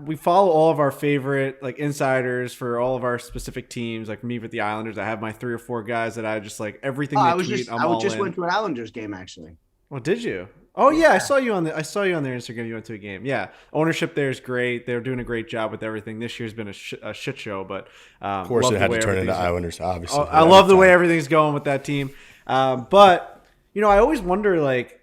we follow all of our favorite like insiders for all of our specific teams. Like me with the Islanders, I have my 3 or 4 guys that I just like everything they tweet. I just went to an Islanders game actually. Well, did you? Oh yeah, I saw you on their Instagram. You went to a game. Yeah, ownership there is great. They're doing a great job with everything. This year's been a shit show, but of course it had to turn into Islanders. Obviously, I love the way everything's going with that team. But I always wonder like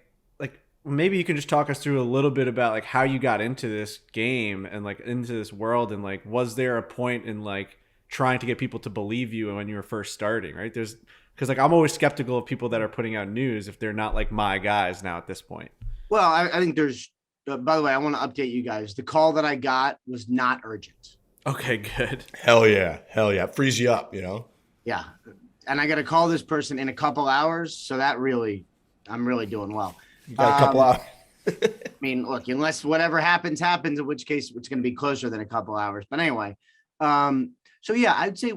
maybe you can just talk us through a little bit about like how you got into this game and like into this world, and like was there a point in like trying to get people to believe you when you were first starting? Right? Because like I'm always skeptical of people that are putting out news if they're not like my guys now at this point. Well, I think there's. By the way, I want to update you guys. The call that I got was not urgent. Okay, good. Hell yeah, frees you up, Yeah, and I got to call this person in a couple hours, so I'm really doing well. You got a couple hours. I mean, look, unless whatever happens, in which case it's going to be closer than a couple hours. But anyway, so yeah, I'd say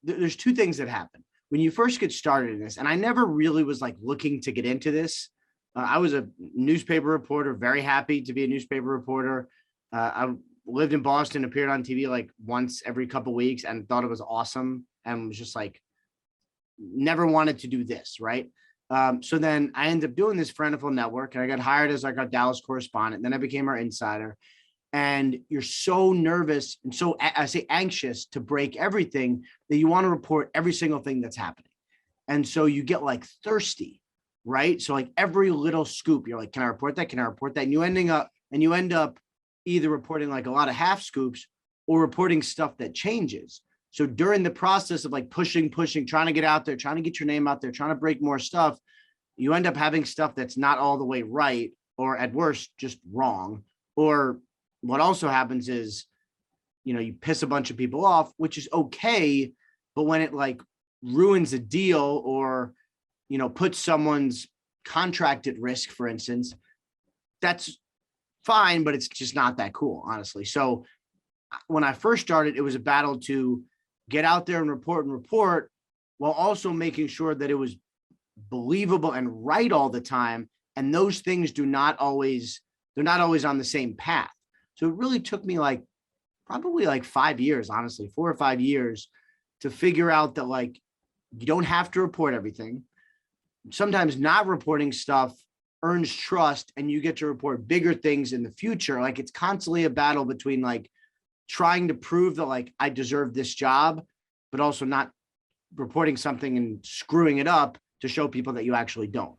there's 2 things that happen when you first get started in this. And I never really was like looking to get into this. I was a newspaper reporter, very happy to be a newspaper reporter. I lived in Boston, appeared on TV like once every couple weeks and thought it was awesome. And was just like, never wanted to do this. Right. So then I ended up doing this for NFL Network, and I got hired as like our Dallas correspondent. Then I became our insider, and you're so nervous and so anxious to break everything that you want to report every single thing that's happening. And so you get like thirsty, right? So like every little scoop, you're like, can I report that? Can I report that? And you end up either reporting like a lot of half scoops or reporting stuff that changes. So during the process of like pushing, trying to get out there, trying to get your name out there, trying to break more stuff, you end up having stuff that's not all the way right, or at worst, just wrong. Or what also happens is, you piss a bunch of people off, which is okay. But when it like ruins a deal or, puts someone's contract at risk, for instance, that's fine, but it's just not that cool, honestly. So when I first started, it was a battle to get out there and report while also making sure that it was believable and right all the time. And those things they're not always on the same path. So it really took me like probably like 5 years, honestly, 4 or 5 years to figure out that like, you don't have to report everything. Sometimes not reporting stuff earns trust and you get to report bigger things in the future. Like it's constantly a battle between like trying to prove that like I deserve this job, but also not reporting something and screwing it up to show people that you actually don't.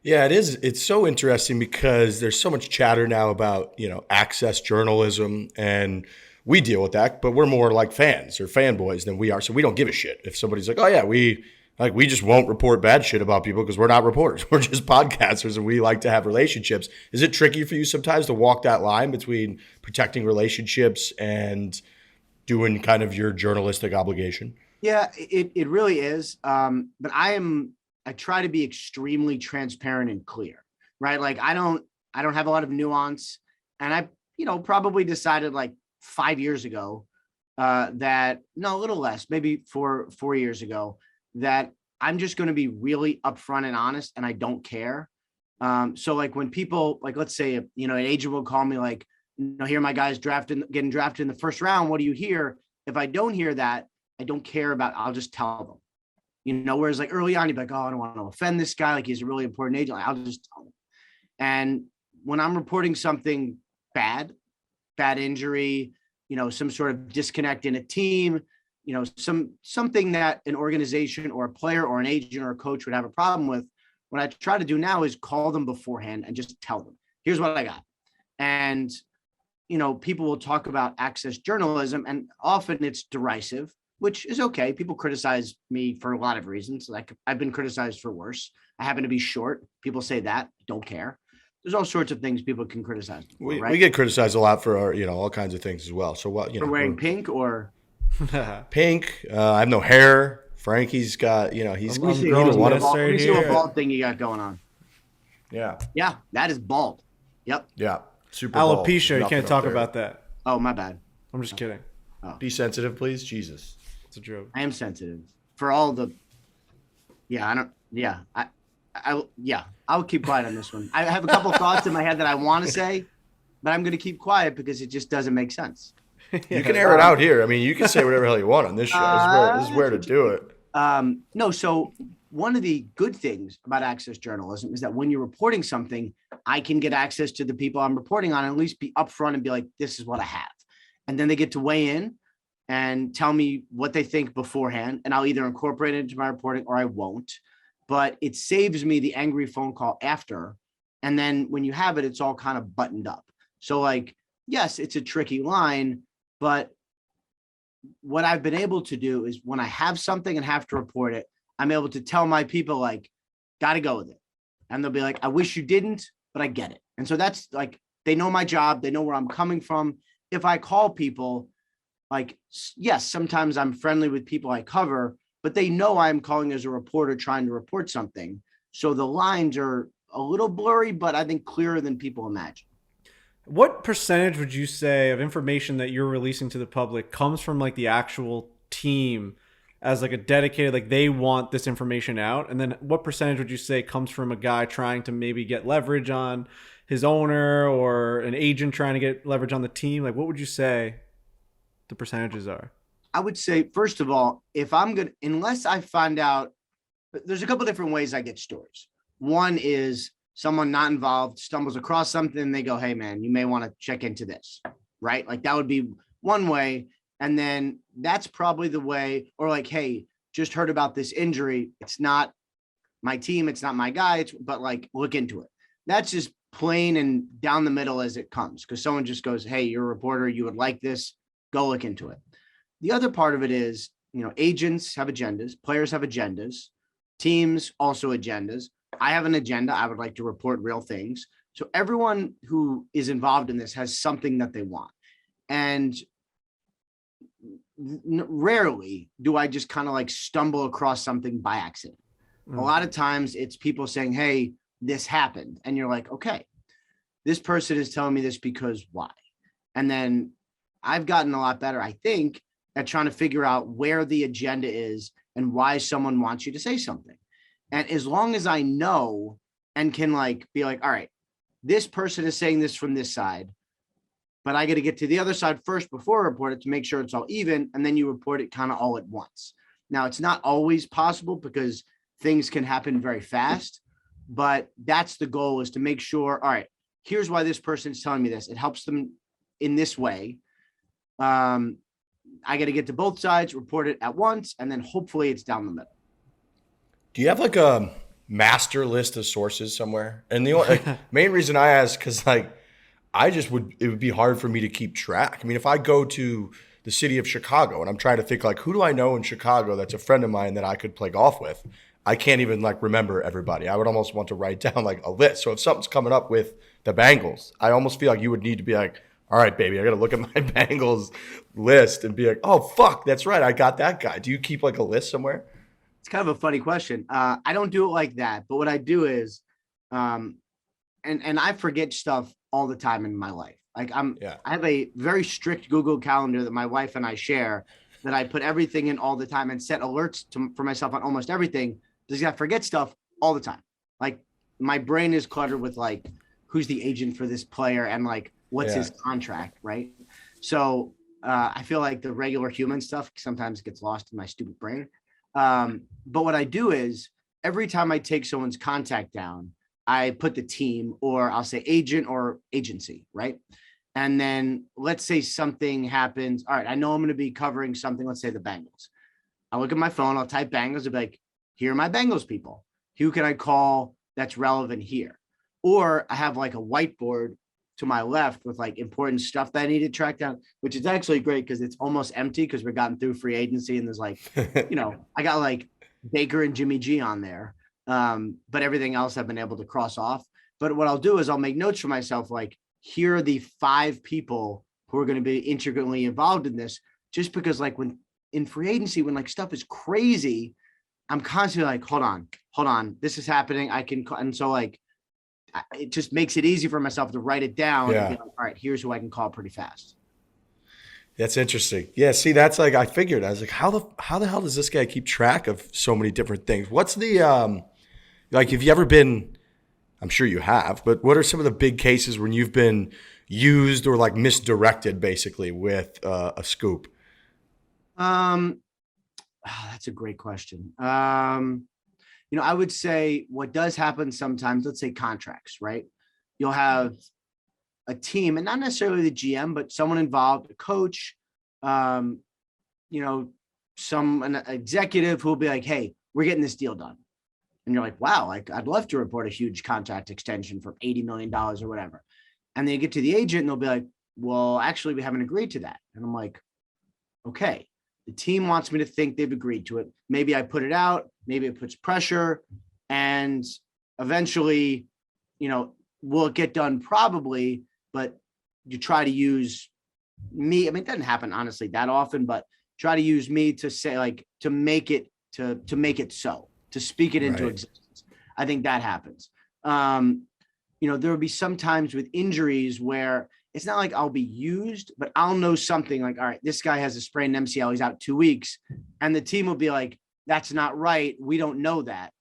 Yeah, it is. It's so interesting because there's so much chatter now about, access journalism, and we deal with that, but we're more like fans or fanboys than we are. So we don't give a shit if somebody's like, oh yeah, we just won't report bad shit about people because we're not reporters. We're just podcasters and we like to have relationships. Is it tricky for you sometimes to walk that line between protecting relationships and doing kind of your journalistic obligation? Yeah, it really is. But I try to be extremely transparent and clear, right? Like I don't have a lot of nuance, and I, probably decided like 5 years ago, a little less, maybe 4 years ago, that I'm just going to be really upfront and honest, and I don't care. So like when people, like, let's say, an agent will call me like, here my guy's getting drafted in the first round. What do you hear? If I don't hear that, I don't care about, I'll just tell them, whereas like early on, you'd be like, oh, I don't want to offend this guy. Like he's a really important agent. Like, I'll just tell them. And when I'm reporting something bad injury, some sort of disconnect in a team, something that an organization or a player or an agent or a coach would have a problem with, what I try to do now is call them beforehand and just tell them, here's what I got. And, people will talk about access journalism, and often it's derisive, which is okay. People criticize me for a lot of reasons. Like I've been criticized for worse. I happen to be short. People say that, don't care. There's all sorts of things people can criticize. We get criticized a lot for our, all kinds of things as well. So what, for wearing pink or Pink. I have no hair. Frankie's got, he's I'm either growing one this of right Let me see what here. bald thing you got going on. Yeah. Yeah, that is bald. Yep. Yeah. Super bald. Alopecia. You Nothing can't up talk there. about that. Oh, my bad. I'm just kidding. Be sensitive, please. Jesus. It's a joke. I am sensitive for all the. Yeah, I don't. Yeah, I'll keep quiet on this one. I have a couple thoughts in my head that I want to say, but I'm going to keep quiet because it just doesn't make sense. You can air it out here. I mean, you can say whatever the hell you want on this show. This is where to do it. No, so one of the good things about access journalism is that when you're reporting something, I can get access to the people I'm reporting on and at least be upfront and be like, this is what I have. And then they get to weigh in and tell me what they think beforehand. And I'll either incorporate it into my reporting or I won't. But it saves me the angry phone call after. And then when you have it, it's all kind of buttoned up. So like, yes, it's a tricky line, but what I've been able to do is when I have something and have to report it, I'm able to tell my people like, got to go with it. And they'll be like, I wish you didn't, but I get it. And so that's like, they know my job. They know where I'm coming from. If I call people, like, yes, sometimes I'm friendly with people I cover, but they know I'm calling as a reporter trying to report something. So the lines are a little blurry, but I think clearer than people imagine. What percentage would you say of information that you're releasing to the public comes from like the actual team as like a dedicated, like they want this information out? And then what percentage would you say comes from a guy trying to maybe get leverage on his owner or an agent trying to get leverage on the team? Like, what would you say the percentages are? I would say, first of all, if I'm going to, unless I find out, there's a couple different ways I get stories. One is someone not involved stumbles across something and they go, hey man, you may want to check into this, right? Like that would be one way. And then that's probably the way, or like, hey, just heard about this injury. It's not my team. It's not my guy. But like, look into it. That's just plain and down the middle as it comes. Cause someone just goes, hey, you're a reporter. You would like this. Go look into it. The other part of it is, agents have agendas, players have agendas, teams also agendas. I have an agenda. I would like to report real things. So everyone who is involved in this has something that they want. And rarely do I just kind of like stumble across something by accident. A lot of times it's people saying, hey, this happened. And you're like, okay, this person is telling me this because why? And then I've gotten a lot better, I think, at trying to figure out where the agenda is and why someone wants you to say something. And as long as I know and can like be like, all right, this person is saying this from this side, but I got to get to the other side first before I report it to make sure it's all even. And then you report it kind of all at once. Now, it's not always possible because things can happen very fast, but that's the goal, is to make sure, all right, here's why this person's telling me this. It helps them in this way. I got to get to both sides, report it at once, and then hopefully it's down the middle. Do you have like a master list of sources somewhere? And the only, main reason I ask, because like it would be hard for me to keep track. I mean, if I go to the city of Chicago and I'm trying to think like, who do I know in Chicago that's a friend of mine that I could play golf with? I can't even like remember everybody. I would almost want to write down like a list. So if something's coming up with the Bengals, I almost feel like you would need to be like, all right, baby, I got to look at my Bengals list and be like, oh, fuck, that's right. I got that guy. Do you keep like a list somewhere? It's kind of a funny question. I don't do it like that, but what I do is, and I forget stuff all the time in my life. Like I have a very strict Google Calendar that my wife and I share that I put everything in all the time and set alerts for myself on almost everything, because I forget stuff all the time. Like my brain is cluttered with like, who's the agent for this player and like, what's his contract, right? So I feel like the regular human stuff sometimes gets lost in my stupid brain. But what I do is every time I take someone's contact down, I put the team, or I'll say agent or agency, right? And then let's say something happens. All right, I know I'm going to be covering something. Let's say the Bengals. I'll look at my phone. I'll type Bengals and be like, here are my Bengals people. Who can I call that's relevant here? Or I have like a whiteboard to my left with like important stuff that I need to track down, which is actually great because it's almost empty because we've gotten through free agency and there's like, I got like Baker and Jimmy G on there. But everything else I've been able to cross off. But what I'll do is I'll make notes for myself, like, here are the 5 people who are going to be intricately involved in this. just because like when in free agency, when like stuff is crazy, I'm constantly like, hold on, this is happening. And so like, it just makes it easy for myself to write it down and be like, all right, here's who I can call pretty fast. That's interesting. Yeah, see, that's like I figured. I was like, how the hell does this guy keep track of so many different things? What's the like? Have you ever been? I'm sure you have, but what are some of the big cases when you've been used or like misdirected, basically, with a scoop? That's a great question. I would say what does happen sometimes, let's say contracts, right? You'll have a team and not necessarily the GM, but someone involved, a coach, an executive who will be like, hey, we're getting this deal done. And you're like, wow, like I'd love to report a huge contract extension for $80 million or whatever. And then you get to the agent and they'll be like, well, actually, we haven't agreed to that. And I'm like, okay, the team wants me to think they've agreed to it. Maybe I put it out, maybe it puts pressure, and eventually, will it get done? Probably, but you try to use me. I mean, it doesn't happen honestly that often, but try to use me to say like, to make it so, to speak it into existence. I think that happens. There will be some times with injuries where it's not like I'll be used, but I'll know something like, all right, this guy has a sprained MCL. He's out 2 weeks. And the team will be like, that's not right. We don't know that.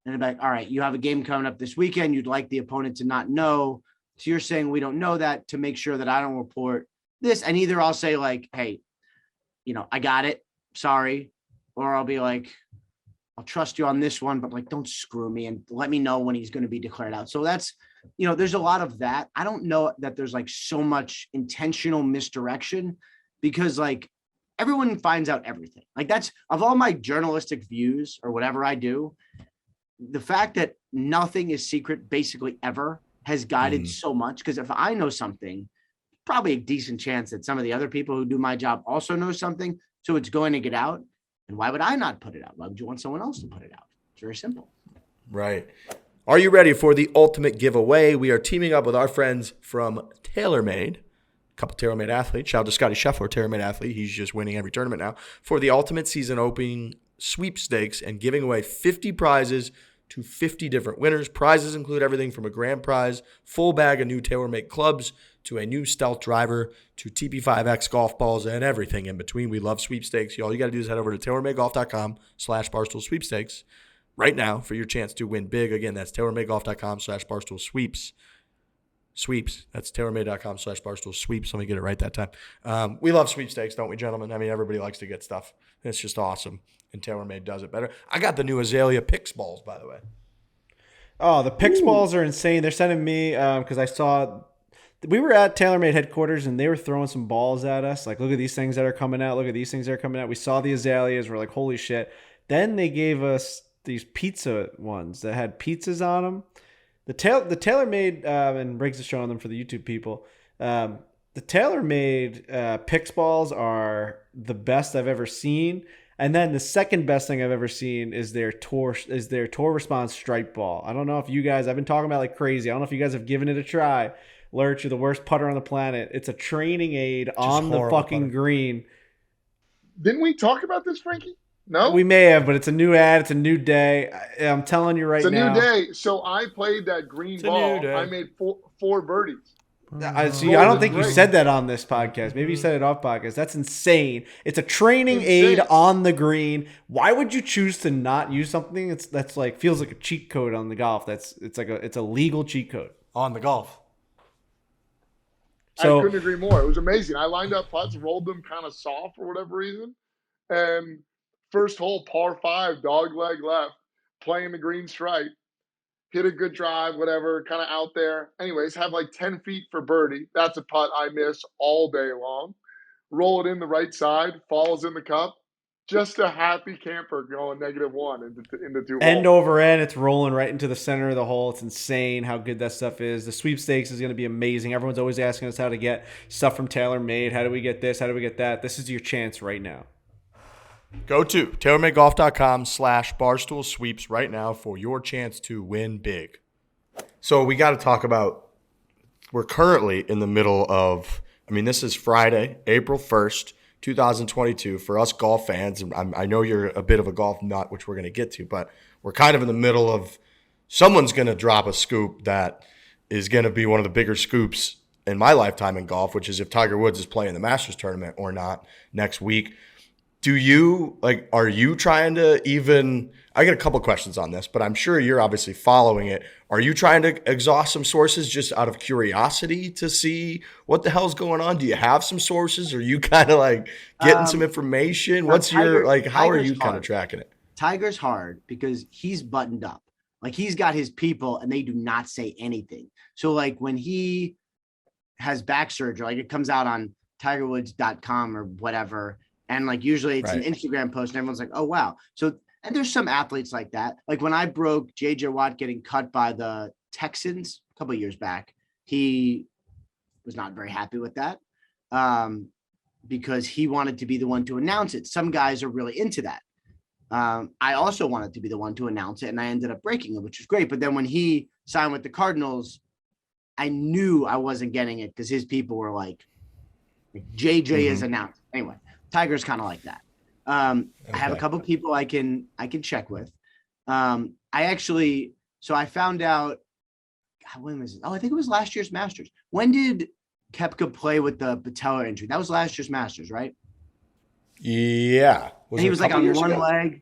And they'll be like, all right, you have a game coming up this weekend. You'd like the opponent to not know. So you're saying we don't know that to make sure that I don't report this. And either I'll say like, hey, I got it. Sorry. Or I'll be like, I'll trust you on this one, but like, don't screw me and let me know when he's going to be declared out. So that's, there's a lot of that. I don't know that there's like so much intentional misdirection because like everyone finds out everything. Like that's of all my journalistic views or whatever I do, the fact that nothing is secret basically ever has guided so much. Because if I know something, probably a decent chance that some of the other people who do my job also know something. So it's going to get out. And why would I not put it out? Why would you want someone else to put it out? It's very simple. Right. Are you ready for the ultimate giveaway? We are teaming up with our friends from TaylorMade, a couple TaylorMade athletes. Shout out to Scotty Scheffler, TaylorMade athlete. He's just winning every tournament now. For the ultimate season opening sweepstakes and giving away 50 prizes to 50 different winners. Prizes include everything from a grand prize, full bag of new TaylorMade clubs, to a new Stealth driver, to TP5X golf balls, and everything in between. We love sweepstakes. All you got to do is head over to TaylorMadeGolf.com/Barstool Sweepstakes right now for your chance to win big. Again, that's TaylorMadeGolf.com/Barstool Sweeps. That's TaylorMade.com/Barstool Sweeps. Let me get it right that time. We love sweepstakes, don't we, gentlemen? I mean, everybody likes to get stuff. It's just awesome. And TaylorMade does it better. I got the new Azalea Pix balls, by the way. Oh, the Pix balls are insane. They're sending me because I saw we were at TaylorMade headquarters and they were throwing some balls at us. Like, look at these things that are coming out. Look at these things that are coming out. We saw the azaleas. We're like, holy shit. Then they gave us these pizza ones that had pizzas on them. The TaylorMade, and Briggs is showing them for the YouTube people. The TaylorMade Pix balls are the best I've ever seen. And then the second best thing I've ever seen is their tour response stripe ball. I don't know if you guys, I've been talking about like crazy. I don't know if you guys have given it a try. Lurch, you're the worst putter on the planet. It's a training aid on the fucking putter. Green. Didn't we talk about this, Frankie? No? We may have, but it's a new ad. It's a new day. I'm telling you right now. It's a new day. So I played that green ball. I made four birdies. I don't think you said that on this podcast. Maybe you said it off podcast. That's insane. It's a training aid on the green. Why would you choose to not use something that's like feels like a cheat code on the golf? It's a legal cheat code on the golf. So, I couldn't agree more. It was amazing. I lined up putts, rolled them kind of soft for whatever reason, and first hole par 5, dog leg left, playing the green stripe. Hit a good drive, whatever, kind of out there. Anyways, have like 10 feet for birdie. That's a putt I miss all day long. Roll it in the right side, falls in the cup. Just a happy camper going -1 into 2 end holes. over end. It's rolling right into the center of the hole. It's insane how good that stuff is. The sweepstakes is going to be amazing. Everyone's always asking us how to get stuff from TaylorMade. How do we get this? How do we get that? This is your chance right now. Go to TaylorMadeGolf.com/Barstool Sweeps right now for your chance to win big. So we got to talk about, we're currently in the middle of, this is Friday, April 1st. 2022 for us golf fans. And I know you're a bit of a golf nut, which we're going to get to, but we're kind of in the middle of someone's going to drop a scoop that is going to be one of the bigger scoops in my lifetime in golf, which is if Tiger Woods is playing the Masters tournament or not next week. Are you trying to even – I get a couple questions on this, but I'm sure you're obviously following it. Are you trying to exhaust some sources just out of curiosity to see what the hell's going on? Do you have some sources? Are you kind of like getting some information? What's your – how are you kind of tracking it? Tiger's hard because he's buttoned up. Like he's got his people and they do not say anything. So like when he has back surgery, like it comes out on tigerwoods.com or whatever. And like usually it's an Instagram post and everyone's like, oh, wow. So and there's some athletes like that. Like when I broke JJ Watt getting cut by the Texans a couple of years back, he was not very happy with that because he wanted to be the one to announce it. Some guys are really into that. I also wanted to be the one to announce it and I ended up breaking it, which was great. But then when he signed with the Cardinals, I knew I wasn't getting it because his people were like JJ is announced. Anyway, Tiger's kind of like that. I have a couple people I can check with. I found out, when was it? Oh, I think it was last year's Masters. When did Koepka play with the patella injury? That was last year's Masters, right? Yeah. And he was like on one leg.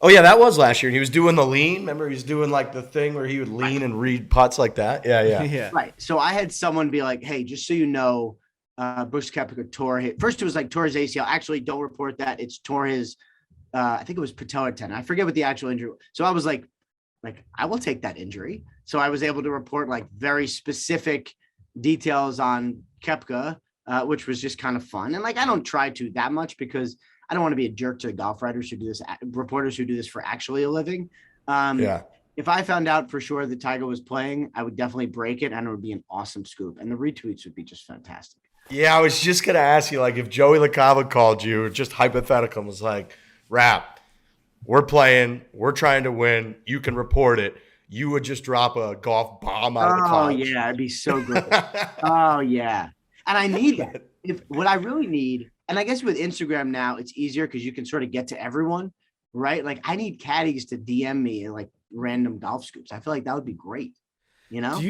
Oh, yeah, that was last year. He was doing the lean. Remember, he was doing like the thing where he would lean and read putts like that. Yeah. Right. So I had someone be like, hey, just so you know, Brooks Koepka tore his. First, it was like tore his ACL. Actually, don't report that. It's tore his, I think it was patella tendon. I forget what the actual injury was. So I was like, I will take that injury. So I was able to report like very specific details on Koepka, which was just kind of fun. And like, I don't try to that much because I don't want to be a jerk to the golf writers who do this, reporters who do this for actually a living. If I found out for sure that Tiger was playing, I would definitely break it and it would be an awesome scoop. And the retweets would be just fantastic. Yeah, I was just going to ask you, like, if Joey LaCava called you, just hypothetical, and was like, Rap, we're playing, we're trying to win, you can report it, you would just drop a golf bomb out of the clouds. Oh, yeah, it'd be so great. Oh, yeah. And I need that. What I really need, and I guess with Instagram now, it's easier because you can sort of get to everyone, right? Like, I need caddies to DM me like random golf scoops. I feel like that would be great. You know, do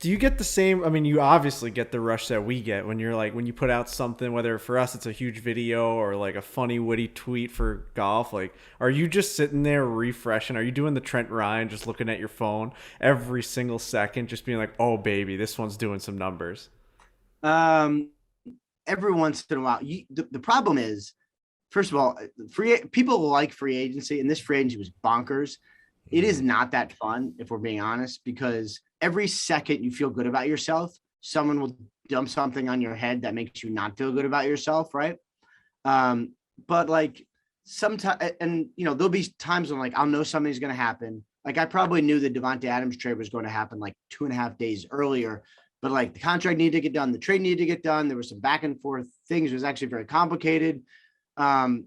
you get the same? I mean, you obviously get the rush that we get when you're like, when you put out something, whether for us it's a huge video or like a funny witty tweet for golf. Like, are you just sitting there refreshing? Are you doing the Trent Ryan, just looking at your phone every single second, just being like, oh baby, this one's doing some numbers? Every once in a while. The problem is, first of all, people like free agency, and this free agency was bonkers. It is not that fun, if we're being honest, because every second you feel good about yourself, someone will dump something on your head that makes you not feel good about yourself, right? But like sometimes, and you know, there'll be times when like I'll know something's going to happen. Like I probably knew the Devontae Adams trade was going to happen like 2.5 days earlier, but like the contract needed to get done, the trade needed to get done. There was some back and forth things. It was actually very complicated, and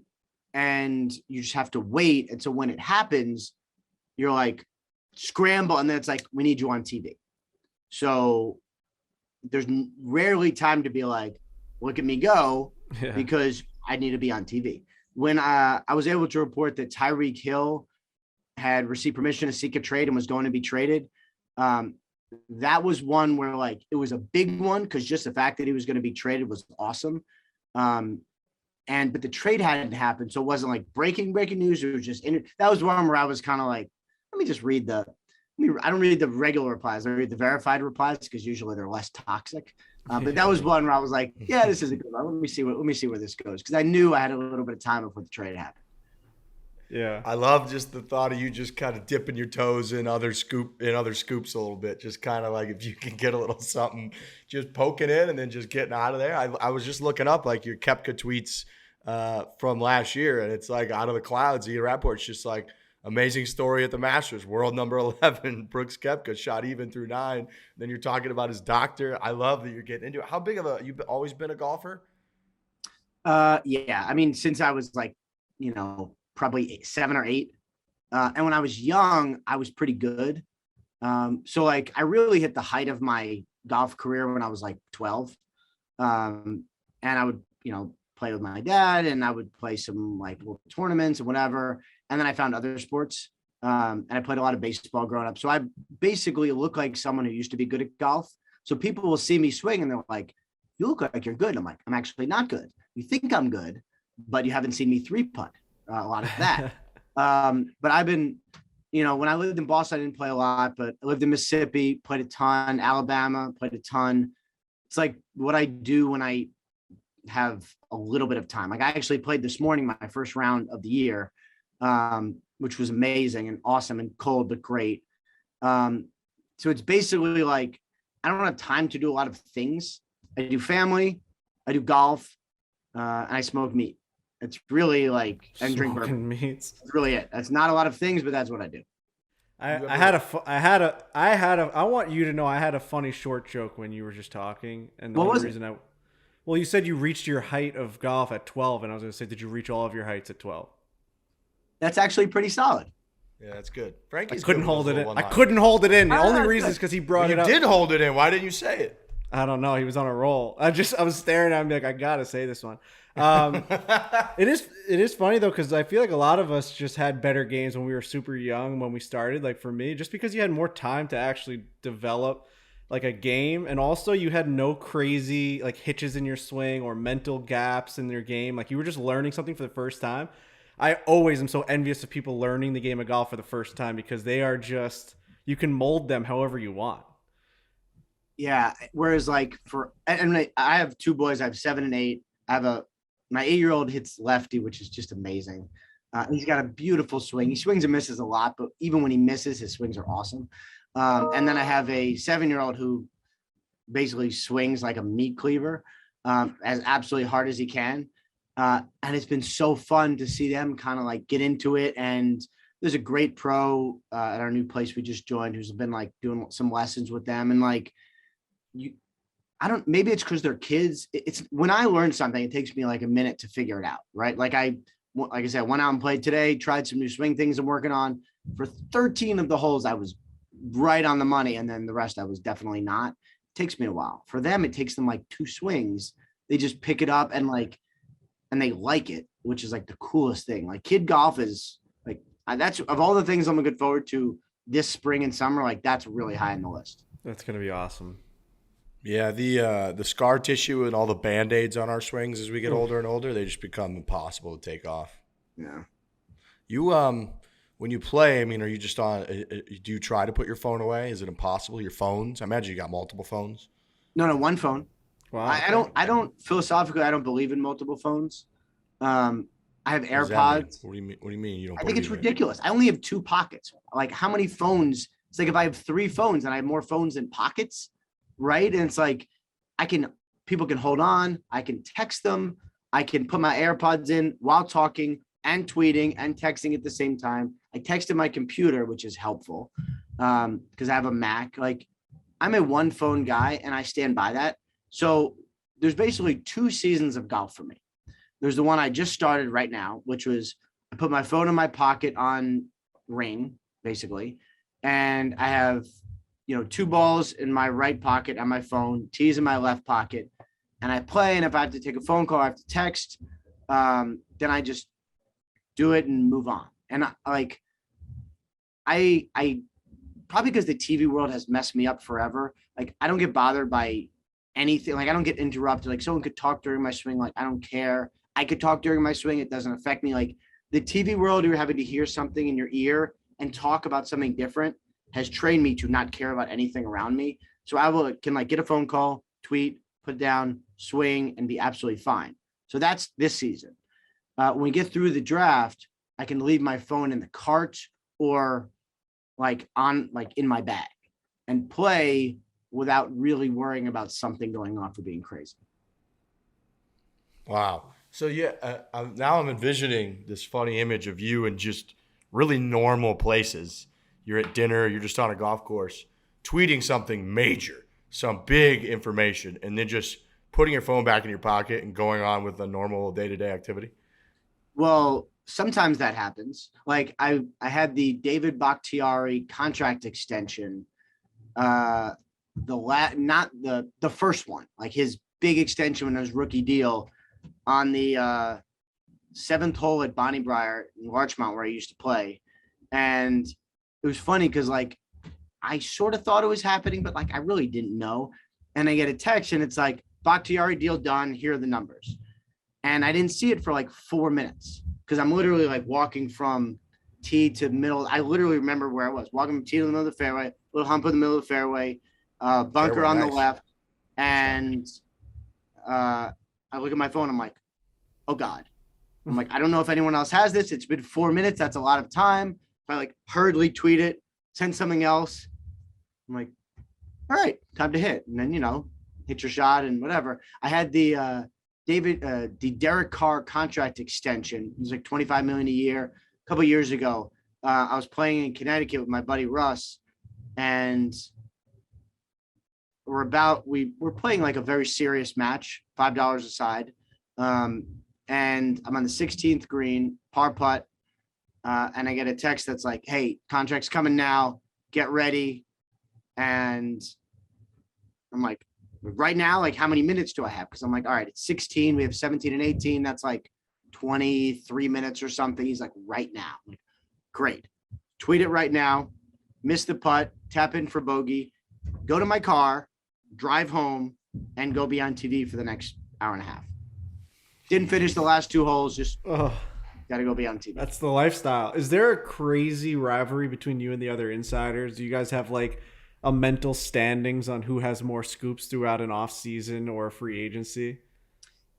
you just have to wait. And so when it happens, you're like scramble, and then it's like, we need you on TV. So there's rarely time to be like, look at me go, because I need to be on TV. When I was able to report that Tyreek Hill had received permission to seek a trade and was going to be traded, that was one where like it was a big one because just the fact that he was going to be traded was awesome. But the trade hadn't happened, so it wasn't like breaking news. It was just that was one where I was kind of like, let me just read I don't read the regular replies. I read the verified replies because usually they're less toxic. But that was one where I was like, yeah, this is a good one. Let me see where this goes. Because I knew I had a little bit of time before the trade happened. Yeah. I love just the thought of you just kind of dipping your toes in other scoops a little bit. Just kind of like if you can get a little something, just poking in and then just getting out of there. I was just looking up like your Koepka tweets from last year, and it's like out of the clouds. Ian Rapoport's just like, amazing story at the Masters, world number 11, Brooks Koepka shot even through 9. Then you're talking about his doctor. I love that you're getting into it. How big of you've always been a golfer? Yeah. I mean, since I was like, you know, probably 7 or 8. And when I was young, I was pretty good. So like I really hit the height of my golf career when I was like 12. And I would, you know, play with my dad, and I would play some like little tournaments and whatever. And then I found other sports. And I played a lot of baseball growing up. So I basically look like someone who used to be good at golf. So people will see me swing and they're like, you look like you're good. I'm like, I'm actually not good. You think I'm good, but you haven't seen me three putt. A lot of that. But I've been, when I lived in Boston, I didn't play a lot, but I lived in Mississippi, played a ton, Alabama, played a ton. It's like what I do when I have a little bit of time. Like I actually played this morning, my first round of the year, which was amazing and awesome and cold, but great. So it's basically like, I don't have time to do a lot of things. I do family, I do golf, and I smoke meat. It's really like, and drink bourbon. Meats. That's really it. That's not a lot of things, but that's what I do. I want you to know I had a funny short joke when you were just talking. And the only reason well, you said you reached your height of golf at 12, and I was going to say, did you reach all of your heights at 12? That's actually pretty solid. Yeah, that's good. Frankie's couldn't good with hold those it in. little I couldn't hold it in. The only that's reason good. is because he brought it You up. did hold it in. Why didn't you say it? I don't know. He was on a roll. I was staring at him like, I gotta say this one. It is funny though, because I feel like a lot of us just had better games when we were super young when we started. Like for me, just because you had more time to actually develop like a game, and also you had no crazy like hitches in your swing or mental gaps in your game. Like you were just learning something for the first time. I always am so envious of people learning the game of golf for the first time, because they are just, you can mold them however you want. Yeah. Whereas like I have two boys, I have 7 and 8. I have my 8-year-old hits lefty, which is just amazing. He's got a beautiful swing. He swings and misses a lot, but even when he misses, his swings are awesome. And then I have a 7-year-old who basically swings like a meat cleaver, as absolutely hard as he can. And it's been so fun to see them kind of like get into it. And there's a great pro at our new place we just joined who's been like doing some lessons with them. And like, maybe it's because they're kids. It's when I learn something, it takes me like a minute to figure it out. Right. Like I said, went out and played today, tried some new swing things I'm working on. For 13 of the holes, I was right on the money. And then the rest I was definitely not. It takes me a while. For them, it takes them like 2 swings. They just pick it up and they like it, which is like the coolest thing. Like kid golf is like, that's of all the things I'm looking forward to this spring and summer, like that's really high on the list. That's going to be awesome. Yeah, the scar tissue and all the Band-Aids on our swings as we get older and older, they just become impossible to take off. Yeah. You when you play, I mean, are you just on do you try to put your phone away? Is it impossible? Your phones? I imagine you got multiple phones. No, one phone. Wow. I don't philosophically, I don't believe in multiple phones. I have What does that AirPods. mean? What do you mean you don't I think it's believe in it? ridiculous. I only have 2 pockets. Like how many phones? It's like if I have 3 phones and I have more phones than pockets, right? And it's like people can hold on. I can text them. I can put my AirPods in while talking and tweeting and texting at the same time. I texted my computer, which is helpful because I have a Mac. Like I'm a one phone guy and I stand by that. So there's basically 2 seasons of golf for me. There's the one I just started right now, which was I put my phone in my pocket on ring, basically. And I have, 2 balls in my right pocket on my phone, tees in my left pocket. And I play. And if I have to take a phone call, I have to text. Then I just do it and move on. And I probably because the TV world has messed me up forever. Like I don't get bothered by anything. Like I don't get interrupted. Like someone could talk during my swing. Like I don't care. I could talk during my swing. It doesn't affect me. Like the TV world, you're having to hear something in your ear and talk about something different has trained me to not care about anything around me. So I can get a phone call, tweet, put it down, swing, and be absolutely fine. So that's this season. When we get through the draft, I can leave my phone in the cart or in my bag and play without really worrying about something going off or being crazy. Wow. So now I'm envisioning this funny image of you in just really normal places. You're at dinner, you're just on a golf course, tweeting something major, some big information, and then just putting your phone back in your pocket and going on with a normal day-to-day activity. Well, sometimes that happens. Like I had the David Bakhtiari contract extension, not the first one, like his big extension when it was rookie deal. on the 7th hole at Bonnie Briar in Larchmont where I used to play. And it was funny because like I sort of thought it was happening, but like I really didn't know. And I get a text and it's like, Bakhtiari deal done. Here are the numbers. And I didn't see it for like 4 minutes because I'm literally like walking from tee to middle. I literally remember where I was walking from tee to the middle of the fairway, little hump in the middle of the fairway, bunker Fairway, on nice. the left. And I look at my phone. I'm like, oh God. I'm like, I don't know if anyone else has this. It's been 4 minutes. That's a lot of time. I like hurriedly tweet it, send something else. I'm like, all right, time to hit. And then, hit your shot and whatever. I had the Derek Carr contract extension. It was like $25 million a year. A couple of years ago, I was playing in Connecticut with my buddy Russ, and we're playing like a very serious match, $5 a side. And I'm on the 16th green, par putt. And I get a text that's like, hey, contract's coming now, get ready. And I'm like, right now, like how many minutes do I have? Because I'm like, all right, it's 16. We have 17 and 18. That's like 23 minutes or something. He's like, right now. I'm like, great. Tweet it right now. Miss the putt, tap in for bogey, go to my car, drive home, and go be on TV for the next hour and a half. Didn't finish the last 2 holes, just got to go be on TV. That's the lifestyle. Is there a crazy rivalry between you and the other insiders? Do you guys have like a mental standings on who has more scoops throughout an off season or free agency?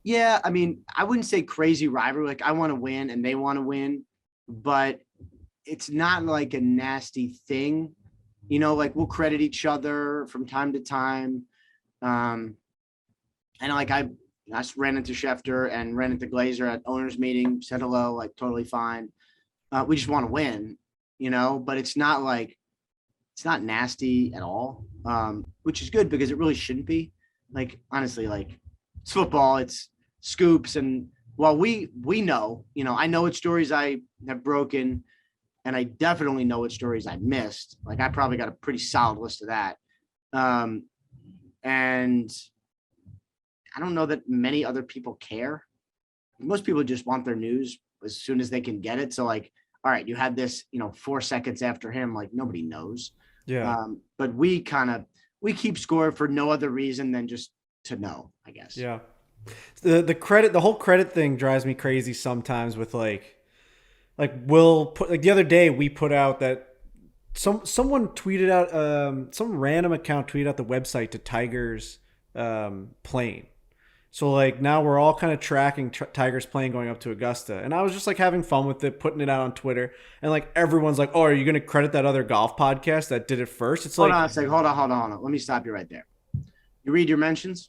Yeah, I mean, I wouldn't say crazy rivalry. Like I want to win and they want to win, but it's not like a nasty thing. Like we'll credit each other from time to time. And like I ran into Schefter and ran into Glazer at owners meeting, said hello, like totally fine. We just want to win, but it's not nasty at all, which is good because it really shouldn't be. Like, honestly, like it's football, it's scoops. And while we know, I know what stories I have broken and I definitely know what stories I missed. Like I probably got a pretty solid list of that. And I don't know that many other people care. Most people just want their news as soon as they can get it. So like, all right, you had this, 4 seconds after him, like nobody knows. Yeah. But we keep score for no other reason than just to know, I guess. Yeah. The whole credit thing drives me crazy sometimes with like we'll put like the other day we put out that someone tweeted out some random account tweeted out the website to Tiger's plane. So like now we're all kind of tracking Tiger's plane going up to Augusta, and I was just like having fun with it, putting it out on Twitter, and like everyone's like, "Oh, are you going to credit that other golf podcast that did it first?" It's hold on a second. Hold on. Let me stop you right there. You read your mentions?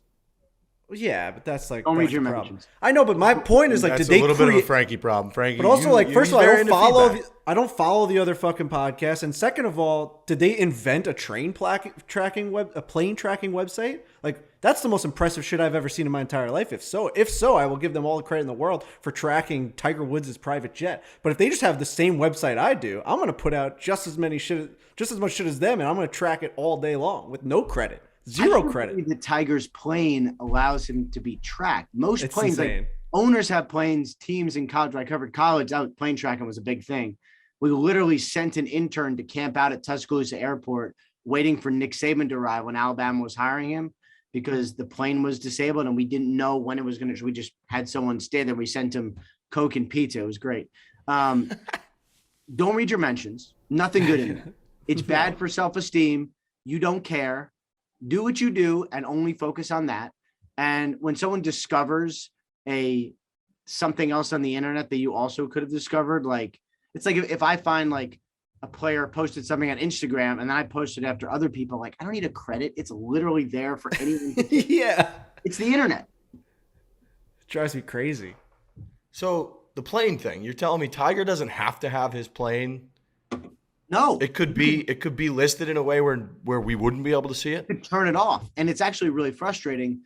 Yeah, but that's like don't read your problem. mentions. I know, but my point is like, that's did they a little bit of a create? Frankie problem, Frankie. But also, like, first of all, he's very I don't follow the other fucking podcasts, and second of all, did they invent a plane tracking website? Like, that's the most impressive shit I've ever seen in my entire life. If so, I will give them all the credit in the world for tracking Tiger Woods' private jet. But if they just have the same website I do, I'm gonna put out just as much shit as them, and I'm gonna track it all day long with no credit. Zero credit. The Tiger's plane allows him to be tracked. Most It's planes, insane. like owners have planes, teams in college. When I covered college, plane tracking was a big thing. We literally sent an intern to camp out at Tuscaloosa Airport, waiting for Nick Saban to arrive when Alabama was hiring him, because the plane was disabled and we didn't know when it was going to. We just had someone stay there. We sent him Coke and pizza. It was great. Don't read your mentions. Nothing good in there. It's bad for self-esteem. You don't care. Do what you do and only focus on that. And when someone discovers something else on the internet that you also could have discovered, like it's like if I find like a player posted something on Instagram and then I posted after other people, like I don't need a credit. It's literally there for anyone. Yeah. It's the internet. It drives me crazy. So the plane thing, you're telling me Tiger doesn't have to have his plane? No, It could be listed in a way where we wouldn't be able to see it. could turn it off. And it's actually really frustrating.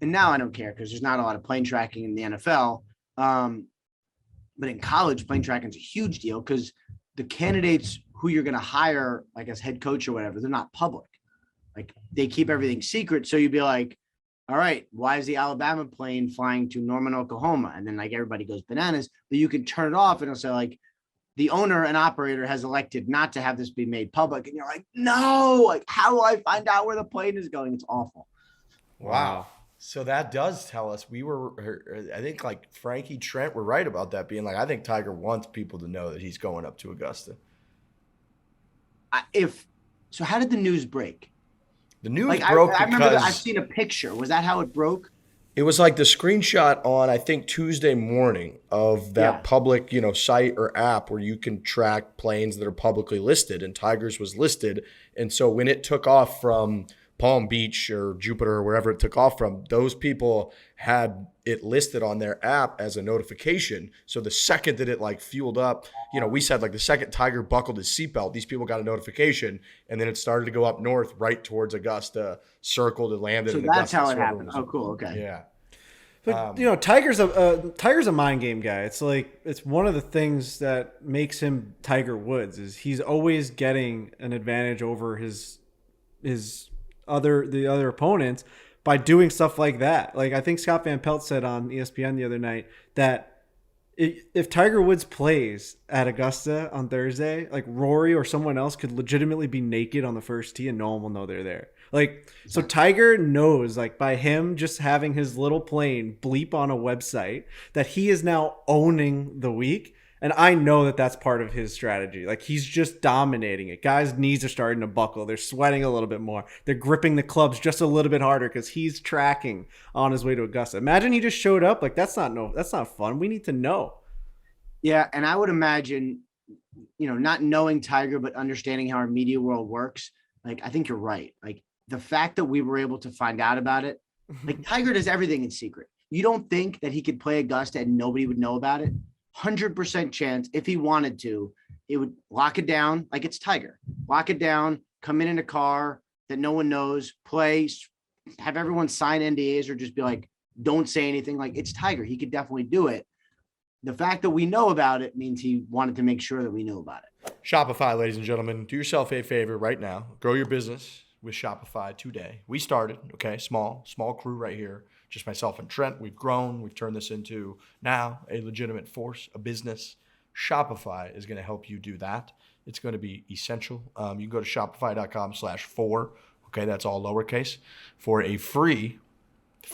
And now I don't care because there's not a lot of plane tracking in the NFL. But in college, plane tracking is a huge deal because the candidates who you're going to hire, like as head coach or whatever, they're not public. Like they keep everything secret. So you'd be like, all right, why is the Alabama plane flying to Norman, Oklahoma? And then like everybody goes bananas, but you can turn it off and it'll say like, the owner and operator has elected not to have this be made public. And you're like, no, like, how do I find out where the plane is going? It's awful. Wow. So that does tell us I think like Frankie, Trent were right about that being like, I think Tiger wants people to know that he's going up to Augusta. So how did the news break? The news Like, broke I remember because I've seen a picture. Was that how it broke? it was like the screenshot on, I think, Tuesday morning of that public, site or app where you can track planes that are publicly listed, and Tiger's was listed. And so when it took off from Palm Beach or Jupiter or wherever it took off from, those people had it listed on their app as a notification. So the second that it like fueled up, we said like the second Tiger buckled his seatbelt, these people got a notification, and then it started to go up north right towards Augusta, circled and landed. So in that's Augusta. how it So happened. was, Oh, cool. Okay. Yeah. But Tiger's a mind game guy. It's like it's one of the things that makes him Tiger Woods is he's always getting an advantage over the other opponents by doing stuff like that. Like I think Scott Van Pelt said on ESPN the other night that if Tiger Woods plays at Augusta on Thursday, like Rory or someone else could legitimately be naked on the first tee and no one will know they're there. Like, so Tiger knows, like, by him just having his little plane bleep on a website that he is now owning the week. And I know that that's part of his strategy. Like, he's just dominating it. Guys' knees are starting to buckle. They're sweating a little bit more. They're gripping the clubs just a little bit harder because he's tracking on his way to Augusta. Imagine he just showed up. Like, that's not fun. We need to know. Yeah. And I would imagine, not knowing Tiger, but understanding how our media world works. Like, I think you're right. Like, the fact that we were able to find out about it, like Tiger does everything in secret. You don't think that he could play Augusta and nobody would know about it? 100% chance if he wanted to, it would lock it down like it's Tiger. Lock it down, come in a car that no one knows, play, have everyone sign NDAs or just be like, don't say anything. Like it's Tiger. He could definitely do it. The fact that we know about it means he wanted to make sure that we knew about it. Shopify, ladies and gentlemen, do yourself a favor right now. Grow your business with Shopify today. We started, okay, small crew right here. Just myself and Trent. We've grown. We've turned this into now a legitimate force, a business. Shopify is going to help you do that. It's going to be essential. You can go to shopify.com/Fore. Okay, that's all lowercase. For a free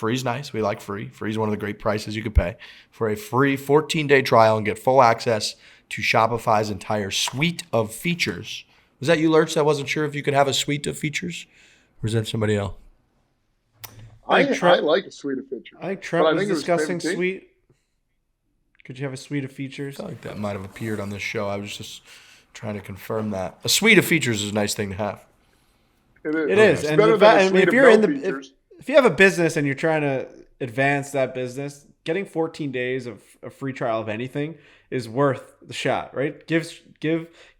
is nice. We like free. Free is one of the great prices you could pay. For a free 14-day trial and get full access to Shopify's entire suite of features. Was that you, Lurch? I wasn't sure if you could have a suite of features, or is that somebody else? I like a suite of features. I think Trent was discussing suite. Could you have a suite of features? I think that might have appeared on this show. I was just trying to confirm that. A suite of features is a nice thing to have. It is. It is. It's And better than a suite if of you're no in features. if you have a business and you're trying to advance that business, getting 14 days of a free trial of anything is worth the shot, right? Give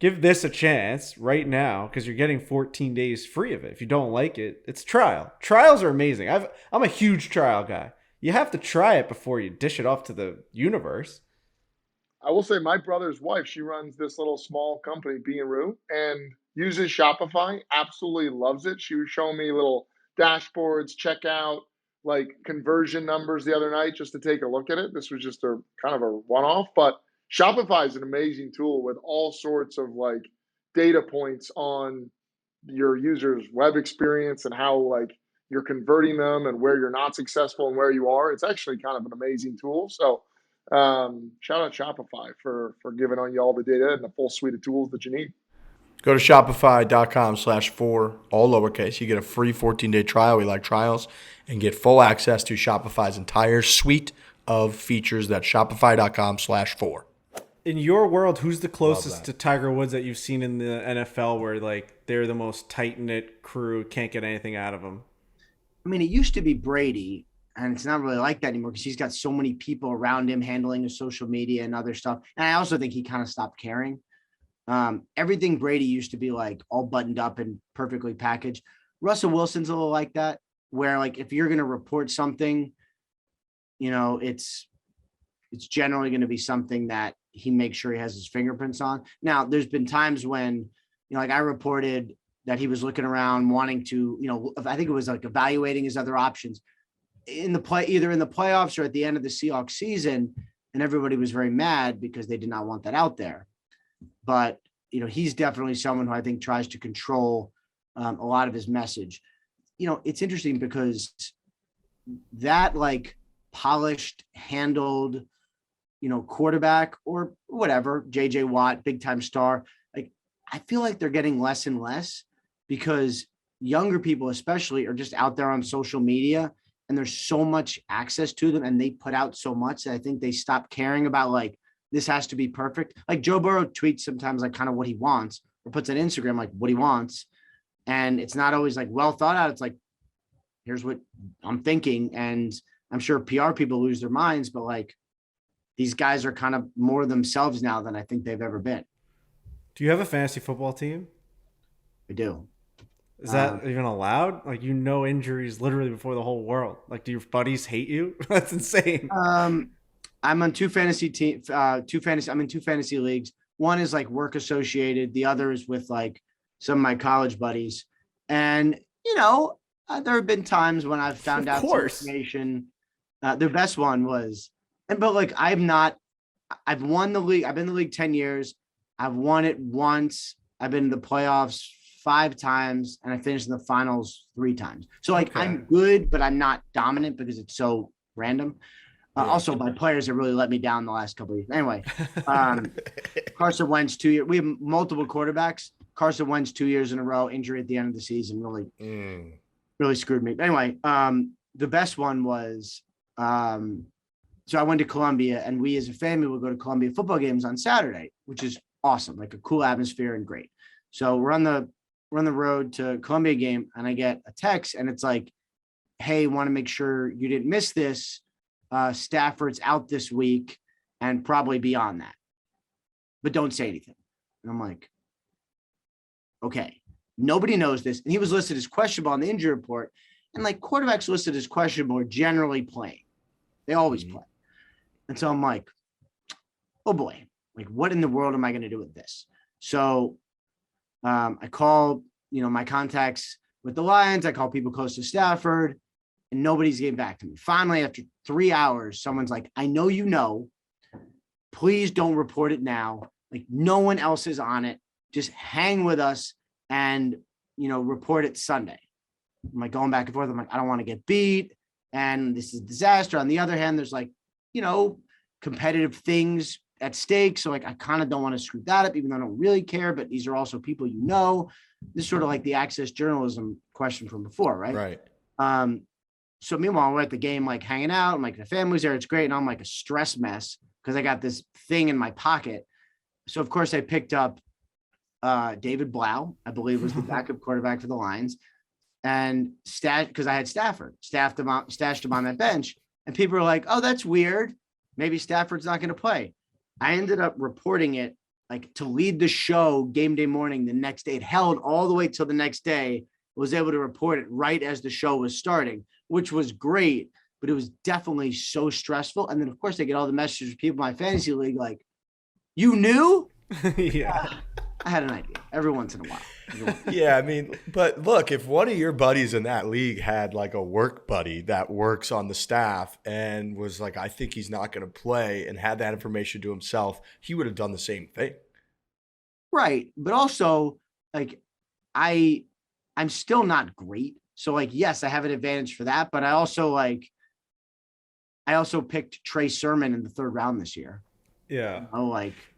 this a chance right now because you're getting 14 days free of it. If you don't like it, it's trial. Trials are amazing. I'm a huge trial guy. You have to try it before you dish it off to the universe. I will say my brother's wife, she runs this little small company, B&Roo, and uses Shopify, absolutely loves it. She was showing me little dashboards, checkout, like conversion numbers the other night just to take a look at it. This was just a kind of a one-off, but Shopify is an amazing tool with all sorts of like data points on your users' web experience and how like you're converting them and where you're not successful and where you are. It's actually kind of an amazing tool. So shout out Shopify for giving on you all the data and the full suite of tools that you need. Go to shopify.com/Fore, all lowercase. You get a free 14-day trial. We like trials. And get full access to Shopify's entire suite of features. That's shopify.com/Fore. In your world, who's the closest to Tiger Woods that you've seen in the NFL where like they're the most tight-knit crew, can't get anything out of them? I mean, it used to be Brady, and it's not really like that anymore because he's got so many people around him handling his social media and other stuff. And I also think he kind of stopped caring. Everything Brady used to be like all buttoned up and perfectly packaged. Russell Wilson's a little like that, where like if you're going to report something, it's generally going to be something that he makes sure he has his fingerprints on. Now, there's been times when, like I reported that he was looking around wanting to, I think it was like evaluating his other options. either in the playoffs or at the end of the Seahawks season, and everybody was very mad because they did not want that out there. But he's definitely someone who I think tries to control a lot of his message. It's interesting because that like polished, handled, quarterback or whatever, JJ Watt, big time star. Like, I feel like they're getting less and less because younger people especially are just out there on social media and there's so much access to them and they put out so much that I think they stop caring about like, this has to be perfect. Like Joe Burrow tweets sometimes like kind of what he wants or puts on Instagram like what he wants. And it's not always like well thought out. It's like, here's what I'm thinking. And I'm sure PR people lose their minds, but like these guys are kind of more themselves now than I think they've ever been. Do you have a fantasy football team? I do. Is that even allowed? Like, injuries literally before the whole world. Like, do your buddies hate you? That's insane. I'm on two fantasy teams. I'm in two fantasy leagues. One is like work associated. The other is with like some of my college buddies. And, there have been times when I've found out some information. The best one was, but like, I've won the league. I've been in the league 10 years. I've won it once. I've been in the playoffs 5 times and I finished in the finals 3 times. So like, okay. I'm good, but I'm not dominant because it's so random. Also, my players have really let me down the last couple of years. Anyway, Carson Wentz 2 years. We have multiple quarterbacks. Carson Wentz 2 years in a row, injury at the end of the season really screwed me. But anyway, the best one was so I went to Columbia, and we as a family would go to Columbia football games on Saturday, which is awesome, like a cool atmosphere and great. So we're on the road to Columbia game, and I get a text, and it's like, "Hey, want to make sure you didn't miss this. Stafford's out this week and probably beyond that, but don't say anything." And I'm like, okay, nobody knows this. And he was listed as questionable on the injury report. And like quarterbacks listed as questionable are generally playing. They always play. And so I'm like, oh boy, like what in the world am I going to do with this? So I call, my contacts with the Lions. I call people close to Stafford. And nobody's getting back to me. Finally, after 3 hours, someone's like, I know, please don't report it now. Like no one else is on it. Just hang with us and, report it Sunday. I'm like going back and forth. I'm like, I don't want to get beat. And this is a disaster. On the other hand, there's like, competitive things at stake. So like, I kind of don't want to screw that up, even though I don't really care, but these are also people, this is sort of like the access journalism question from before. Right. Right. So meanwhile, we're at the game, like hanging out. I'm like, the family's there. It's great. And I'm like a stress mess because I got this thing in my pocket. So of course I picked up David Blau, I believe was the backup quarterback for the Lions, and because I had Stafford, stashed him on that bench. And people were like, oh, that's weird. Maybe Stafford's not going to play. I ended up reporting it like to lead the show game day morning the next day. It held all the way till the next day. Was able to report it right as the show was starting, which was great, but it was definitely so stressful. And then of course I get all the messages from people in my fantasy league like, you knew? Yeah. I had an idea every once in a while. Yeah, I mean, but look, if one of your buddies in that league had like a work buddy that works on the staff and was like, I think he's not going to play, and had that information to himself, he would have done the same thing. Right. But also, like, I'm still not great. So, like, yes, I have an advantage for that. But I also picked Trey Sermon in the 3rd round this year. Yeah.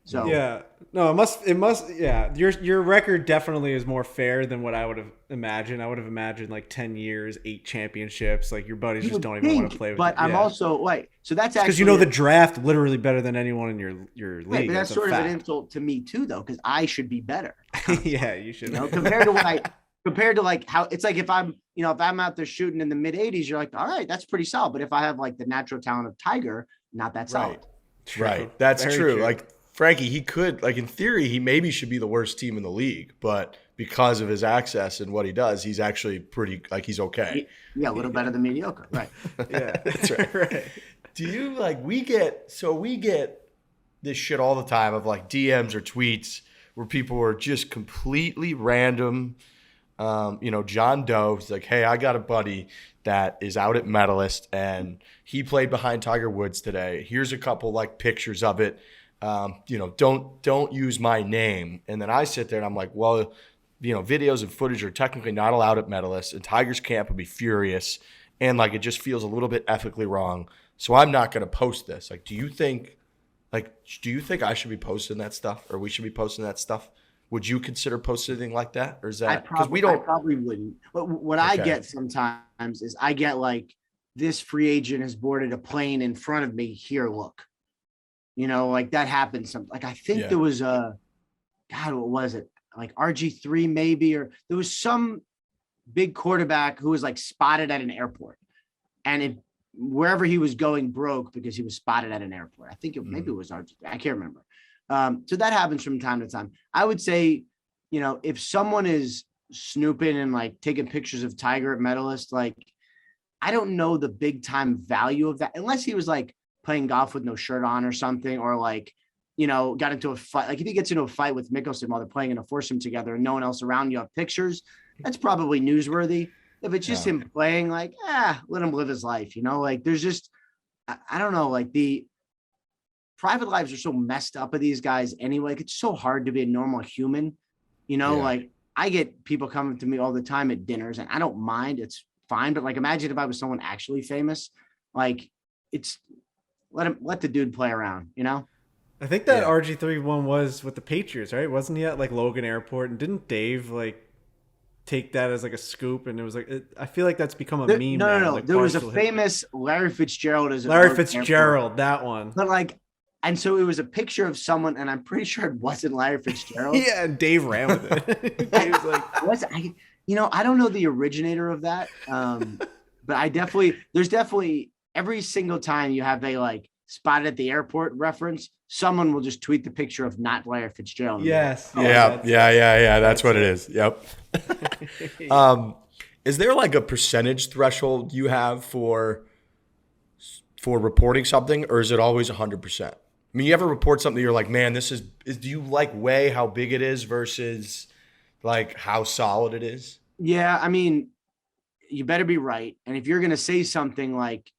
So yeah, no, it must. Yeah, your record definitely is more fair than what I would have imagined. I would have imagined like 10 years, 8 championships. Like your buddies just don't even want to play with. But I'm also like, so that's actually because the draft literally better than anyone in your league. Right, but that's sort of an insult to me too, though, because I should be better. Yeah, you should. Compared to like how it's like if I'm out there shooting in the mid 80s, you're like, all right, that's pretty solid. But if I have like the natural talent of Tiger, not that solid. Right. That's true. Like Frankie, he could, like in theory, he maybe should be the worst team in the league, but because of his access and what he does, he's actually pretty, like he's okay. Yeah, a little better than mediocre. Right. Yeah, that's right. Right. Do you we get this shit all the time of like DMs or tweets where people are just completely random, John Doe is like, hey, I got a buddy that is out at Medalist and he played behind Tiger Woods today. Here's a couple like pictures of it. Don't use my name. And then I sit there and I'm like, well, videos and footage are technically not allowed at Medalist, and Tiger's camp would be furious. And like, it just feels a little bit ethically wrong. So I'm not going to post this. Like, do you think I should be posting that stuff, or we should be posting that stuff? Would you consider posting anything like that? Or is that because we don't? I probably wouldn't. But what I get sometimes is I get like, this free agent has boarded a plane in front of me. Here, look. Like that happens. Like I think there was what was it? Like RG3 maybe, or there was some big quarterback who was like spotted at an airport, and wherever he was going broke because he was spotted at an airport. I think maybe it was RG3. I can't remember. So that happens from time to time. I would say, if someone is snooping and like taking pictures of Tiger at Medalist, like I don't know the big time value of that, unless he was like playing golf with no shirt on or something, or like, got into a fight. Like if he gets into a fight with Mickelson while they're playing in a foursome together and no one else around you have pictures, that's probably newsworthy. If it's just him playing, like, let him live his life, like there's just, I don't know, like the private lives are so messed up of these guys anyway. Like, it's so hard to be a normal human, like I get people coming to me all the time at dinners and I don't mind, it's fine. But like, imagine if I was someone actually famous, like let the dude play around, I think that RG3 one was with the Patriots, right? Wasn't he at like Logan Airport? And didn't Dave like take that as like a scoop? And it was like, I feel like that's become a meme. No. Like there was a famous Larry Fitzgerald Fitzgerald, that one. But like, and so it was a picture of someone, and I'm pretty sure it wasn't Larry Fitzgerald. Yeah, and Dave ran with it. Dave's like, I don't know the originator of that, but there's definitely every single time you have a like spotted at the airport reference, someone will just tweet the picture of not Larry Fitzgerald. Yes. Yeah. That's what it is. Yep. Is there like a percentage threshold you have for reporting something, or is it always 100%? I mean, you ever report something you're like, man, do you like weigh how big it is versus like how solid it is? Yeah. I mean, you better be right. And if you're going to say something like,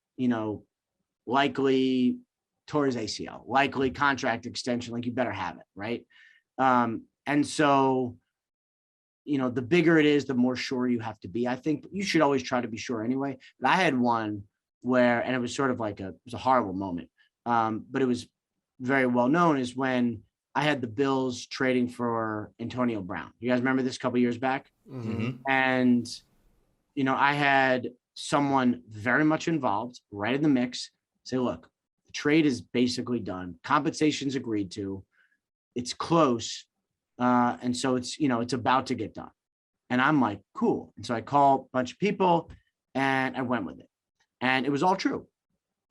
likely tore his ACL, likely contract extension, like you better have it. Right. And so, the bigger it is, the more sure you have to be. I think you should always try to be sure anyway. But I had one where, and it was sort of like it was a horrible moment. But it was very well known, is when I had the Bills trading for Antonio Brown. You guys remember this a couple years back? Mm-hmm. And, I had someone very much involved, right in the mix, say, look, the trade is basically done. Compensation's agreed to. It's close. And so it's, it's about to get done. And I'm like, cool. And so I call a bunch of people and I went with it. And it was all true.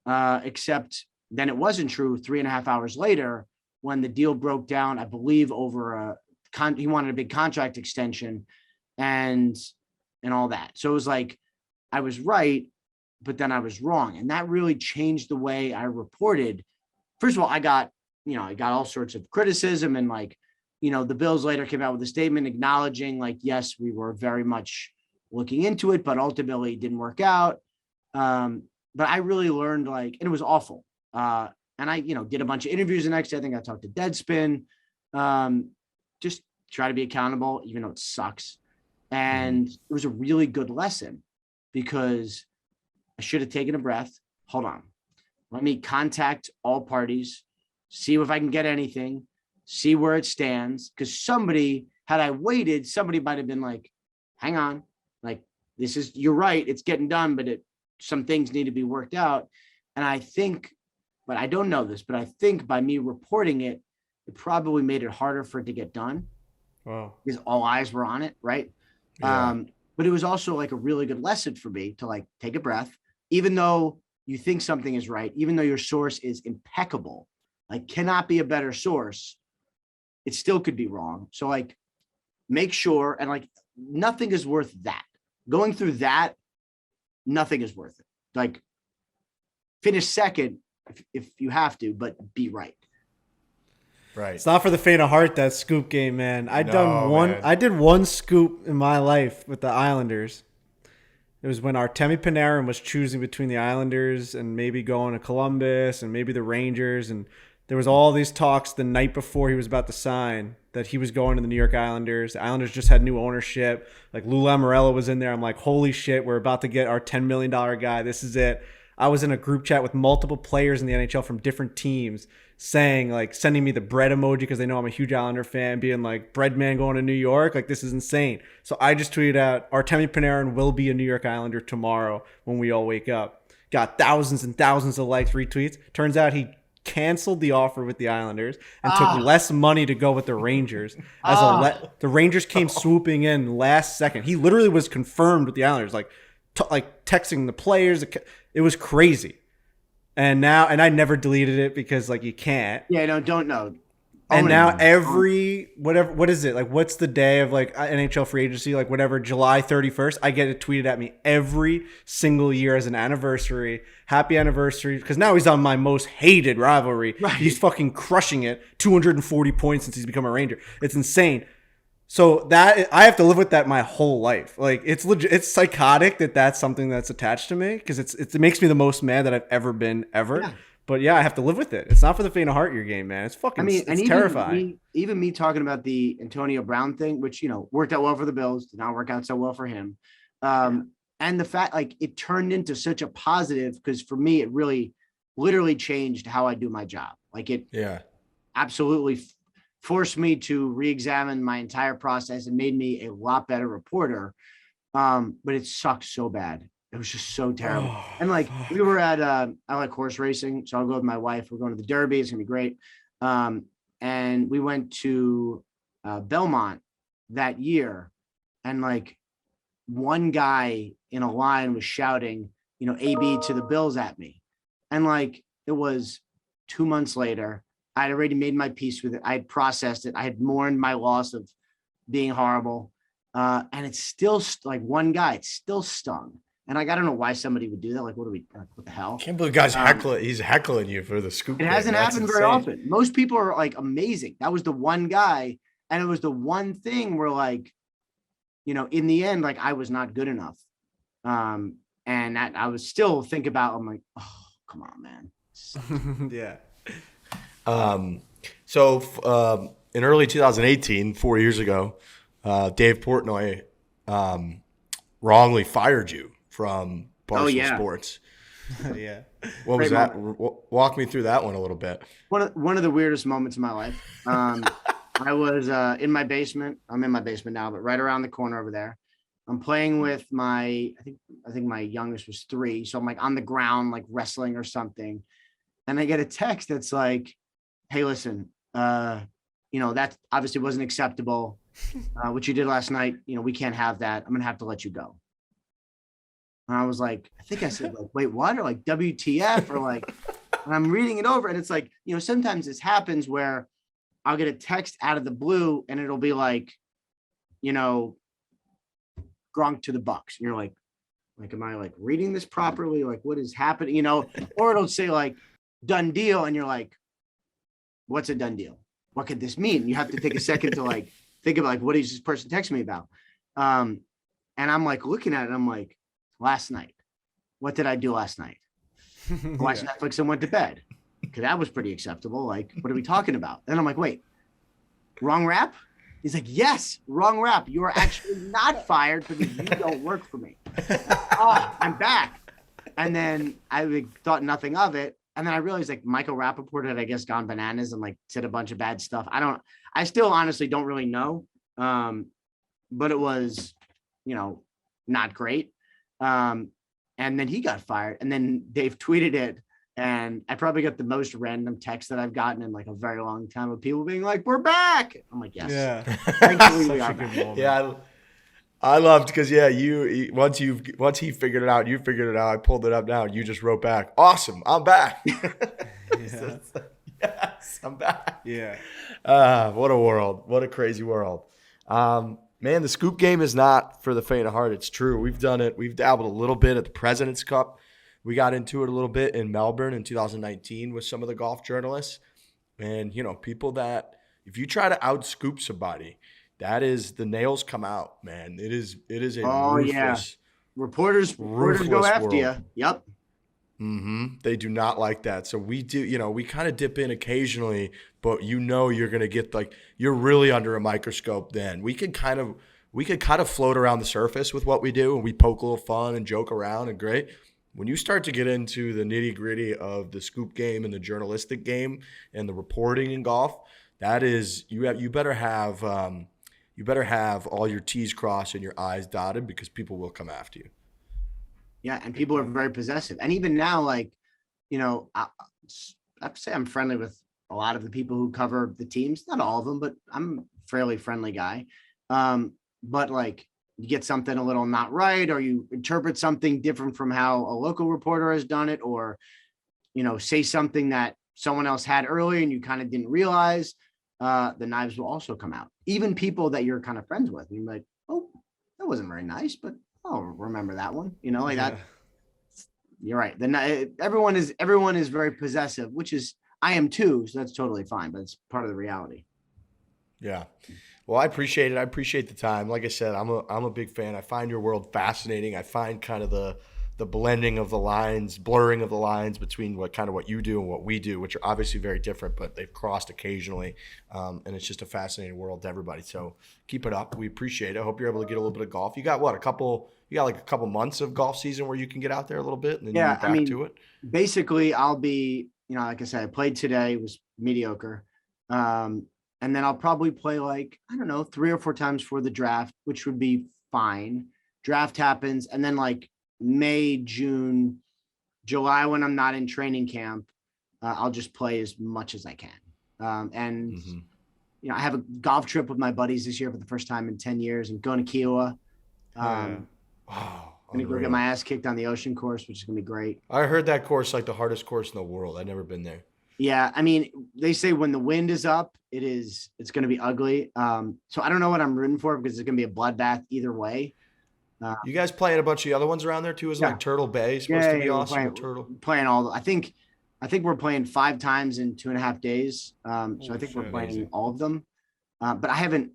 Except then it wasn't true 3.5 hours later when the deal broke down, I believe over he wanted a big contract extension and all that. So it was like, I was right, but then I was wrong. And that really changed the way I reported. First of all, I got all sorts of criticism, and like, the Bills later came out with a statement acknowledging like, yes, we were very much looking into it, but ultimately it didn't work out. But I really learned and it was awful. And I, did a bunch of interviews the next day. I think I talked to Deadspin, just try to be accountable, even though it sucks. And it was a really good lesson because I should have taken a breath. Hold on. Let me contact all parties, see if I can get anything, see where it stands. Because had I waited, somebody might have been like, hang on, like, you're right, it's getting done, but some things need to be worked out. And I think, but I don't know this, but I think by me reporting it, it probably made it harder for it to get done. Wow. Because all eyes were on it, right? Yeah. But it was also like a really good lesson for me to like take a breath, even though you think something is right, even though your source is impeccable, like cannot be a better source, it still could be wrong. So like, make sure, and like, nothing is worth that. Going through that, nothing is worth it. Like, finish second if you have to, but be right. Right. It's not for the faint of heart, that scoop game, man. I did one scoop in my life with the Islanders. It was when Artemi Panarin was choosing between the Islanders and maybe going to Columbus and maybe the Rangers. And there was all these talks the night before he was about to sign that he was going to the New York Islanders. The Islanders just had new ownership. Like Lou Lamoriello was in there. I'm like, holy shit, we're about to get our $10 million guy. This is it. I was in a group chat with multiple players in the NHL from different teams saying, like, sending me the bread emoji because they know I'm a huge Islander fan, being like, bread man going to New York. Like, this is insane. So I just tweeted out, Artemi Panarin will be a New York Islander tomorrow when we all wake up. Got thousands and thousands of likes, retweets. Turns out he canceled the offer with the Islanders and took less money to go with the Rangers. The Rangers came swooping in last second. He literally was confirmed with the Islanders, like texting the players. It was crazy. And I never deleted it because like you can't. Yeah, no, don't know. And now what is it? Like, what's the day of like NHL free agency? Like whatever, July 31st, I get it tweeted at me every single year as an anniversary. Happy anniversary. Because now he's on my most hated rivalry. Right. He's fucking crushing it. 240 points since he's become a Ranger. It's insane. So that I have to live with that my whole life. Like it's legit, it's psychotic that that's something that's attached to me because it makes me the most mad that I've ever been ever. Yeah. But yeah, I have to live with it. It's not for the faint of heart, your game, man. It's fucking, it's terrifying. Even me talking about the Antonio Brown thing, which, worked out well for the Bills, did not work out so well for him. And the fact, like, it turned into such a positive because for me, it really literally changed how I do my job. Like it absolutely forced me to re-examine my entire process and made me a lot better reporter. But it sucked so bad. It was just so terrible. And like we were at, I like horse racing. So I'll go with my wife. We're going to the Derby. It's gonna be great. And we went to Belmont that year. And like one guy in a line was shouting, AB to the Bills at me. And like, it was 2 months later. I'd already made my peace with it. I had processed it. I had mourned my loss of being horrible. And it's still like one guy, it still stung. And I don't know why somebody would do that. Like, what the hell? I can't believe the guy's heckling. He's heckling you for the scoop. It hasn't happened very often. Most people are like amazing. That was the one guy. And it was the one thing where like, in the end, like I was not good enough. And that I was still think about, I'm like, oh, come on, man. Yeah. So in early 2018, 4 years ago, Dave Portnoy wrongly fired you from Barstool Sports. Yeah. What was that? Walk me through that one a little bit. One of the weirdest moments of my life. I was in my basement. I'm in my basement now, but right around the corner over there. I'm playing with I think my youngest was 3. So I'm like on the ground, like wrestling or something. And I get a text that's like, hey, listen, that obviously wasn't acceptable. What you did last night, we can't have that. I'm going to have to let you go. And I was like, I think I said like, wait, what? Or like WTF or like, and I'm reading it over and it's like, sometimes this happens where I'll get a text out of the blue and it'll be like, Gronk to the Bucks. And you're like, am I like reading this properly? Like what is happening? Or it'll say like done deal. And you're like, what's a done deal? What could this mean? You have to take a second to like, think about like, what is this person texting me about? And I'm like looking at it. I'm like, last night, what did I do last night? Watched Netflix and went to bed. Because that was pretty acceptable. Like, what are we talking about? And I'm like, wait, wrong rap? He's like, yes, wrong rap. You are actually not fired because you don't work for me. I'm back. And then I thought nothing of it. And then I realized like Michael Rapoport had, I guess, gone bananas and like said a bunch of bad stuff. I still honestly don't really know. But it was, not great. And then he got fired. And then Dave tweeted it. And I probably got the most random text that I've gotten in like a very long time of people being like, we're back. I'm like, yes. Yeah. Thankfully, we are back. Yeah. I loved because you once he figured it out, you figured it out. I pulled it up now. You just wrote back, awesome, I'm back. Yeah. Yes, I'm back. Yeah. What a world. What a crazy world. Man, the scoop game is not for the faint of heart. It's true. We've done it. We've dabbled a little bit at the President's Cup. We got into it a little bit in Melbourne in 2019 with some of the golf journalists. And, people that if you try to outscoop somebody, that is the nails come out, man. It is a Oh yeah. ruthless, Reporters go ruthless after world. you. Yep. They do not like that. So we do, we kind of dip in occasionally, but you're going to get you're really under a microscope then. We could kind of float around the surface with what we do, and we poke a little fun and joke around and great. When you start to get into the nitty-gritty of the scoop game and the journalistic game and the reporting in golf, that is you better have all your T's crossed and your I's dotted, because people will come after you. Yeah, and people are very possessive. And even now, like, I have to say I'm friendly with a lot of the people who cover the teams. Not all of them, but I'm a fairly friendly guy. But like, you get something a little not right, or you interpret something different from how a local reporter has done it, or, say something that someone else had earlier and you kind of didn't realize, the knives will also come out. Even people that you're kind of friends with. And you're like, oh, that wasn't very nice, but I'll remember that one, like that. You're right. Then everyone is very possessive, which is, I am too. So that's totally fine, but it's part of the reality. Yeah. Well, I appreciate it. I appreciate the time. Like I said, I'm a big fan. I find your world fascinating. I find kind of the blending of the lines, blurring of the lines between what you do and what we do, which are obviously very different, but they've crossed occasionally. And it's just a fascinating world to everybody. So keep it up. We appreciate it. I hope you're able to get a little bit of golf. You got a couple months of golf season where you can get out there a little bit, and then you're back to it. Basically I'll be, like I said, I played today, was mediocre. And then I'll probably play 3 or 4 times for the draft, which would be fine. Draft happens. And then May, June, July, when I'm not in training camp, I'll just play as much as I can. I have a golf trip with my buddies this year for the first time in 10 years, and going to Kiowa. I'm going to go get my ass kicked on the ocean course, which is going to be great. I heard that course like the hardest course in the world. I've never been there. Yeah. I mean, they say when the wind is up, it's going to be ugly. So I don't know what I'm rooting for, because it's going to be a bloodbath either way. You guys playing a bunch of the other ones around there too? Is it like Turtle Bay supposed to be awesome? Playing all. I think we're playing 5 times in 2.5 days. So I think we're playing all of them. But I haven't,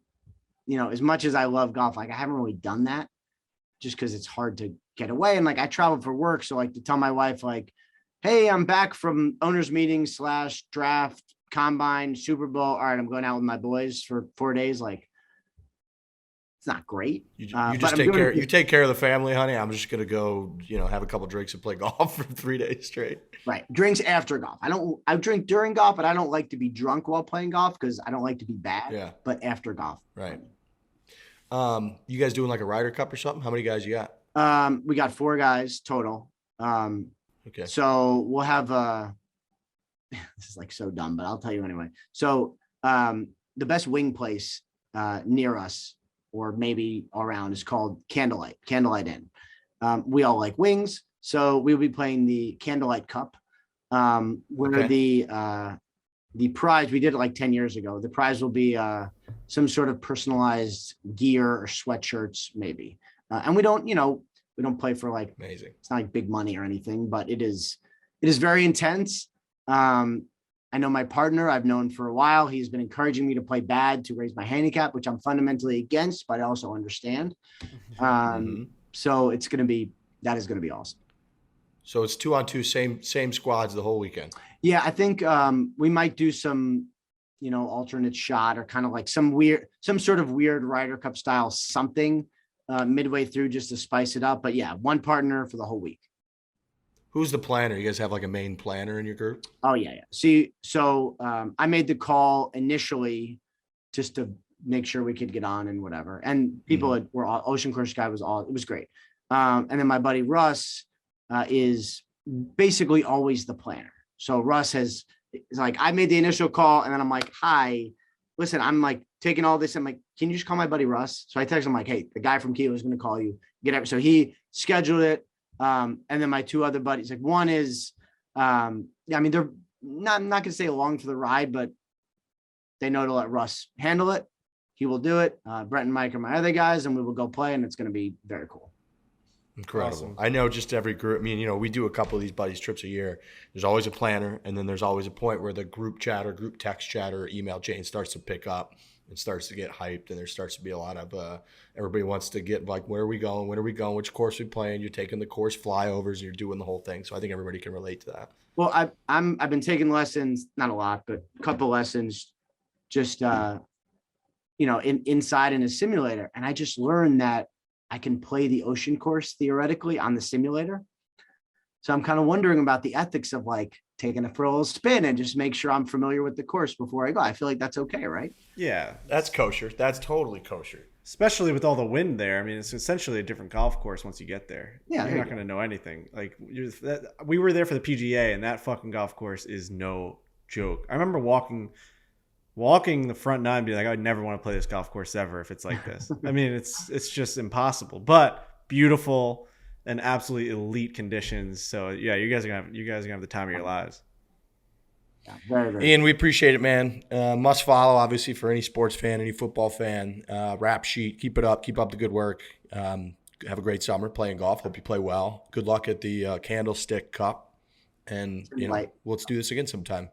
as much as I love golf, I haven't really done that, just because it's hard to get away. And I travel for work, so to tell my wife hey, I'm back from owners meeting / draft, combine, Super Bowl. All right, I'm going out with my boys for 4 days. It's not great. You just take care of the family, honey. I'm just gonna go, have a couple drinks and play golf for 3 days straight. Right. Drinks after golf. I drink during golf, but I don't like to be drunk while playing golf, because I don't like to be bad. Yeah. But after golf. Right. You guys doing a Ryder Cup or something? How many guys you got? We got 4 guys total. Okay. So we'll have this is so dumb, but I'll tell you anyway. So the best wing place near us, or maybe around, is called Candlelight Inn. We all like wings, so we'll be playing the Candlelight Cup, where the prize, we did it 10 years ago. The prize will be some sort of personalized gear or sweatshirts, maybe. And we don't play for amazing. It's not big money or anything, but it is very intense. I know my partner I've known for a while. He's been encouraging me to play bad to raise my handicap, which I'm fundamentally against, but I also understand. So that is going to be awesome. So it's 2-on-2, same squads the whole weekend. Yeah, I think we might do some, alternate shot, or kind of some sort of weird Ryder Cup style something midway through, just to spice it up. But yeah, one partner for the whole week. Who's the planner? You guys have a main planner in your group? Oh yeah. See, so I made the call initially just to make sure we could get on and whatever. And people were all, Ocean Course guy was all, it was great. And then my buddy Russ is basically always the planner. So Russ is I made the initial call, and then I'm like, hi, listen, I'm taking all this. I'm like, can you just call my buddy Russ? So I text him hey, the guy from Kilo is going to call you. So he scheduled it. And then my 2 other buddies, one is, they're not, I'm not going to say along for the ride, but they know to let Russ handle it. He will do it. Brett and Mike are my other guys, and we will go play, and it's going to be very cool. Incredible. Awesome. I know just every group. I mean, we do a couple of these buddies trips a year. There's always a planner, and then there's always a point where the group chat or group text chat or email chain starts to pick up. It starts to get hyped, and there starts to be a lot of everybody wants to get like, where are we going? When are we going? Which course are we playing? You're taking the course flyovers, and you're doing the whole thing. So I think everybody can relate to that. Well, I've been taking lessons, not a lot, but a couple lessons, just inside in a simulator, and I just learned that I can play the ocean course theoretically on the simulator. So I'm kind of wondering about the ethics of like taking it for a little spin and just make sure I'm familiar with the course before I go. I feel like that's okay, right? Yeah, That's kosher. That's totally kosher. especially with all the wind there. I mean, it's essentially a different golf course once you get there. Yeah, you're there not you going to know anything. Like we were there for the PGA, and that fucking golf course is no joke. I remember walking the front nine, and being like, I would never want to play this golf course ever if it's like this. I mean, it's just impossible, but beautiful and absolutely elite conditions. So yeah, you guys are gonna have the time of your lives. Yeah, very, very. Ian, we appreciate it, man. Must follow, obviously, for any sports fan, any football fan. Rap Sheet, keep it up. Keep up the good work. Have a great summer playing golf. Hope you play well. Good luck at the Candlestick Cup. And, let's do this again sometime.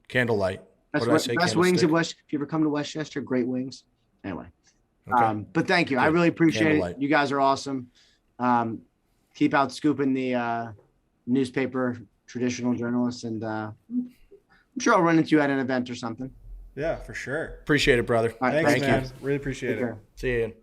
Candlelight. Best wings of West. If you ever come to Westchester, great wings. Anyway, Okay. but thank you. I really appreciate it. You guys are awesome. Keep out scooping the newspaper traditional journalists, and I'm sure I'll run into you at an event or something. Yeah, for sure. Appreciate it, brother. All right, Thanks, thank man. you. Really appreciate Take it. care. See you, Ian.